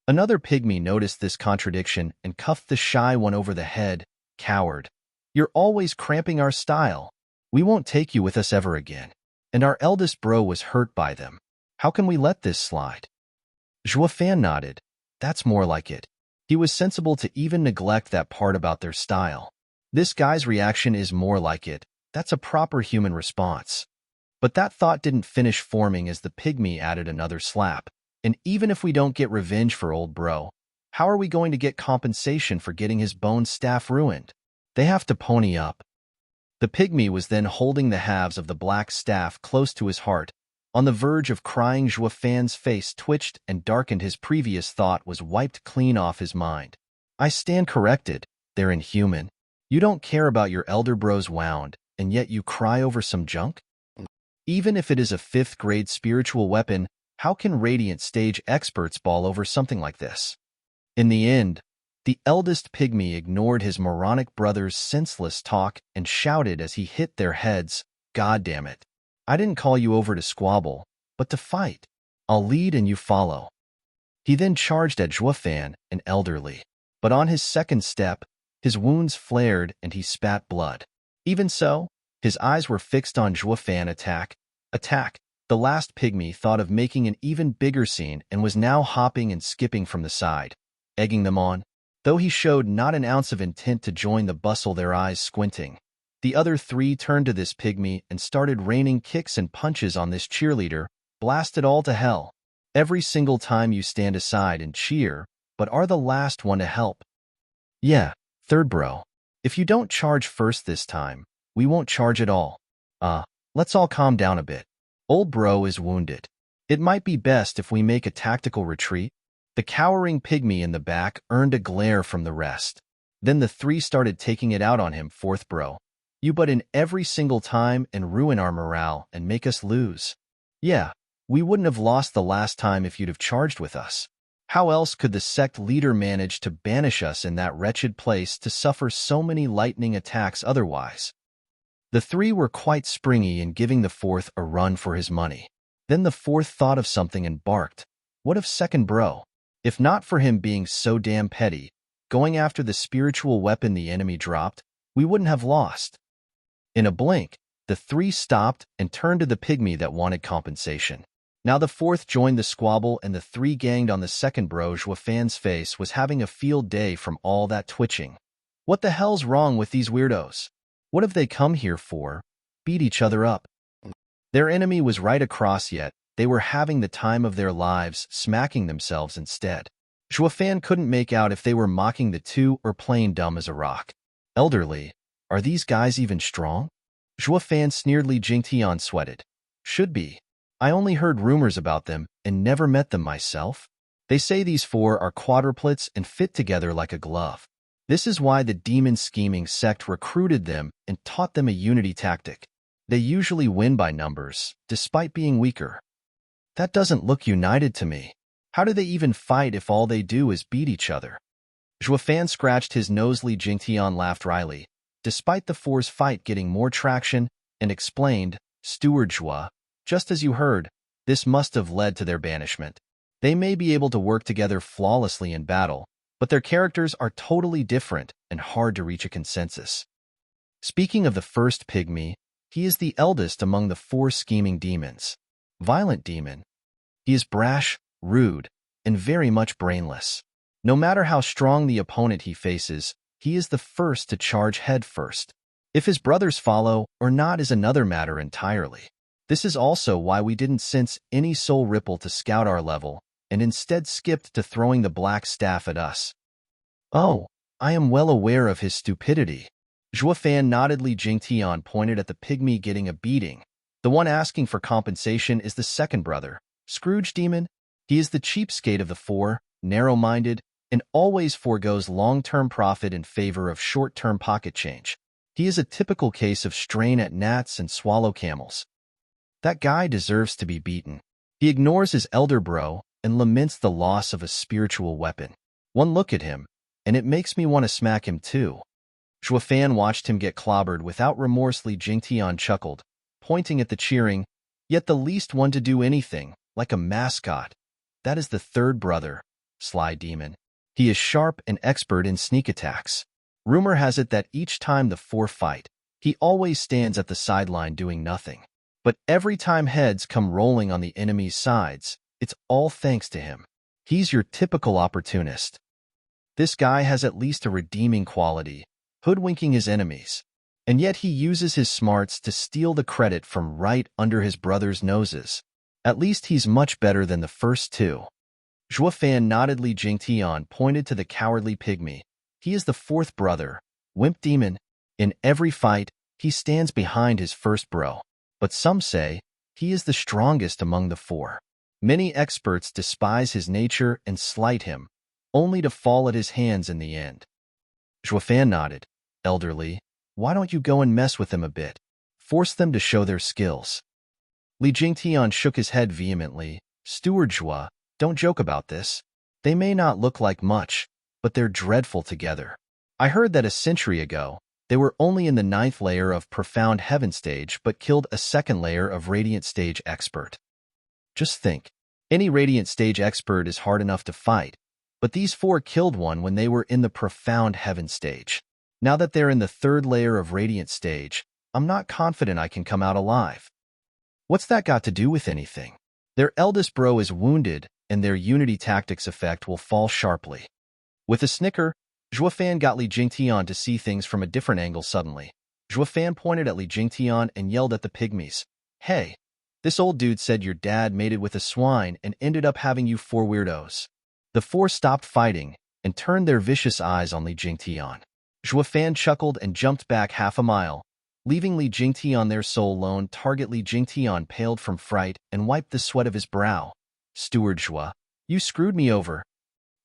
Another pygmy noticed this contradiction and cuffed the shy one over the head. Coward. You're always cramping our style. We won't take you with us ever again. And our eldest bro was hurt by them. How can we let this slide? Zhuofan nodded. That's more like it. He was sensible to even neglect that part about their style. This guy's reaction is more like it. That's a proper human response. But that thought didn't finish forming as the pygmy added another slap. And even if we don't get revenge for old bro, how are we going to get compensation for getting his bone staff ruined? They have to pony up. The pygmy was then holding the halves of the black staff close to his heart. On the verge of crying, Zhuofan's face twitched and darkened. His previous thought was wiped clean off his mind. I stand corrected. They're inhuman. You don't care about your elder bro's wound, and yet you cry over some junk? Even if it is a 5th grade spiritual weapon, how can Radiant stage experts bawl over something like this? In the end, the eldest pygmy ignored his moronic brother's senseless talk and shouted as he hit their heads, "God damn it. I didn't call you over to squabble, but to fight. I'll lead and you follow." He then charged at Zhuofan, an elderly. But on his second step, his wounds flared and he spat blood. Even so, his eyes were fixed on Zhuofan. Attack. The last pygmy thought of making an even bigger scene and was now hopping and skipping from the side, egging them on. Though he showed not an ounce of intent to join the bustle, their eyes squinting. The other three turned to this pygmy and started raining kicks and punches on this cheerleader. Blast it all to hell. Every single time you stand aside and cheer, but are the last one to help. Yeah, third bro. If you don't charge first this time, we won't charge at all. Let's all calm down a bit. Old bro is wounded. It might be best if we make a tactical retreat. The cowering pygmy in the back earned a glare from the rest. Then the three started taking it out on him. Fourth bro. You butt in every single time and ruin our morale and make us lose. Yeah, we wouldn't have lost the last time if you'd have charged with us. How else could the sect leader manage to banish us in that wretched place to suffer so many lightning attacks otherwise? The three were quite springy in giving the fourth a run for his money. Then the fourth thought of something and barked. What of second bro? If not for him being so damn petty, going after the spiritual weapon the enemy dropped, we wouldn't have lost. In a blink, the three stopped and turned to the pygmy that wanted compensation. Now the fourth joined the squabble and the three ganged on the second bro. Juafan's face was having a field day from all that twitching. What the hell's wrong with these weirdos? What have they come here for? Beat each other up. Their enemy was right across yet they were having the time of their lives smacking themselves instead. Juafan couldn't make out if they were mocking the two or plain dumb as a rock. Elderly, are these guys even strong? Juafan sneered. Li Jingtian sweated. Should be. I only heard rumors about them and never met them myself. They say these four are quadruplets and fit together like a glove. This is why the demon scheming sect recruited them and taught them a unity tactic. They usually win by numbers, despite being weaker. That doesn't look united to me. How do they even fight if all they do is beat each other? Juafan scratched his nose. Li Jingtian laughed wryly, despite the four's fight getting more traction, and explained, Steward Jua, just as you heard, this must have led to their banishment. They may be able to work together flawlessly in battle, but their characters are totally different and hard to reach a consensus. Speaking of the first pygmy, he is the eldest among the four scheming demons. Violent demon. He is brash, rude, and very much brainless. No matter how strong the opponent he faces, he is the first to charge head first. If his brothers follow or not is another matter entirely. This is also why we didn't sense any soul ripple to scout our level, and instead skipped to throwing the black staff at us. Oh, I am well aware of his stupidity. Juafan nodded. Li Jingtian pointed at the pygmy getting a beating. The one asking for compensation is the second brother, Scrooge Demon. He is the cheapskate of the four, narrow-minded, and always forgoes long-term profit in favor of short-term pocket change. He is a typical case of strain at gnats and swallow camels. That guy deserves to be beaten. He ignores his elder bro and laments the loss of a spiritual weapon. One look at him, and it makes me want to smack him too. Juafan watched him get clobbered without remorse. Li Jingtian chuckled, pointing at the cheering, yet the least one to do anything, like a mascot. That is the third brother, Sly Demon. He is sharp and expert in sneak attacks. Rumor has it that each time the four fight, he always stands at the sideline doing nothing. But every time heads come rolling on the enemy's sides, it's all thanks to him. He's your typical opportunist. This guy has at least a redeeming quality, hoodwinking his enemies. And yet he uses his smarts to steal the credit from right under his brother's noses. At least he's much better than the first two. Juafan nodded. Li Jingtian pointed to the cowardly pygmy. He is the fourth brother, Wimp Demon. In every fight, he stands behind his first bro. But some say he is the strongest among the four. Many experts despise his nature and slight him, only to fall at his hands in the end. Juafan nodded. Elderly, why don't you go and mess with them a bit? Force them to show their skills. Li Jingtian shook his head vehemently. Steward Jua, don't joke about this. They may not look like much, but they're dreadful together. I heard that a century ago, they were only in the 9th layer of Profound Heaven stage but killed a 2nd layer of Radiant stage expert. Just think, any Radiant stage expert is hard enough to fight, but these four killed one when they were in the Profound Heaven stage. Now that they're in the 3rd layer of Radiant stage, I'm not confident I can come out alive. What's that got to do with anything? Their eldest bro is wounded, and their unity tactics effect will fall sharply. With a snicker, Juafan got Li Jingtian to see things from a different angle suddenly. Juafan pointed at Li Jingtian and yelled at the pygmies. Hey, this old dude said your dad mated with a swine and ended up having you four weirdos. The four stopped fighting and turned their vicious eyes on Li Jingtian. Juafan chuckled and jumped back half a mile, leaving Li Jingtian their sole lone target. Li Jingtian paled from fright and wiped the sweat of his brow. Steward Jua, you screwed me over.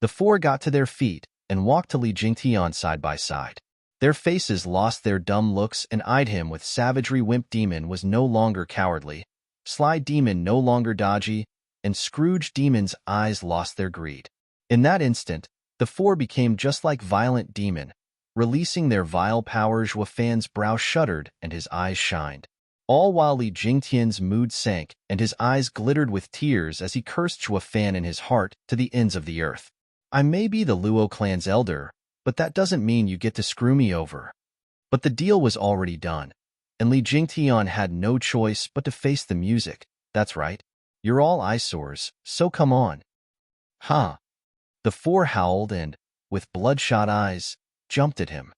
The four got to their feet and walked to Li Jingtian side by side. Their faces lost their dumb looks and eyed him with savagery. Wimp Demon was no longer cowardly, Sly Demon no longer dodgy, and Scrooge Demon's eyes lost their greed. In that instant, the four became just like violent demon. Releasing their vile power, Zhuo Fan's brow shuddered and his eyes shined. All while Li Jingtian's mood sank and his eyes glittered with tears as he cursed Zhuo Fan in his heart to the ends of the earth. I may be the Luo clan's elder, but that doesn't mean you get to screw me over. But the deal was already done, and Li Jingtian had no choice but to face the music. That's right. You're all eyesores, so come on. Huh. The four howled and, with bloodshot eyes, jumped at him.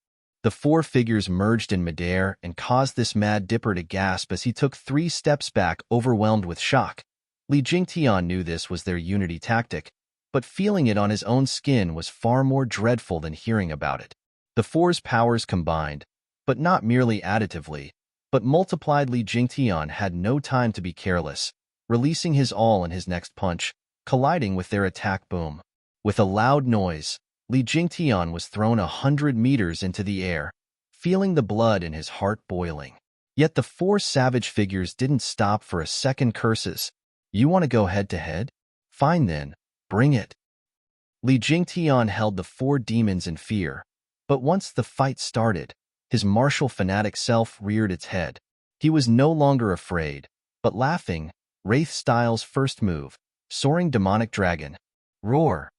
The four figures merged in midair and caused this mad dipper to gasp as he took 3 steps back, overwhelmed with shock. Li Jingtian knew this was their unity tactic, but feeling it on his own skin was far more dreadful than hearing about it. The four's powers combined, but not merely additively, but multiplied. Li Jingtian had no time to be careless, releasing his all in his next punch, colliding with their attack boom. With a loud noise, Li Jingtian was thrown 100 meters into the air, feeling the blood in his heart boiling. Yet the 4 savage figures didn't stop for a second. Curses. You want to go head-to-head? Fine then, bring it. Li Jingtian held the 4 demons in fear, but once the fight started, his martial fanatic self reared its head. He was no longer afraid, but laughing. Wraith Style's first move, Soaring Demonic Dragon. Roar.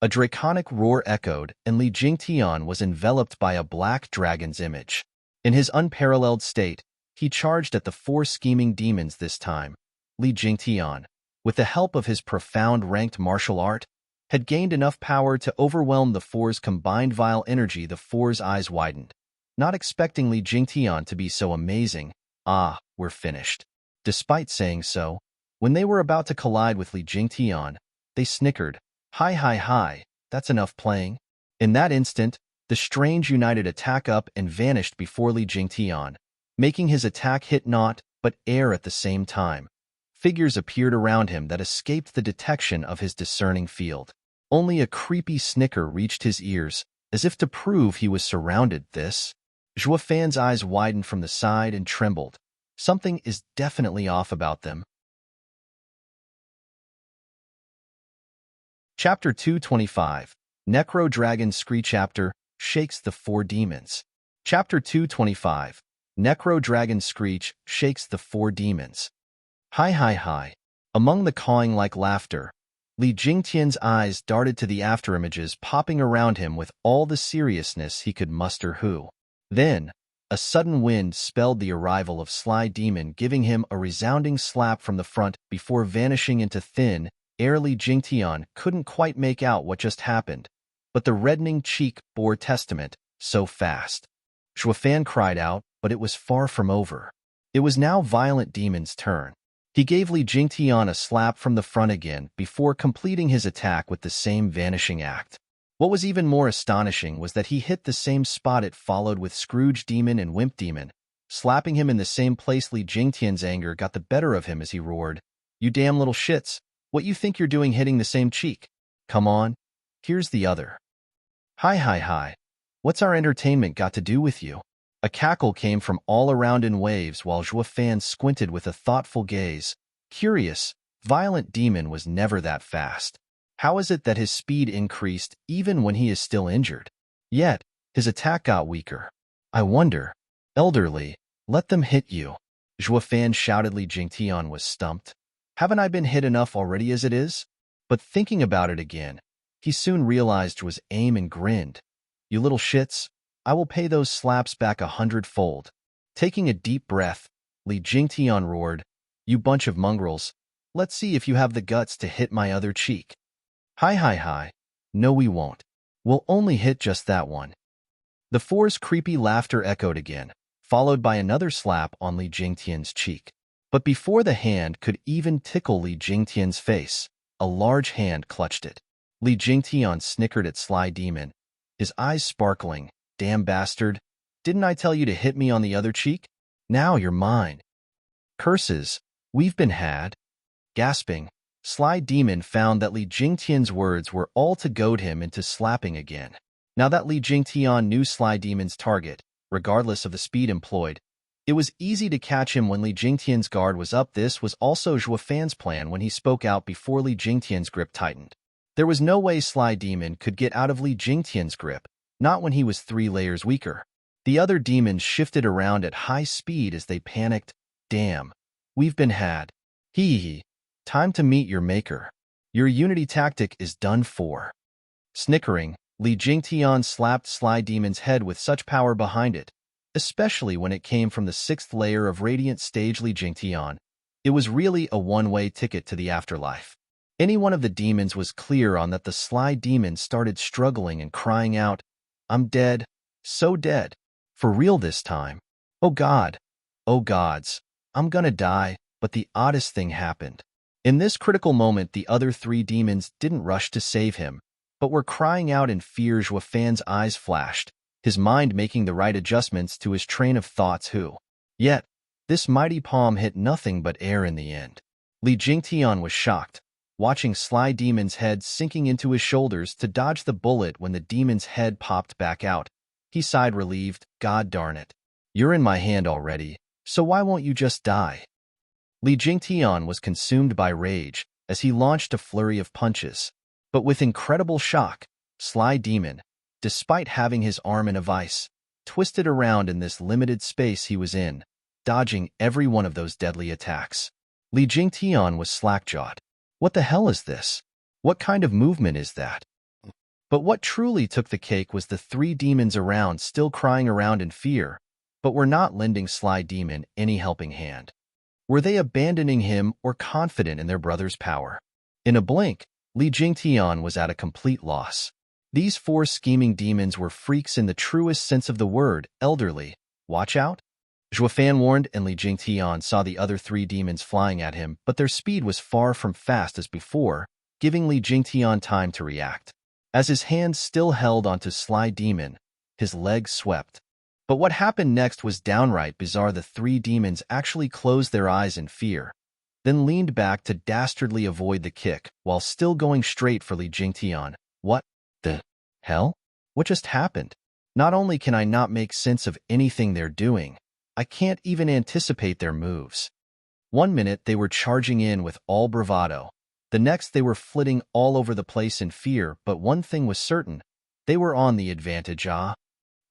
A draconic roar echoed, and Li Jingtian was enveloped by a black dragon's image. In his unparalleled state, he charged at the 4 scheming demons this time. Li Jingtian, with the help of his profound ranked martial art, had gained enough power to overwhelm the 4's combined vile energy. The 4's eyes widened, not expecting Li Jingtian to be so amazing. Ah, we're finished. Despite saying so, when they were about to collide with Li Jingtian, they snickered. Hi, that's enough playing. In that instant, the strange united attack up and vanished before Li Jingtian, making his attack hit not but air at the same time. Figures appeared around him that escaped the detection of his discerning field. Only a creepy snicker reached his ears, as if to prove he was surrounded. Zhuo Fan's eyes widened from the side and trembled. Something is definitely off about them. Chapter 225, Necro Dragon ScreeChapter, shakes the 4 demons. Chapter 225, Necro Dragon Screech shakes the 4 demons. Hi. Among the cawing-like laughter, Li Jingtian's eyes darted to the afterimages popping around him with all the seriousness he could muster. Then, a sudden wind spelled the arrival of Sly Demon, giving him a resounding slap from the front before vanishing into thin air. Li Jingtian couldn't quite make out what just happened, but the reddening cheek bore testament. So fast. Zhuo Fan cried out, but it was far from over. It was now Violent Demon's turn. He gave Li Jingtian a slap from the front again before completing his attack with the same vanishing act. What was even more astonishing was that he hit the same spot it followed with Scrooge Demon and Wimp Demon, slapping him in the same place. Li Jingtian's anger got the better of him as he roared, "You damn little shits! What you think you're doing hitting the same cheek? Come on, here's the other." Hi. What's our entertainment got to do with you? A cackle came from all around in waves while Zhuo Fan squinted with a thoughtful gaze. Curious, Violent Demon was never that fast. How is it that his speed increased even when he is still injured? Yet, his attack got weaker. I wonder. Elderly, let them hit you. Zhuo Fan shouted. Li Jingtian was stumped. Haven't I been hit enough already as it is? But thinking about it again, he soon realized Zhuo's aim and grinned. You little shits, I will pay those slaps back 100-fold. Taking a deep breath, Li Jingtian roared, You bunch of mongrels, let's see if you have the guts to hit my other cheek. Hi. No, we won't. We'll only hit just that one. The 4's creepy laughter echoed again, followed by another slap on Li Jingtian's cheek. But before the hand could even tickle Li Jingtian's face, a large hand clutched it. Li Jingtian snickered at Sly Demon, his eyes sparkling. Damn bastard, didn't I tell you to hit me on the other cheek? Now you're mine. Curses, we've been had. Gasping, Sly Demon found that Li Jingtian's words were all to goad him into slapping again. Now that Li Jingtian knew Sly Demon's target, regardless of the speed employed, it was easy to catch him when Li Jingtian's guard was up. This was also Zhuo Fan's plan when he spoke out before Li Jingtian's grip tightened. There was no way Sly Demon could get out of Li Jingtian's grip, not when he was 3 layers weaker. The other demons shifted around at high speed as they panicked. Damn, we've been had. Hee hee. Time to meet your maker. Your unity tactic is done for. Snickering, Li Jingtian slapped Sly Demon's head with such power behind it, especially when it came from the 6th layer of Radiant Stage Li Jingtian. It was really a one-way ticket to the afterlife. Any one of the demons was clear on that. The Sly Demon started struggling and crying out, "I'm dead, so dead. For real this time. Oh God. Oh gods. I'm gonna die." But the oddest thing happened. In this critical moment, the other 3 demons didn't rush to save him, but were crying out in fear. Zhuofan's eyes flashed, his mind making the right adjustments to his train of thoughts. Yet, this mighty palm hit nothing but air in the end. Li Jingtian was shocked, watching Sly Demon's head sinking into his shoulders to dodge the bullet. When the demon's head popped back out, he sighed relieved. God darn it. You're in my hand already, so why won't you just die? Li Jingtian was consumed by rage as he launched a flurry of punches. But with incredible shock, Sly Demon, despite having his arm in a vice, twisted around in this limited space he was in, dodging every one of those deadly attacks. Li Jingtian was slack-jawed. What the hell is this? What kind of movement is that? But what truly took the cake was the 3 demons around still crying around in fear, but were not lending Sly Demon any helping hand. Were they abandoning him or confident in their brother's power? In a blink, Li Jingtian was at a complete loss. These 4 scheming demons were freaks in the truest sense of the word. Elderly, watch out. Zhuofan warned, and Li Jingtian saw the other 3 demons flying at him, but their speed was far from fast as before, giving Li Jingtian time to react. As his hands still held onto Sly Demon, his legs swept. But what happened next was downright bizarre. The 3 demons actually closed their eyes in fear, then leaned back to dastardly avoid the kick, while still going straight for Li Jingtian. What the hell? What just happened? Not only can I not make sense of anything they're doing, I can't even anticipate their moves. One minute they were charging in with all bravado. The next they were flitting all over the place in fear, but one thing was certain, they were on the advantage.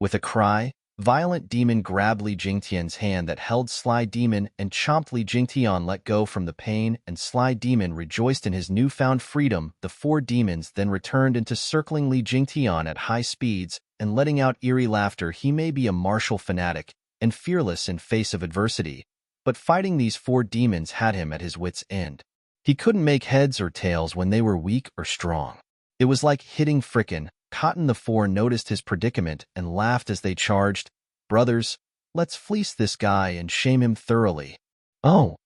With a cry, Violent Demon grabbed Li Jingtian's hand that held Sly Demon and chomped. Li Jingtian let go from the pain, and Sly Demon rejoiced in his newfound freedom. The 4 demons then returned into circling Li Jingtian at high speeds and letting out eerie laughter. He may be a martial fanatic and fearless in face of adversity, but fighting these 4 demons had him at his wit's end. He couldn't make heads or tails when they were weak or strong. It was like hitting frickin' cotton. The 4 noticed his predicament and laughed as they charged. Brothers, let's fleece this guy and shame him thoroughly. Oh!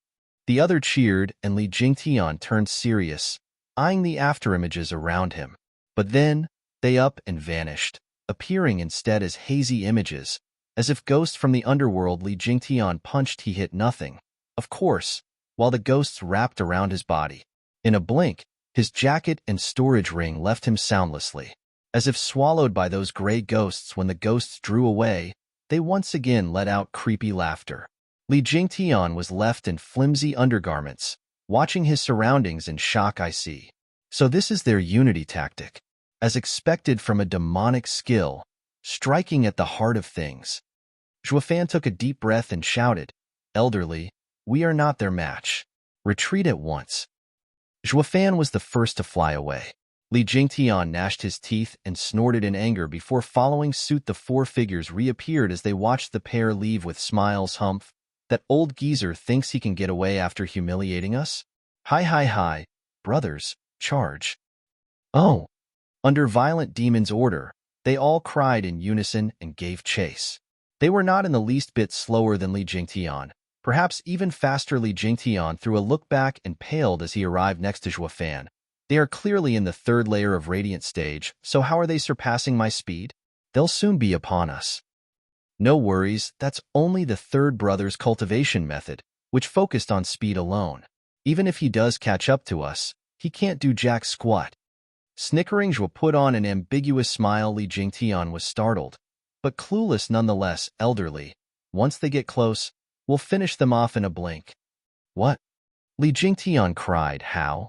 The other cheered, and Li Jingtian turned serious, eyeing the afterimages around him. But then, they up and vanished, appearing instead as hazy images, as if ghosts from the underworld. Li Jingtian punched. He hit nothing, of course, while the ghosts wrapped around his body. In a blink, his jacket and storage ring left him soundlessly, as if swallowed by those gray ghosts. When the ghosts drew away, they once again let out creepy laughter. Li Jingtian was left in flimsy undergarments, watching his surroundings in shock. I see. So this is their unity tactic, as expected from a demonic skill, striking at the heart of things. Zhuofan took a deep breath and shouted, "Elderly, we are not their match. Retreat at once." Zhuofan was the first to fly away. Li Jingtian gnashed his teeth and snorted in anger before following suit. The 4 figures reappeared as they watched the pair leave with smiles. Humph, that old geezer thinks he can get away after humiliating us? Hi, brothers, charge. Oh! Under Violent Demon's order, they all cried in unison and gave chase. They were not in the least bit slower than Li Jingtian, perhaps even faster. Li Jingtian threw a look back and paled as he arrived next to Zhuofan. They are clearly in the 3rd layer of Radiant Stage, so how are they surpassing my speed? They'll soon be upon us. No worries, that's only the 3rd brother's cultivation method, which focused on speed alone. Even if he does catch up to us, he can't do jack squat. Snickering, Zhuo put on an ambiguous smile. Li Jingtian was startled, but clueless nonetheless. Elderly, once they get close, we'll finish them off in a blink. What? Li Jingtian cried. How?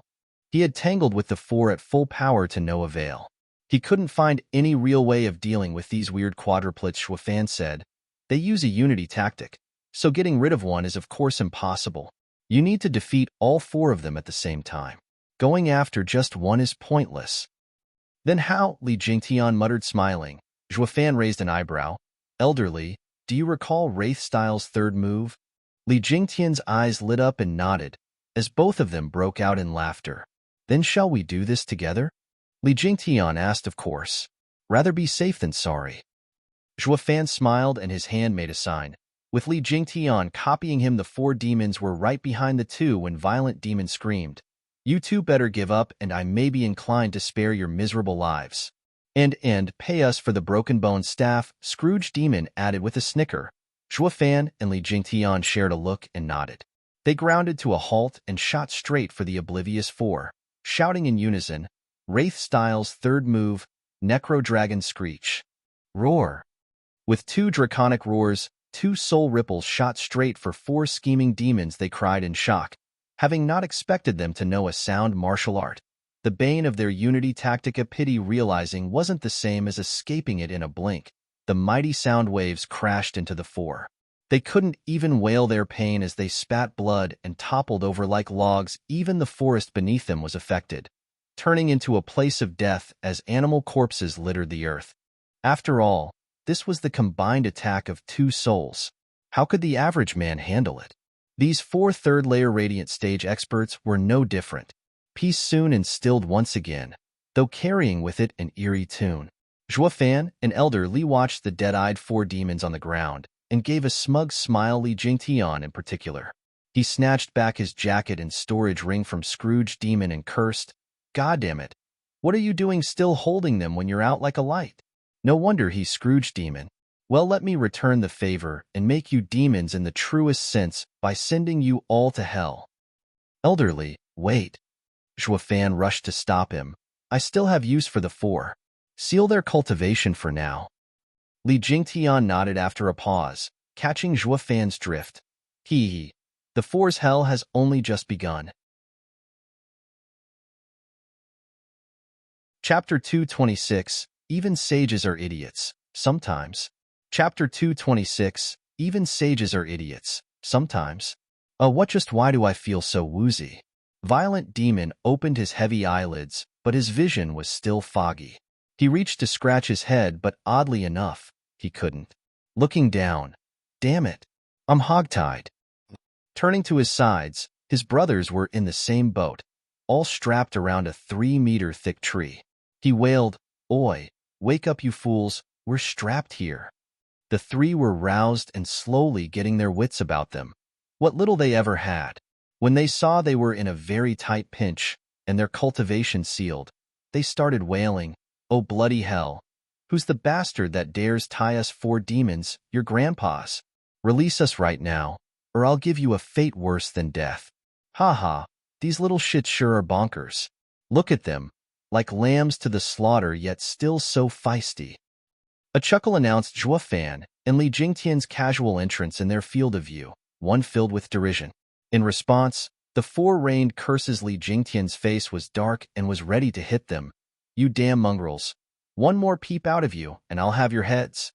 He had tangled with the four at full power to no avail. He couldn't find any real way of dealing with these weird quadruplets, Shuafan said. They use a unity tactic, so getting rid of one is of course impossible. You need to defeat all four of them at the same time. Going after just one is pointless. Then how? Li Jingtian muttered, smiling. Shuafan raised an eyebrow. Elderly, do you recall Wraith Style's third move? Li Jingtian's eyes lit up and nodded, as both of them broke out in laughter. Then shall we do this together? Li Jingtian asked, of course. Rather be safe than sorry. Shuafan smiled and his hand made a sign. With Li Jingtian copying him, the four demons were right behind the two when Violent Demon screamed, "You two better give up, and I may be inclined to spare your miserable lives. And pay us for the broken bone staff," Scrooge Demon added with a snicker. Shuafan and Li Jingtian shared a look and nodded. They grounded to a halt and shot straight for the oblivious four, shouting in unison, Wraith Style's third move, Necro Dragon Screech. Roar. With two draconic roars, two soul ripples shot straight for four scheming demons. They cried in shock, having not expected them to know a sound martial art. The bane of their unity tactic, a pity realizing wasn't the same as escaping it in a blink. The mighty sound waves crashed into the four. They couldn't even wail their pain as they spat blood and toppled over like logs. Even the forest beneath them was affected, turning into a place of death as animal corpses littered the earth. After all, this was the combined attack of two souls. How could the average man handle it? These four third-layer Radiant Stage experts were no different. Peace soon instilled once again, though carrying with it an eerie tune. Shuafan and Elder Li watched the dead-eyed four demons on the ground and gave a smug smile. Li Jingtian in particular. He snatched back his jacket and storage ring from Scrooge Demon and cursed, "God damn it! What are you doing still holding them when you're out like a light? No wonder he's Scrooge Demon. Well, let me return the favor and make you demons in the truest sense by sending you all to hell." Elderly, wait. Shuafan rushed to stop him. I still have use for the four. Seal their cultivation for now. Li Jingtian nodded after a pause, catching Shuafan's drift. Hee. The four's hell has only just begun. Chapter 226. Even sages are idiots, sometimes. Chapter 226. Even sages are idiots, sometimes. Why do I feel so woozy? Violent Demon opened his heavy eyelids, but his vision was still foggy. He reached to scratch his head, but oddly enough, he couldn't. Looking down, damn it, I'm hogtied. Turning to his sides, his brothers were in the same boat, all strapped around a 3-meter thick tree. He wailed, "Oi, wake up you fools, we're strapped here." The three were roused and slowly getting their wits about them, what little they ever had. When they saw they were in a very tight pinch and their cultivation sealed, they started wailing, "Oh bloody hell, who's the bastard that dares tie us four demons, your grandpas? Release us right now, or I'll give you a fate worse than death. Ha ha, these little shits sure are bonkers. Look at them, like lambs to the slaughter yet still so feisty." A chuckle announced Shuafan and Li Jingtian's casual entrance in their field of view, one filled with derision. In response, the four rained curses. Li Jingtian's face was dark and was ready to hit them. "You damn mongrels. One more peep out of you, and I'll have your heads."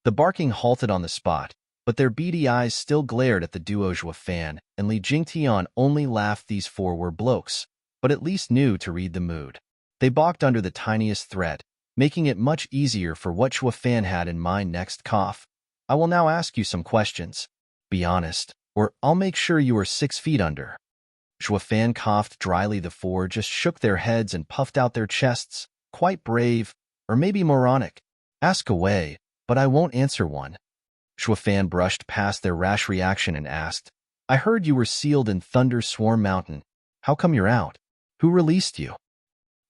The barking halted on the spot, but their beady eyes still glared at the duo. Shuafan and Li Jingtian only laughed. These four were blokes, but at least knew to read the mood. They balked under the tiniest threat, making it much easier for what Shuafan had in mind next. Cough. "I will now ask you some questions. Be honest, or I'll make sure you are 6 feet under." Shuafan coughed dryly. The four just shook their heads and puffed out their chests, quite brave, or maybe moronic. "Ask away, but I won't answer one." Shuafan brushed past their rash reaction and asked, "I heard you were sealed in Thunder Swarm Mountain. How come you're out? Who released you?"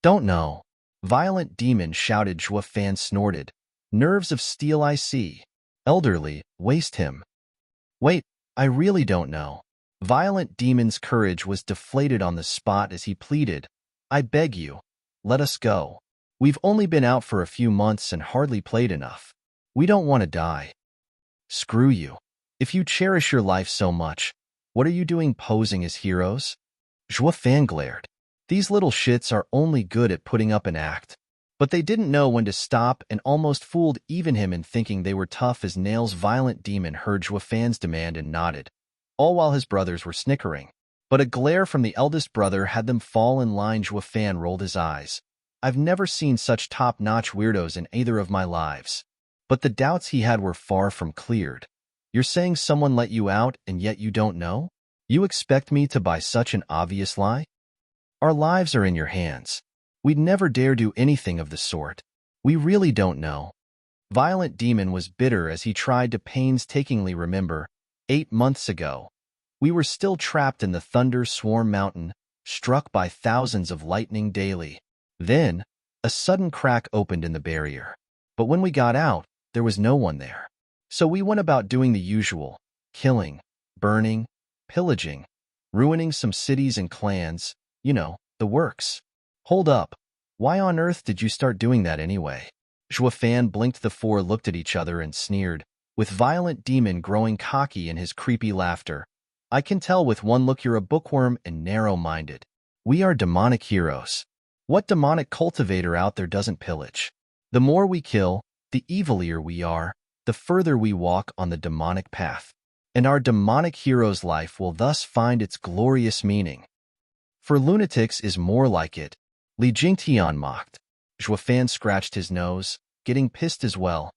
"Don't know." Violent Demon shouted. Shuafan snorted. "Nerves of steel, I see. Elderly, waste him." "Wait, I really don't know." Violent Demon's courage was deflated on the spot as he pleaded, "I beg you, let us go. We've only been out for a few months and hardly played enough. We don't want to die." "Screw you. If you cherish your life so much, what are you doing posing as heroes?" Shuafan glared. These little shits are only good at putting up an act. But they didn't know when to stop and almost fooled even him in thinking they were tough as nails. Violent Demon heard Juafan's demand and nodded, all while his brothers were snickering. But a glare from the eldest brother had them fall in line. Juafan rolled his eyes. I've never seen such top-notch weirdos in either of my lives. But the doubts he had were far from cleared. You're saying someone let you out and yet you don't know? You expect me to buy such an obvious lie? Our lives are in your hands. We'd never dare do anything of the sort. We really don't know. Violent Demon was bitter as he tried to painstakingly remember. 8 months ago, we were still trapped in the Thunder Swarm Mountain, struck by thousands of lightning daily. Then, a sudden crack opened in the barrier. But when we got out, there was no one there. So we went about doing the usual, killing, burning, pillaging, ruining some cities and clans, you know, the works. Hold up. Why on earth did you start doing that anyway? Juafan blinked. The four looked at each other and sneered, with Violent Demon growing cocky in his creepy laughter. I can tell with one look you're a bookworm and narrow-minded. We are demonic heroes. What demonic cultivator out there doesn't pillage? The more we kill, the evilier we are, the further we walk on the demonic path. And our demonic hero's life will thus find its glorious meaning. For lunatics is more like it, Li Jingtian mocked. Juafan scratched his nose, getting pissed as well.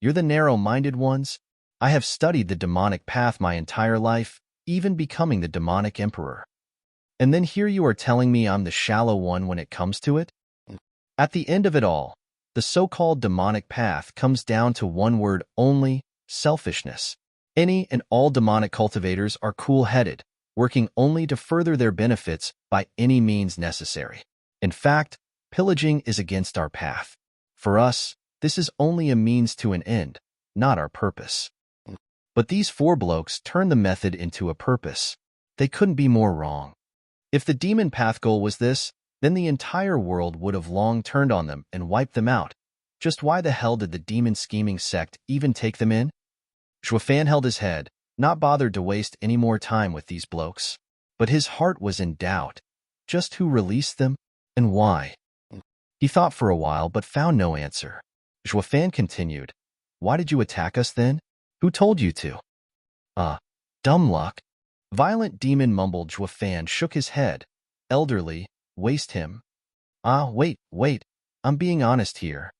You're the narrow-minded ones? I have studied the demonic path my entire life, even becoming the demonic emperor. And then here you are telling me I'm the shallow one when it comes to it? At the end of it all, the so-called demonic path comes down to one word only, selfishness. Any and all demonic cultivators are cool-headed, working only to further their benefits by any means necessary. In fact, pillaging is against our path. For us, this is only a means to an end, not our purpose. But these four blokes turned the method into a purpose. They couldn't be more wrong. If the demon path goal was this, then the entire world would have long turned on them and wiped them out. Just why the hell did the demon scheming sect even take them in? Juafan held his head, not bothered to waste any more time with these blokes. But his heart was in doubt. Just who released them? And why? He thought for a while but found no answer. Juafan continued, Why did you attack us then? Who told you to? Dumb luck. Violent Demon mumbled. Juafan shook his head. Elderly, waste him. Wait, I'm being honest here.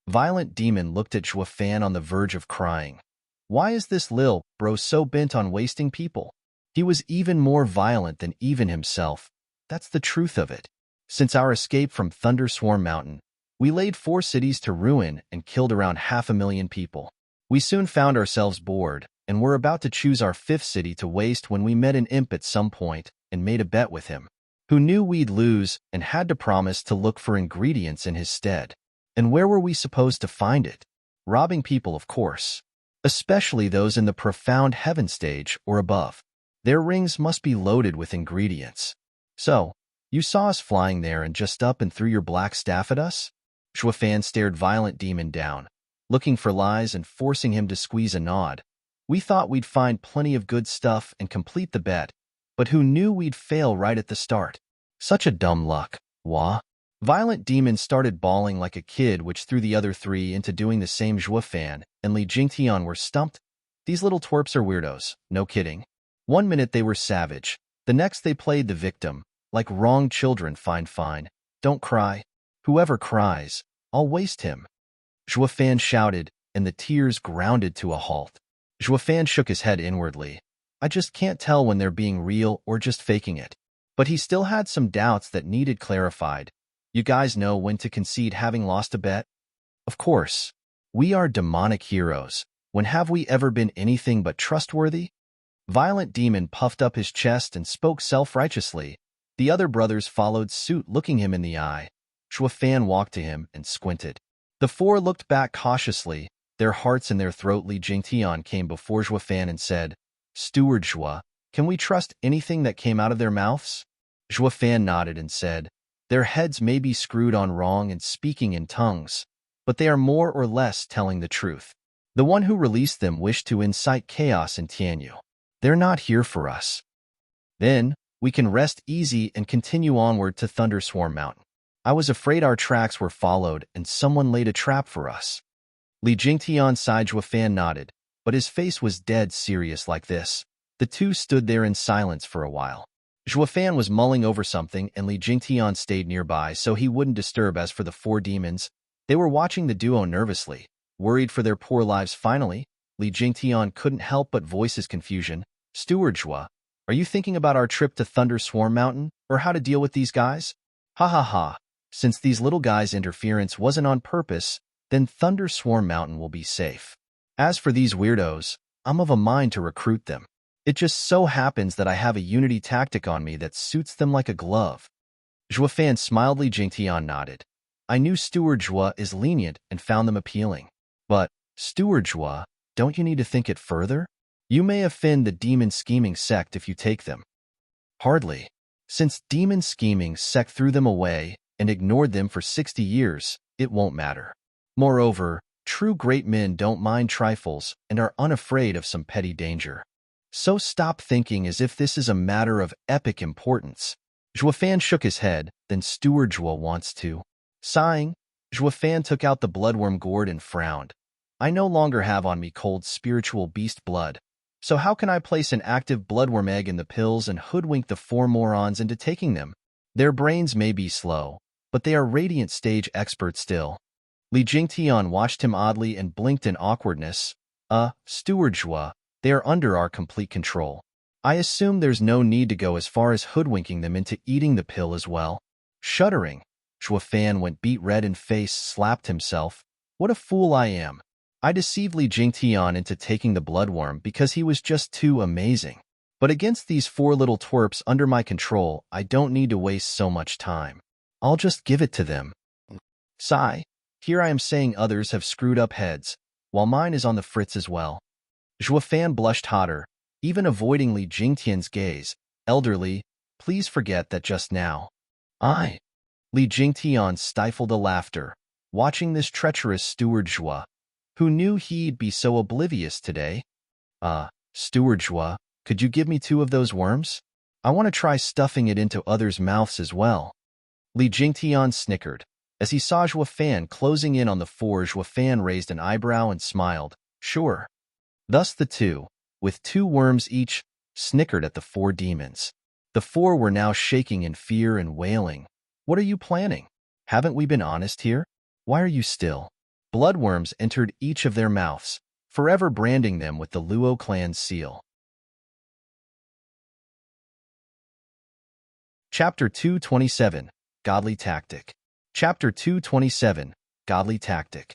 Violent Demon looked at Juafan on the verge of crying. Why is this lil bro so bent on wasting people? He was even more violent than even himself. That's the truth of it. Since our escape from Thunder Swarm Mountain, we laid 4 cities to ruin and killed around 500,000 people. We soon found ourselves bored, and were about to choose our 5th city to waste when we met an imp at some point and made a bet with him, who knew we'd lose and had to promise to look for ingredients in his stead. And where were we supposed to find it? Robbing people, of course. Especially those in the profound heaven stage or above. Their rings must be loaded with ingredients. So, you saw us flying there and just up and threw your black staff at us? Juafan stared Violent Demon down, looking for lies and forcing him to squeeze a nod. We thought we'd find plenty of good stuff and complete the bet, but who knew we'd fail right at the start? Such a dumb luck, wah. Violent Demon started bawling like a kid, which threw the other 3 into doing the same. Juafan and Li Jingtian were stumped. These little twerps are weirdos, no kidding. One minute they were savage, the next they played the victim, like wrong children. Fine, don't cry. Whoever cries, I'll waste him. Juafan shouted, and the tears grounded to a halt. Juafan shook his head inwardly. I just can't tell when they're being real or just faking it. But he still had some doubts that needed clarified. You guys know when to concede having lost a bet? Of course. We are demonic heroes. When have we ever been anything but trustworthy? Violent Demon puffed up his chest and spoke self-righteously. The other brothers followed suit, looking him in the eye. Juafan walked to him and squinted. The 4 looked back cautiously, their hearts in their throat. Li Jingtian came before Juafan and said, Steward Jua, can we trust anything that came out of their mouths? Juafan nodded and said, Their heads may be screwed on wrong and speaking in tongues, but they are more or less telling the truth. The one who released them wished to incite chaos in Tianyu. They're not here for us. Then, We can rest easy and continue onward to Thunderswarm Mountain. I was afraid our tracks were followed and someone laid a trap for us. Li Jingtian's side Zhuofan nodded, but his face was dead serious like this. The two stood there in silence for a while. Zhuofan was mulling over something and Li Jingtian stayed nearby so he wouldn't disturb. As for the four demons, they were watching the duo nervously, worried for their poor lives. Finally, Li Jingtian couldn't help but voice his confusion. Steward Zhua, are you thinking about our trip to Thunderswarm Mountain, or how to deal with these guys? Ha ha ha. Since these little guys' interference wasn't on purpose, then Thunderswarm Mountain will be safe. As for these weirdos, I'm of a mind to recruit them. It just so happens that I have a unity tactic on me that suits them like a glove. Zhuofan smiled. Li Jingtian nodded. I knew Steward Zhua is lenient and found them appealing. But, Steward Zhua, don't you need to think it further? You may offend the demon scheming sect if you take them. Hardly. Since demon scheming sect threw them away and ignored them for 60 years, it won't matter. Moreover, true great men don't mind trifles and are unafraid of some petty danger. So stop thinking as if this is a matter of epic importance. Zhuofan shook his head, then Steward Zhua wants to. Sighing, Zhuofan took out the bloodworm gourd and frowned. I no longer have on me cold spiritual beast blood, so how can I place an active bloodworm egg in the pills and hoodwink the four morons into taking them? Their brains may be slow, but they are radiant stage experts still. Li Jingtian watched him oddly and blinked in awkwardness. Steward Zhua, they are under our complete control. I assume there's no need to go as far as hoodwinking them into eating the pill as well. Shuddering, Zhuofan went beet red in face, slapped himself. What a fool I am. I deceived Li Jingtian into taking the bloodworm because he was just too amazing. But against these four little twerps under my control, I don't need to waste so much time. I'll just give it to them. Sigh. Here I am saying others have screwed up heads, while mine is on the fritz as well. Zhuofan blushed hotter, even avoiding Li Jingtian's gaze. Elderly, please forget that just now. Li Jingtian stifled a laughter, watching this treacherous Steward Zhua. Who knew he'd be so oblivious today? Steward Zhua, could you give me 2 of those worms? I want to try stuffing it into others' mouths as well. Li Jingtian snickered. As he saw Zhuofan closing in on the 4, Zhuofan raised an eyebrow and smiled. Sure. Thus the 2, with 2 worms each, snickered at the 4 demons. The 4 were now shaking in fear and wailing. What are you planning? Haven't we been honest here? Why are you still? Bloodworms entered each of their mouths, forever branding them with the Luo clan's seal. Chapter 227, Godly Tactic. Chapter 227, Godly Tactic.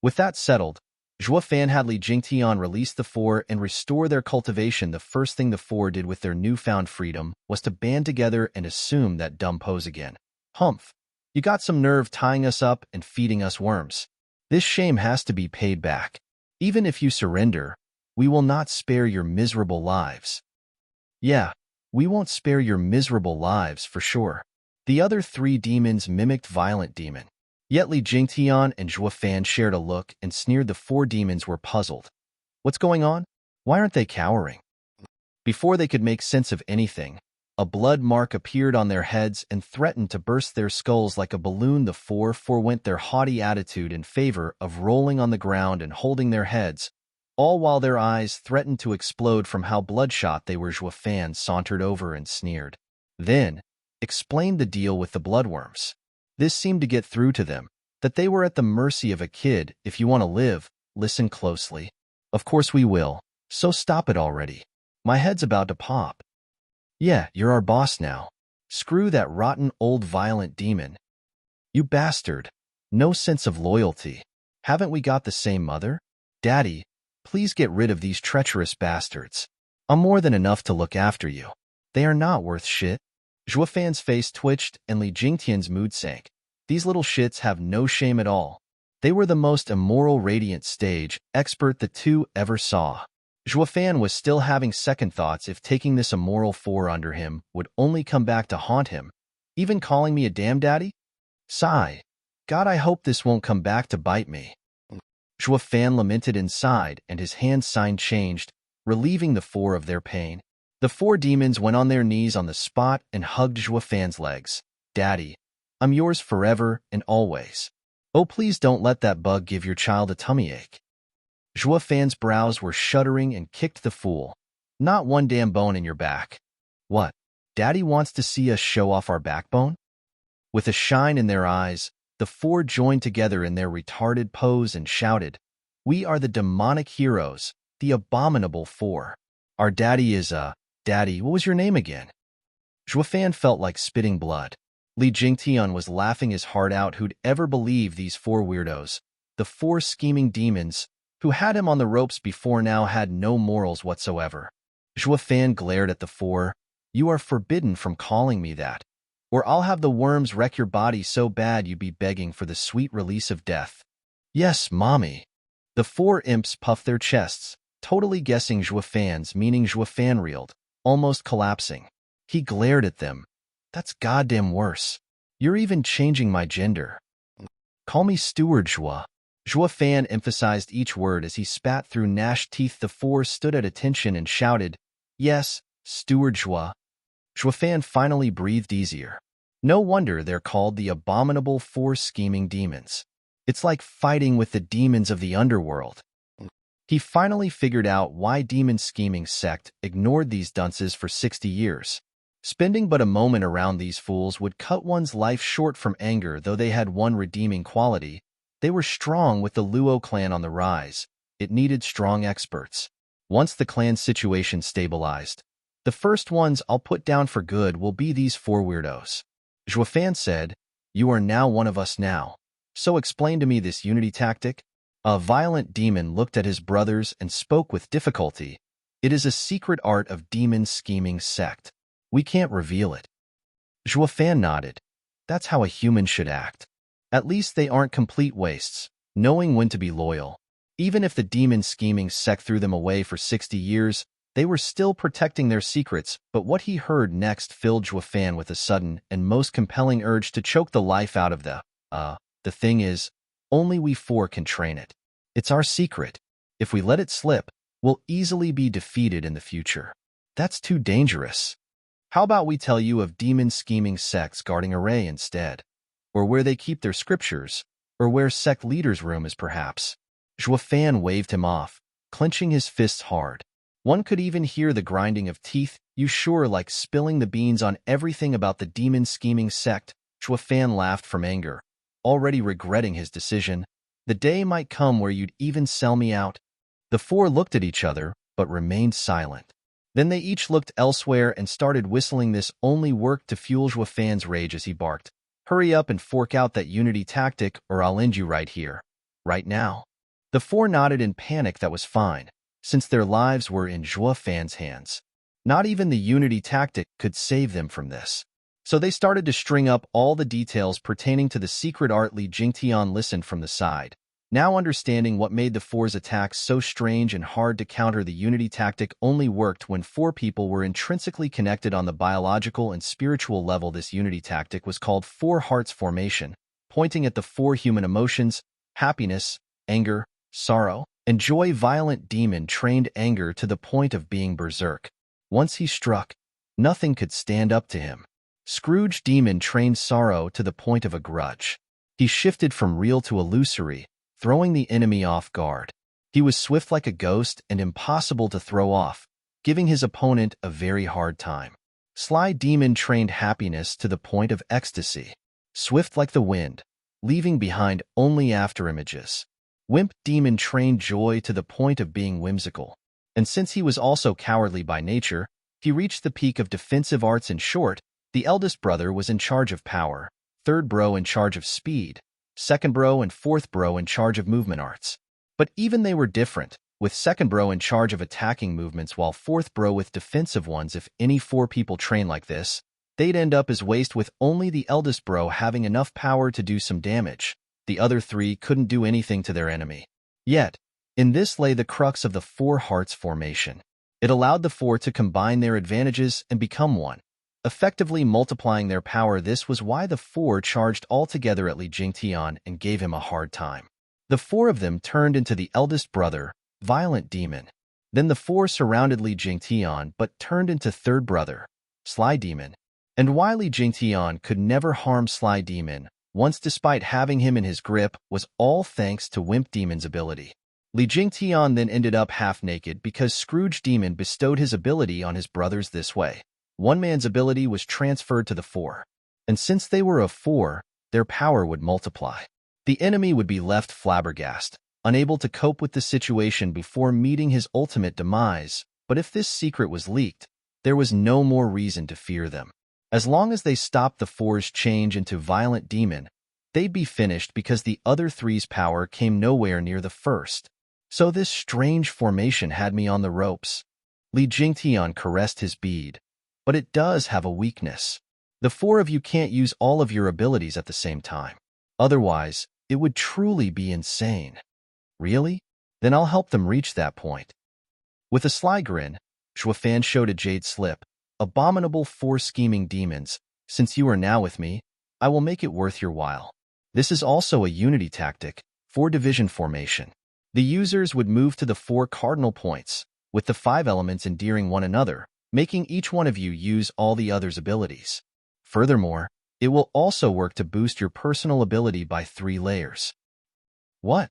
With that settled, Zhuofan had Li Jingtian release the 4 and restore their cultivation. The first thing the 4 did with their newfound freedom was to band together and assume that dumb pose again. Humph! You got some nerve tying us up and feeding us worms. This shame has to be paid back. Even if you surrender, we will not spare your miserable lives. Yeah, we won't spare your miserable lives for sure. The other 3 demons mimicked Violent Demon. Yet Li Jingtian and Zhuofan shared a look and sneered. The 4 demons were puzzled. What's going on? Why aren't they cowering? Before they could make sense of anything, a blood mark appeared on their heads and threatened to burst their skulls like a balloon. The 4 forwent their haughty attitude in favor of rolling on the ground and holding their heads, all while their eyes threatened to explode from how bloodshot they were. Zhuofan sauntered over and sneered. Then, explained the deal with the bloodworms. This seemed to get through to them, that they were at the mercy of a kid. If you want to live, listen closely. Of course we will, so stop it already. My head's about to pop. Yeah, you're our boss now. Screw that rotten old Violent Demon. You bastard. No sense of loyalty. Haven't we got the same mother? Daddy, please get rid of these treacherous bastards. I'm more than enough to look after you. They are not worth shit. Zhuofan's face twitched and Li Jingtian's mood sank. These little shits have no shame at all. They were the most immoral radiant stage expert the 2 ever saw. Zhuofan was still having second thoughts if taking this immoral 4 under him would only come back to haunt him. Even calling me a damn daddy? Sigh. God, I hope this won't come back to bite me. Zhuofan lamented inside and his hand sign changed, relieving the 4 of their pain. The four demons went on their knees on the spot and hugged Zhuofan's legs. Daddy, I'm yours forever and always. Oh, please don't let that bug give your child a tummy ache. Zhuofan's brows were shuddering and kicked the fool. Not one damn bone in your back. What? Daddy wants to see us show off our backbone? With a shine in their eyes, the four joined together in their retarded pose and shouted, "We are the demonic heroes, the Abominable Four. Our daddy is Daddy, what was your name again?" Zhuofan felt like spitting blood. Li Jingtian was laughing his heart out. Who'd ever believe these four weirdos, the four scheming demons, who had him on the ropes before now had no morals whatsoever. Zhuofan glared at the four. You are forbidden from calling me that, or I'll have the worms wreck your body so bad you'd be begging for the sweet release of death. Yes, mommy. The four imps puffed their chests, totally guessing Zhuofan's meaning. Zhuofan reeled, almost collapsing. He glared at them. That's goddamn worse. You're even changing my gender. Call me Steward, Zhuo. Zhuofan emphasized each word as he spat through gnashed teeth. The four stood at attention and shouted, Yes, Steward Zhuo. Zhuofan finally breathed easier. No wonder they're called the Abominable Four Scheming Demons. It's like fighting with the demons of the underworld. He finally figured out why Demon Scheming Sect ignored these dunces for 60 years. Spending but a moment around these fools would cut one's life short. From anger, though they had one redeeming quality. They were strong. With the Luo clan on the rise, it needed strong experts. Once the clan's situation stabilized, the first ones I'll put down for good will be these four weirdos. Zhuofan said, You are now one of us now. So explain to me this unity tactic. A violent demon looked at his brothers and spoke with difficulty. It is a secret art of Demon Scheming Sect. We can't reveal it. Zhuofan nodded. That's how a human should act. At least they aren't complete wastes, knowing when to be loyal. Even if the Demon Scheming Sect threw them away for 60 years, they were still protecting their secrets. But what he heard next filled Zhuofan with a sudden and most compelling urge to choke the life out of the thing is, only we four can train it. It's our secret. If we let it slip, we'll easily be defeated in the future. That's too dangerous. How about we tell you of Demon Scheming Sect's guarding array instead? Or where they keep their scriptures, or where sect leader's room is perhaps. Zhuofan waved him off, clenching his fists hard. One could even hear the grinding of teeth. You sure like spilling the beans on everything about the Demon Scheming Sect? Zhuofan laughed from anger, already regretting his decision. The day might come where you'd even sell me out. The four looked at each other, but remained silent. Then they each looked elsewhere and started whistling. This only worked to fuel Zhuofan's rage as he barked, Hurry up and fork out that unity tactic or I'll end you right here, right now. The four nodded in panic. That was fine, since their lives were in Zhuofan's hands. Not even the unity tactic could save them from this. So they started to string up all the details pertaining to the secret art. Li Jingtian listened from the side, now understanding what made the four's attacks so strange and hard to counter. The unity tactic only worked when four people were intrinsically connected on the biological and spiritual level. This unity tactic was called Four Hearts Formation, pointing at the four human emotions: happiness, anger, sorrow, and joy. Violent demon trained anger to the point of being berserk. Once he struck, nothing could stand up to him. Scrooge demon trained sorrow to the point of a grudge. He shifted from real to illusory, throwing the enemy off guard. He was swift like a ghost and impossible to throw off, giving his opponent a very hard time. Sly demon trained happiness to the point of ecstasy. Swift like the wind, leaving behind only afterimages. Wimp demon trained joy to the point of being whimsical. And since he was also cowardly by nature, he reached the peak of defensive arts. In short, the eldest brother was in charge of power, third bro in charge of speed, second bro and fourth bro in charge of movement arts. But even they were different, with second bro in charge of attacking movements while fourth bro with defensive ones. If any four people train like this, they'd end up as waste, with only the eldest bro having enough power to do some damage. The other three couldn't do anything to their enemy. Yet, in this lay the crux of the Four Hearts Formation. It allowed the four to combine their advantages and become one, effectively multiplying their power. This was why the four charged all together at Li Jingtian and gave him a hard time. The four of them turned into the eldest brother, Violent Demon. Then the four surrounded Li Jingtian but turned into third brother, Sly Demon. And why Li Jingtian could never harm Sly Demon, once despite having him in his grip, was all thanks to Wimp Demon's ability. Li Jingtian then ended up half-naked because Scrooge Demon bestowed his ability on his brothers this way. One man's ability was transferred to the four. And since they were of four, their power would multiply. The enemy would be left flabbergasted, unable to cope with the situation before meeting his ultimate demise. But if this secret was leaked, there was no more reason to fear them. As long as they stopped the four's change into violent demon, they'd be finished because the other three's power came nowhere near the first. So this strange formation had me on the ropes. Li Jingtian caressed his bead. But it does have a weakness. The four of you can't use all of your abilities at the same time. Otherwise, it would truly be insane. Really? Then I'll help them reach that point. With a sly grin, Zhuofan showed a jade slip. Abominable four scheming demons, since you are now with me, I will make it worth your while. This is also a unity tactic, 4-division formation. The users would move to the 4 cardinal points, with the 5 elements endearing one another, making each one of you use all the other's abilities. Furthermore, it will also work to boost your personal ability by 3 layers. What?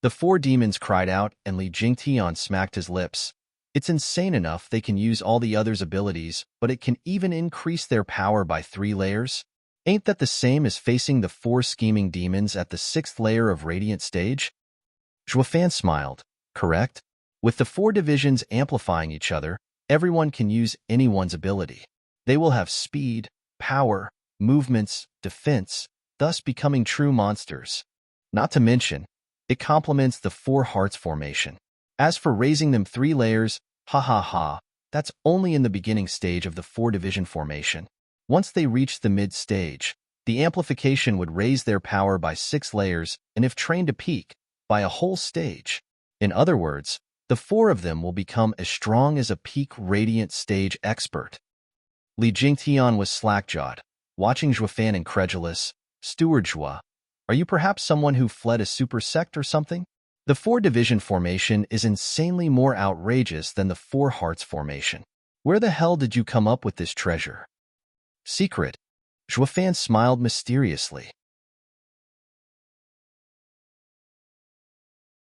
The 4 demons cried out, and Li Jingtian smacked his lips. It's insane enough they can use all the others' abilities, but it can even increase their power by 3 layers? Ain't that the same as facing the 4 scheming demons at the 6th layer of Radiant stage? Zhuofan smiled. Correct? With the 4 divisions amplifying each other, everyone can use anyone's ability. They will have speed, power, movements, defense, thus becoming true monsters. Not to mention, it complements the 4 hearts formation. As for raising them 3 layers, that's only in the beginning stage of the 4-division formation. Once they reach the mid-stage, the amplification would raise their power by 6 layers, and if trained to peak, by a whole stage. In other words, the 4 of them will become as strong as a peak Radiant stage expert. Li Jingtian was slack-jawed, watching Zhuofan incredulous. Steward Zhua, are you perhaps someone who fled a super sect or something? The 4-division formation is insanely more outrageous than the 4 hearts formation. Where the hell did you come up with this treasure? Secret. Zhuofan smiled mysteriously.